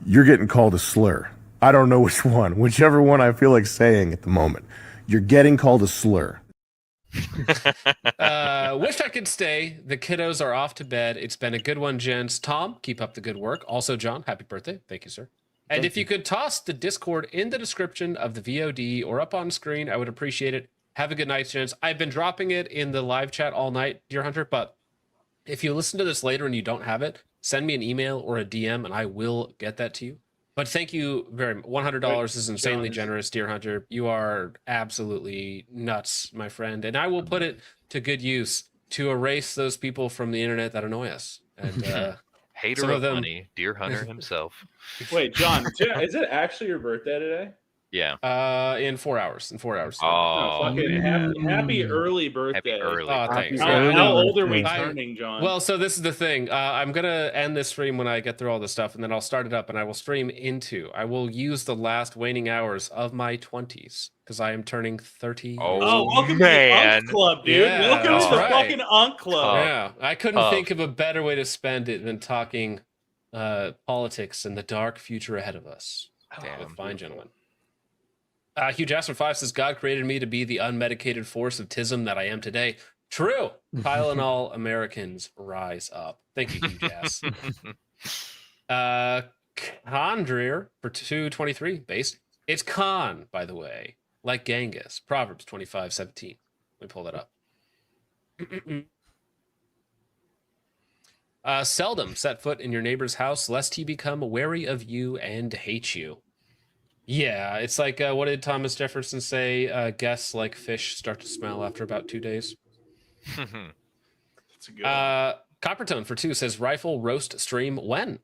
You're getting called a slur. I don't know which one. Whichever one I feel like saying at the moment. You're getting called a slur. Wish I could stay. The kiddos are off to bed. It's been a good one, gents. Tom, keep up the good work. Also, John, happy birthday. Thank you, sir. And if you could toss the Discord in the description of the VOD or up on screen, I would appreciate it. Have a good night, gents. I've been dropping it in the live chat all night, Deer Hunter, but if you listen to this later and you don't have it, send me an email or a DM and I will get that to you. But thank you very much. $100 is insanely generous, Deer Hunter. You are absolutely nuts, my friend. And I will put it to good use to erase those people from the internet that annoy us. And Hater some of of them- money, Deer Hunter himself. Wait, John, is it actually your birthday today? Yeah. in 4 hours. In 4 hours. Oh, fucking man. happy early birthday. Happy early. Oh, thanks. How old are we I- turning, John? Well, so this is the thing. I'm gonna end this stream when I get through all this stuff, and then I'll start it up, and I will stream into. I will use the last waning hours of my 20s because I am turning 30. Oh, welcome man. to the Unk Club, dude. Yeah, welcome that's to the right. fucking Unk Club. Yeah, I couldn't Tough. think of a better way to spend it than talking politics and the dark future ahead of us. Damn. With fine gentlemen. Hugh Jasper 5 says, God created me to be the unmedicated force of tism that I am today. True. Kyle and all Americans rise up. Thank you, Hugh Jas. Condrir for 223 base. It's Khan, by the way, like Genghis. Proverbs 25:17. Let me pull that up. Seldom set foot in your neighbor's house, lest he become wary of you and hate you. Yeah, it's like, what did Thomas Jefferson say? Guests like fish start to smell after about 2 days. That's a good one. Coppertone for 2 says, rifle roast stream when?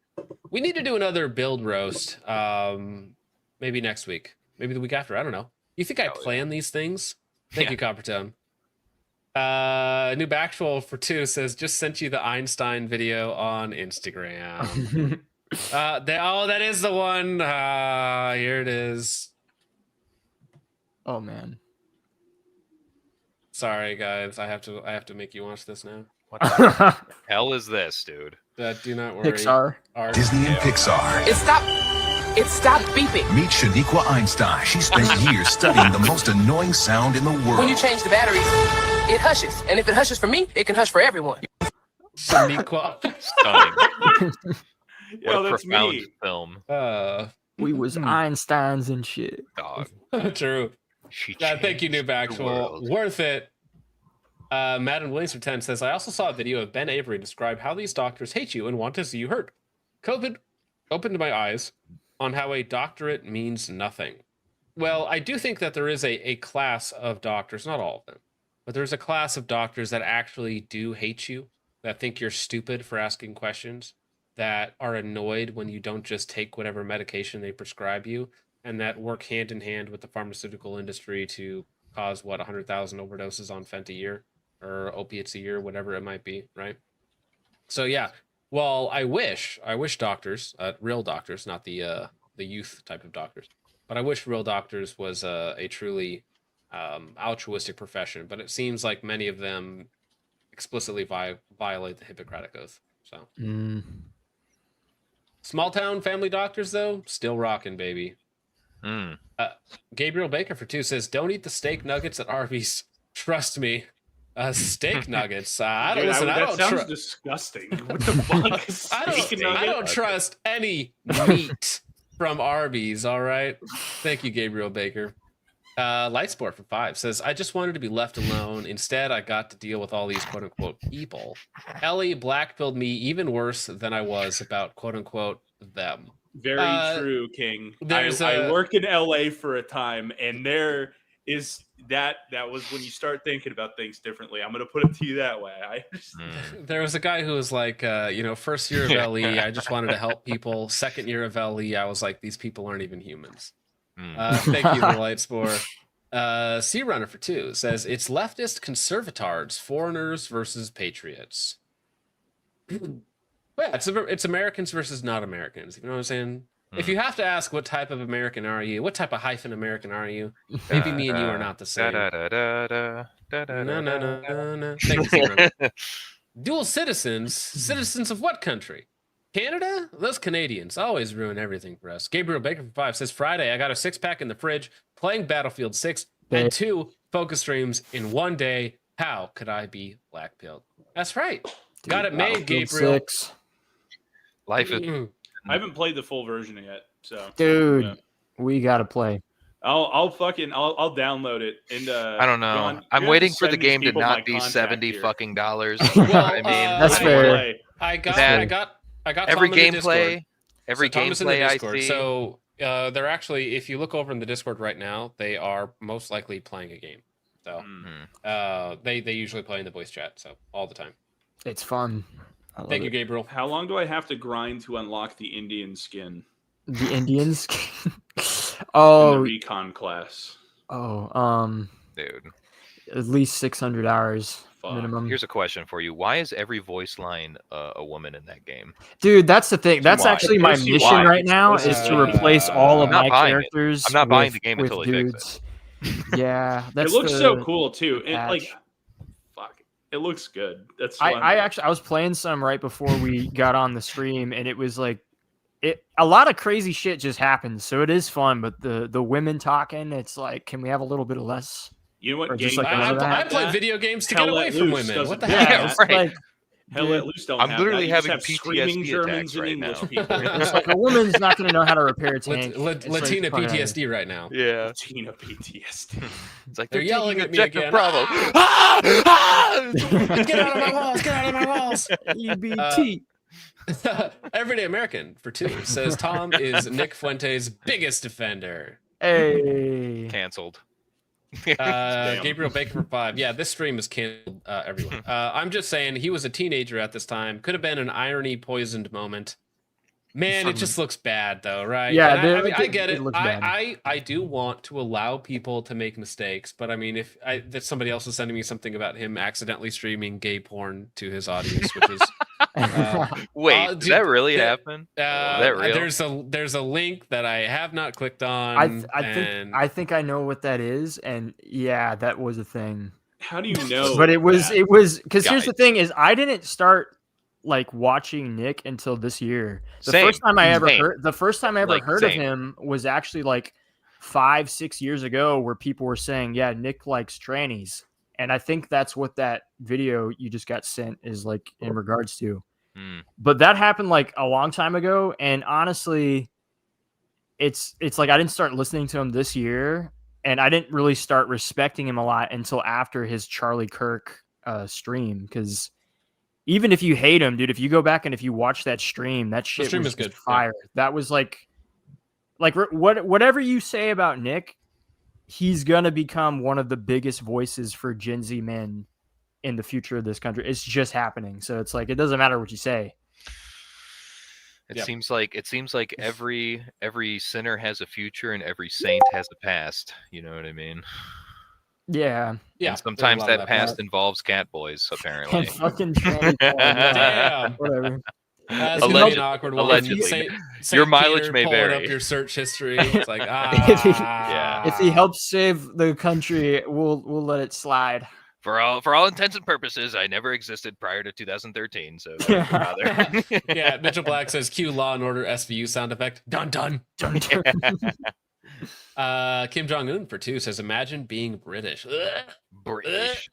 We need to do another build roast. Maybe next week. Maybe the week after. I don't know. You think I plan these things? Thank you, Coppertone. New Bactual for 2 says, just sent you the Einstein video on Instagram. That is the one. Here it is. Oh man. Sorry, guys. I have to make you watch this now. What the hell is this, dude? Do not worry. Pixar. Disney and Pixar. It stopped beeping. Meet Shaniqua Einstein. She spent years studying the most annoying sound in the world. When you change the batteries, it hushes. And if it hushes for me, it can hush for everyone. Shaniqua. Stunning. Yo, What a that's profound me. film. We was Einsteins and shit. Dog. True. She Thank you, New changed the Bactual. world. Worth it. Madden Williams for 10 says, I also saw a video of Ben Avery describe how these doctors hate you and want to see you hurt. COVID opened my eyes on how a doctorate means nothing. Well, I do think that there is a class of doctors, not all of them, but there's a class of doctors that actually do hate you, that think you're stupid for asking questions, that are annoyed when you don't just take whatever medication they prescribe you, and that work hand in hand with the pharmaceutical industry to cause 100,000 overdoses on fent a year or opiates a year, whatever it might be, right? So yeah, well, I wish doctors, real doctors, not the youth type of doctors, but I wish real doctors was a truly altruistic profession. But it seems like many of them explicitly violate the Hippocratic Oath. So small town family doctors, though, still rocking, baby. Gabriel Baker for 2 says, don't eat the steak nuggets at Arby's. Trust me. Steak nuggets. I don't Dude, listen. I that don't sounds trust. disgusting. What the fuck? I don't trust any meat from Arby's. All right. Thank you, Gabriel Baker. Lightsport for 5 says, I just wanted to be left alone. Instead, I got to deal with all these quote unquote people. Ellie blackpilled me even worse than I was about quote unquote them. Very true, King. There's I worked in LA for a time, and there is that was when you start thinking about things differently. I'm gonna put it to you that way. There was a guy who was like, first year of LE, I just wanted to help people. Second year of LE, I was like, these people aren't even humans. Thank you, the Lightspore. Sea Runner for 2 says it's leftist conservatards, foreigners versus patriots. Yeah, it's Americans versus not Americans. You know what I'm saying? If you have to ask what type of American are you, what type of hyphen American are you, maybe me and you are not the same. No. Thank you, Sea Runner. Dual citizens of what country? Canada? Those Canadians always ruin everything for us. Gabriel Baker for 5 says, Friday, I got a 6-pack in the fridge, playing Battlefield 6, and 2 focus streams in one day. How could I be black-pilled? That's right. Dude, got it made, Gabriel. 6. Life is... I haven't played the full version yet, so Dude, we gotta play. I'll download it and I don't know. I'm waiting for the game to not be $70 fucking dollars. I mean, that's fair. I got every Tom in the gameplay, every Tom is in gameplay the I Discord. see. So they're actually, if you look over in the Discord right now, they are most likely playing a game. So they usually play in the voice chat, so all the time. It's fun. Thank you, Gabriel. How long do I have to grind to unlock the Indian skin? The Indian skin? In Oh, the recon class. Dude, at least 600 hours minimum. Here's a question for you: why is every voice line a woman in that game? Dude, that's the thing. That's Why? actually my mission right now is to replace all of I'm not my buying it. characters. I'm not buying with- the game with until they fix dudes. Yeah, that's It looks the so cool too. It patch. fuck. It looks good. That's I was playing some right before we got on the stream, and it was like a lot of crazy shit just happens. So it is fun, but the women talking, it's like, can we have a little bit of less? You know what Or just game? like none of I that? play video games to Hell get away Let from Loose women. What the doesn't heck? have Yeah, It's right. like, Hell dude, Let Loose don't I'm have literally that. You just having have screaming PTSD Germans attacks and right English now. people. it's like a woman's not going to know how to repair a tank. It's like, Latina fun. PTSD right now. Yeah, Latina PTSD. it's like They're yelling at me Objective again. Bravo. Get out of my walls! Get out of my walls! EBT. Everyday American for 2 says Tom is Nick Fuente's biggest defender. Hey. Canceled. Gabriel Baker for 5. Yeah, this stream is canceled, everyone. I'm just saying he was a teenager at this time. Could have been an irony poisoned moment. Man, it just looks bad though, right? Yeah, And I mean, I get it. looks bad. I do want to allow people to make mistakes, but I mean, if that somebody else is sending me something about him accidentally streaming gay porn to his audience, which is Wait, did dude, that really happen? Is that real? There's a link that I have not clicked on. I think I know what that is, and yeah, that was a thing. How do you know? But it was because here's Guys. the thing: is I didn't start like watching Nick until this year. The Same. first time I ever Same. heard Like, of same. him was actually like 5-6 years ago, where people were saying, "Yeah, Nick likes trannies," and I think that's what that video you just got sent is like in regards to. But that happened like a long time ago, and honestly, it's like I didn't start listening to him this year, and I didn't really start respecting him a lot until after his Charlie Kirk stream. Because even if you hate him, dude, if you go back and if you watch that stream, that shit stream was is good. just fire. That was like whatever you say about Nick, he's gonna become one of the biggest voices for Gen Z men in the future of this country. It's just happening. So it's like it doesn't matter what you say. It seems like every sinner has a future and every saint has a past. You know what I mean? Yeah. Yeah. And sometimes there's a lot that of past involves cat boys, apparently. And fucking tranny porn, yeah. Damn. Whatever. That's gonna be an awkward one. Allegedly. Saint Your mileage Peter may pulling vary. up your search history. It's like If he helps save the country, we'll let it slide. For all intents and purposes, I never existed prior to 2013, so don't bother. Yeah, Mitchell Black says cue Law and Order SVU sound effect. Dun dun dun. Kim Jong Un for 2 says, "Imagine being British." British.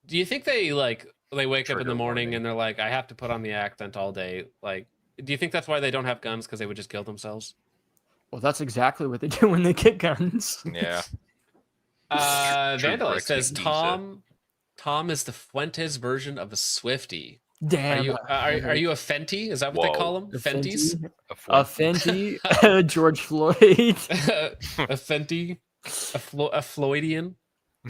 Do you think they wake up in Trigger the morning warning. and they're like, "I have to put on the accent all day"? Like, do you think that's why they don't have guns? Because they would just kill themselves? Well, that's exactly what they do when they get guns. Yeah. Vandalite bricks says make pizza. Tom is the Fuentes version of a Swifty. Are Damn. you are you a Fenty? Is that what they call them? A Fenties? Fenty. George Floyd. A Fenty? A Floydian?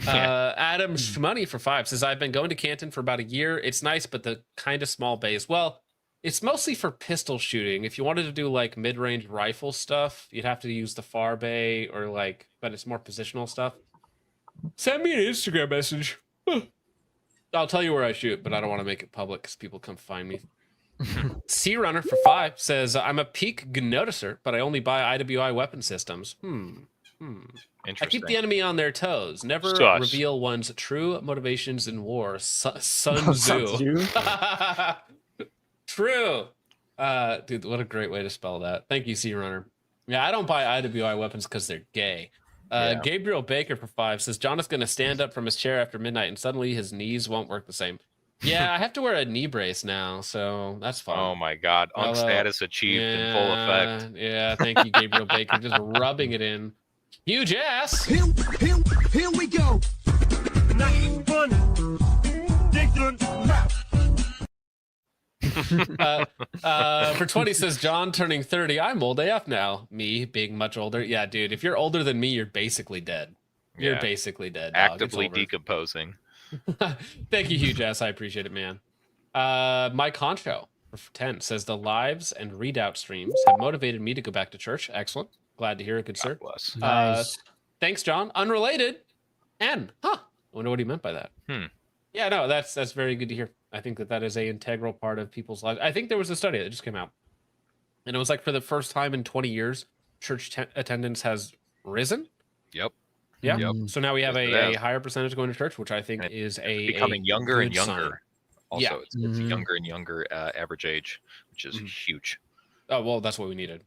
Adam Shmoney for 5 says, I've been going to Canton for about a year. It's nice, but the kind of small base. Well, it's mostly for pistol shooting. If you wanted to do like mid-range rifle stuff, you'd have to use the far bay or like, but it's more positional stuff. Send me an Instagram message. I'll tell you where I shoot, but I don't want to make it public because people come find me. Sea Runner for 5 says, I'm a peak noticer, but I only buy IWI weapon systems. I keep the enemy on their toes. Never reveal one's true motivations in war. Sun Tzu. True. Dude, what a great way to spell that. Thank you, Sea Runner. Yeah, I don't buy IWI weapons because they're gay. Gabriel Baker for 5 says, John is going to stand up from his chair after midnight and suddenly his knees won't work the same. Yeah, I have to wear a knee brace now, so that's fine. Oh my God. Status achieved in full effect. Yeah, thank you, Gabriel Baker. Just rubbing it in. Huge ass. Here we go. 91. For 20 says, John turning 30. I'm old AF now. Me being much older. Yeah, dude, if you're older than me, you're basically dead. You're basically dead. Actively decomposing. Thank you, Huge Ass. I appreciate it, man. Mike Honcho for 10 says, the lives and readout streams have motivated me to go back to church. Excellent. Glad to hear it, good sir. Bless. Nice. Thanks, John. Unrelated. And I wonder what he meant by that. Yeah, no, that's very good to hear. I think that is a integral part of people's lives. I think there was a study that just came out, and it was like for the first time in 20 years, church attendance has risen. Yep. Yeah. Yep. So now we have a higher percentage going to church, which I think is becoming younger and good younger. sign. Also, Yeah. it's a younger and younger average age, which is huge. Oh, well, that's what we needed.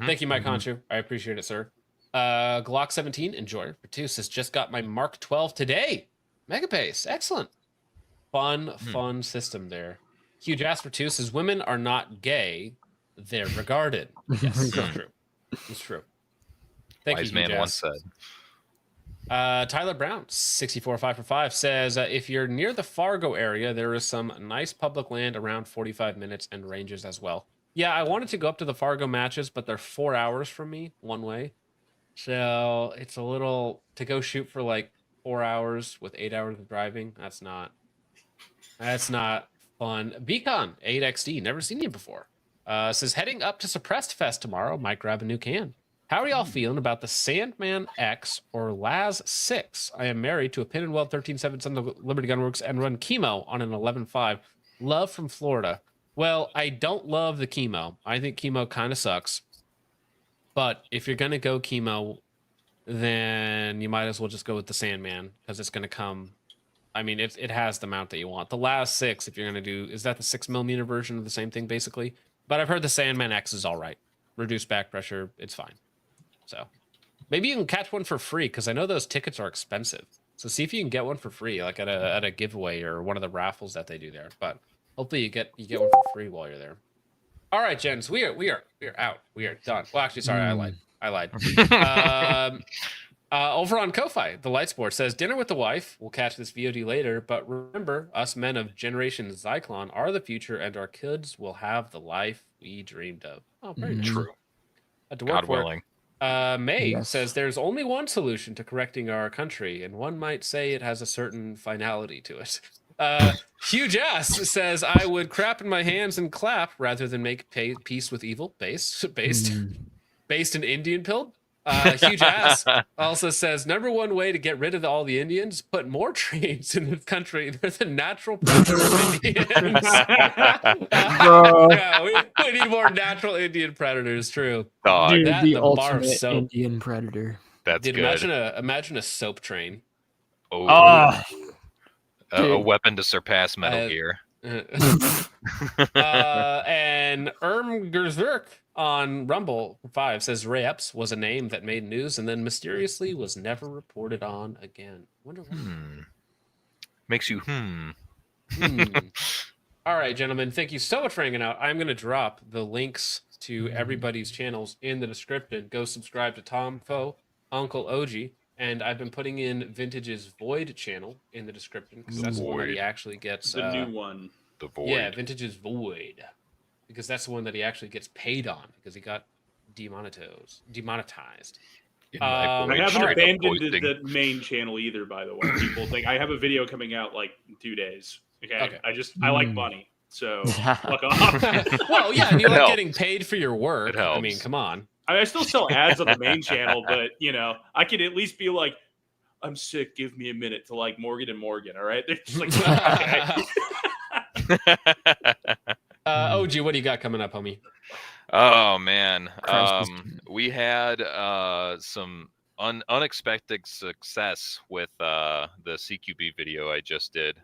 Thank you, Mike Honchu. I appreciate it, sir. Glock 17 Enjoyer for 2 says, just got my Mark 12 today. Megapace. Excellent. Fun system there. Huge Ass for 2 says, women are not gay. They're regarded. Yes, it's true. It's true. Thank Wise you, man Huge once Ass. said. Tyler Brown, 64 5 for 5 says, if you're near the Fargo area, there is some nice public land around 45 minutes and ranges as well. Yeah, I wanted to go up to the Fargo matches, but they're 4 hours from me one way. So it's a little to go shoot for like 4 hours with 8 hours of driving. That's not fun. Beacon 8XD, never seen you before. Says, heading up to Suppressed Fest tomorrow. Might grab a new can. How are y'all feeling about the Sandman X or Laz 6? I am married to a Pin and Weld 13.7 son of Liberty Gunworks and run chemo on an 11.5. Love from Florida. Well, I don't love the chemo. I think chemo kind of sucks. But if you're going to go chemo, then you might as well just go with the Sandman because it's going to come. I mean, it has the mount that you want. The Laz 6, if you're going to do, is that the 6mm version of the same thing, basically? But I've heard the Sandman X is all right. Reduced back pressure, it's fine. So maybe you can catch one for free because I know those tickets are expensive. So see if you can get one for free, like at a giveaway or one of the raffles that they do there. But hopefully you get one for free while you're there. All right, gents, we are out. We are done. Well, actually, sorry, I lied. Over on Ko-Fi, the Light Sport says, dinner with the wife. We'll catch this VOD later, but remember, us men of Generation Zyklon are the future, and our kids will have the life we dreamed of. Oh, very nice. True. God willing. May Yes. says, there's only one solution to correcting our country, and one might say it has a certain finality to it. Huge Ass says, I would crap in my hands and clap rather than make peace with evil. Based in Indian pill. Huge Ass also says, number one way to get rid of all the Indians, put more trains in the country. They're the natural predator of Indians. Yeah, we need more natural Indian predators. True. Dude, That, the the bar of ultimate soap. Indian predator. That's Dude, good. imagine a soap train. Oh, Dude. a weapon to surpass Metal Gear. And Gerzerk on Rumble 5 says Ray Epps was a name that made news and then mysteriously was never reported on again. Wonder why. Makes you All right, gentlemen, thank you so much for hanging out. I'm going to drop the links to everybody's channels in the description. Go subscribe to Tom Foe, Uncle OG, And I've been putting in Vintage's Void channel in the description because that's the one that he actually gets. The new one. The Void. Yeah, Vintage's Void. Because that's the one that he actually gets paid on because he got demonetized. I haven't all right. abandoned the main channel either, by the way. People think I have a video coming out like in 2 days. Okay. I like money. So fuck off. Well, yeah, and you like getting paid for your work. It helps. I mean, come on. I still sell ads on the main channel, but I could at least be like, I'm sick. Give me a minute to like Morgan and Morgan. All right. They're just like, okay. OG, what do you got coming up, homie? Oh man, we had some unexpected success with the CQB video I just did.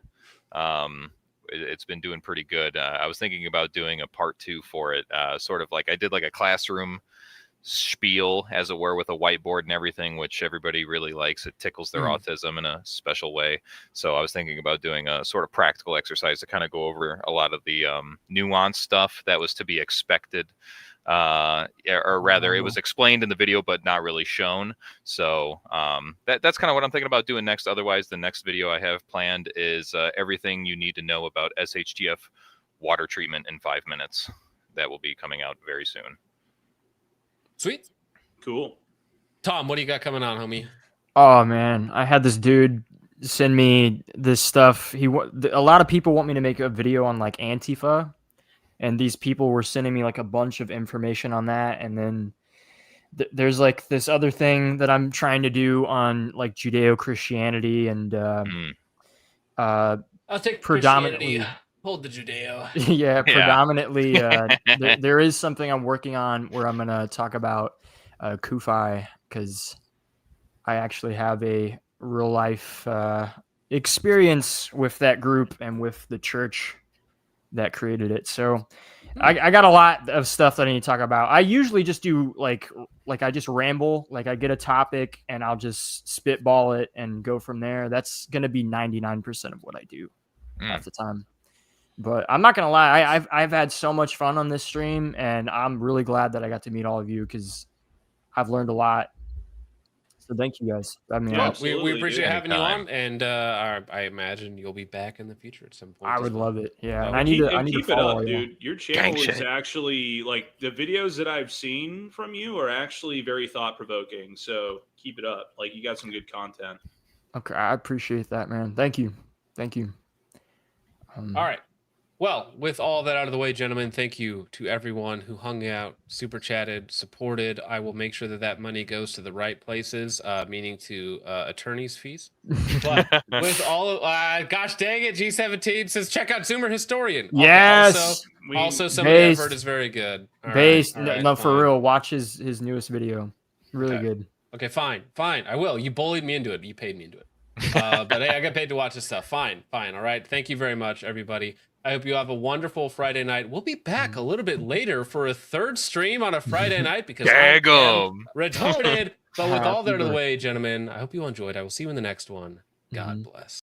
It's been doing pretty good. I was thinking about doing a part 2 for it, sort of like I did like a classroom spiel, as it were, with a whiteboard and everything, which everybody really likes. It tickles their autism in a special way. So I was thinking about doing a sort of practical exercise to kind of go over a lot of the nuanced stuff that was to be expected, or rather it was explained in the video but not really shown. So that's kind of what I'm thinking about doing next. Otherwise, the next video I have planned is everything you need to know about SHTF water treatment in 5 minutes. That will be coming out very soon. Sweet. Cool. Tom, what do you got coming on, homie? Oh man, I had this dude send me this stuff. A lot of people want me to make a video on like Antifa, and these people were sending me like a bunch of information on that. And then there's like this other thing that I'm trying to do on like Judeo-Christianity and I'll take predominantly. Hold the Judeo. Yeah, predominantly. There is something I'm working on where I'm going to talk about Kufi, because I actually have a real life experience with that group and with the church that created it. So I got a lot of stuff that I need to talk about. I usually just do like I just ramble, like I get a topic and I'll just spitball it and go from there. That's going to be 99% of what I do half the time. But I'm not gonna lie, I've had so much fun on this stream, and I'm really glad that I got to meet all of you because I've learned a lot. So thank you guys. I mean, we appreciate having you on, and I imagine you'll be back in the future at some point. I would love it. Yeah, and I need to keep follow it up, you. dude. Your channel is actually like the videos that I've seen from you are actually very thought provoking. So keep it up. Like you got some good content. Okay, I appreciate that, man. Thank you. All right. Well, with all that out of the way, gentlemen, thank you to everyone who hung out, super chatted, supported. I will make sure that money goes to the right places, meaning to attorney's fees. But with all of, gosh dang it, G17 says check out Zoomer Historian. Yes. Also somebody I've heard is very good. All right, no, for real. Watch his newest video. Really good. Okay, fine. I will. You bullied me into it. You paid me into it. But hey, I got paid to watch this stuff. Fine. All right. Thank you very much, everybody. I hope you have a wonderful Friday night. We'll be back a little bit later for a third stream on a Friday night because I'm retarded. But with all that out of the way, gentlemen, I hope you enjoyed. I will see you in the next one. God bless.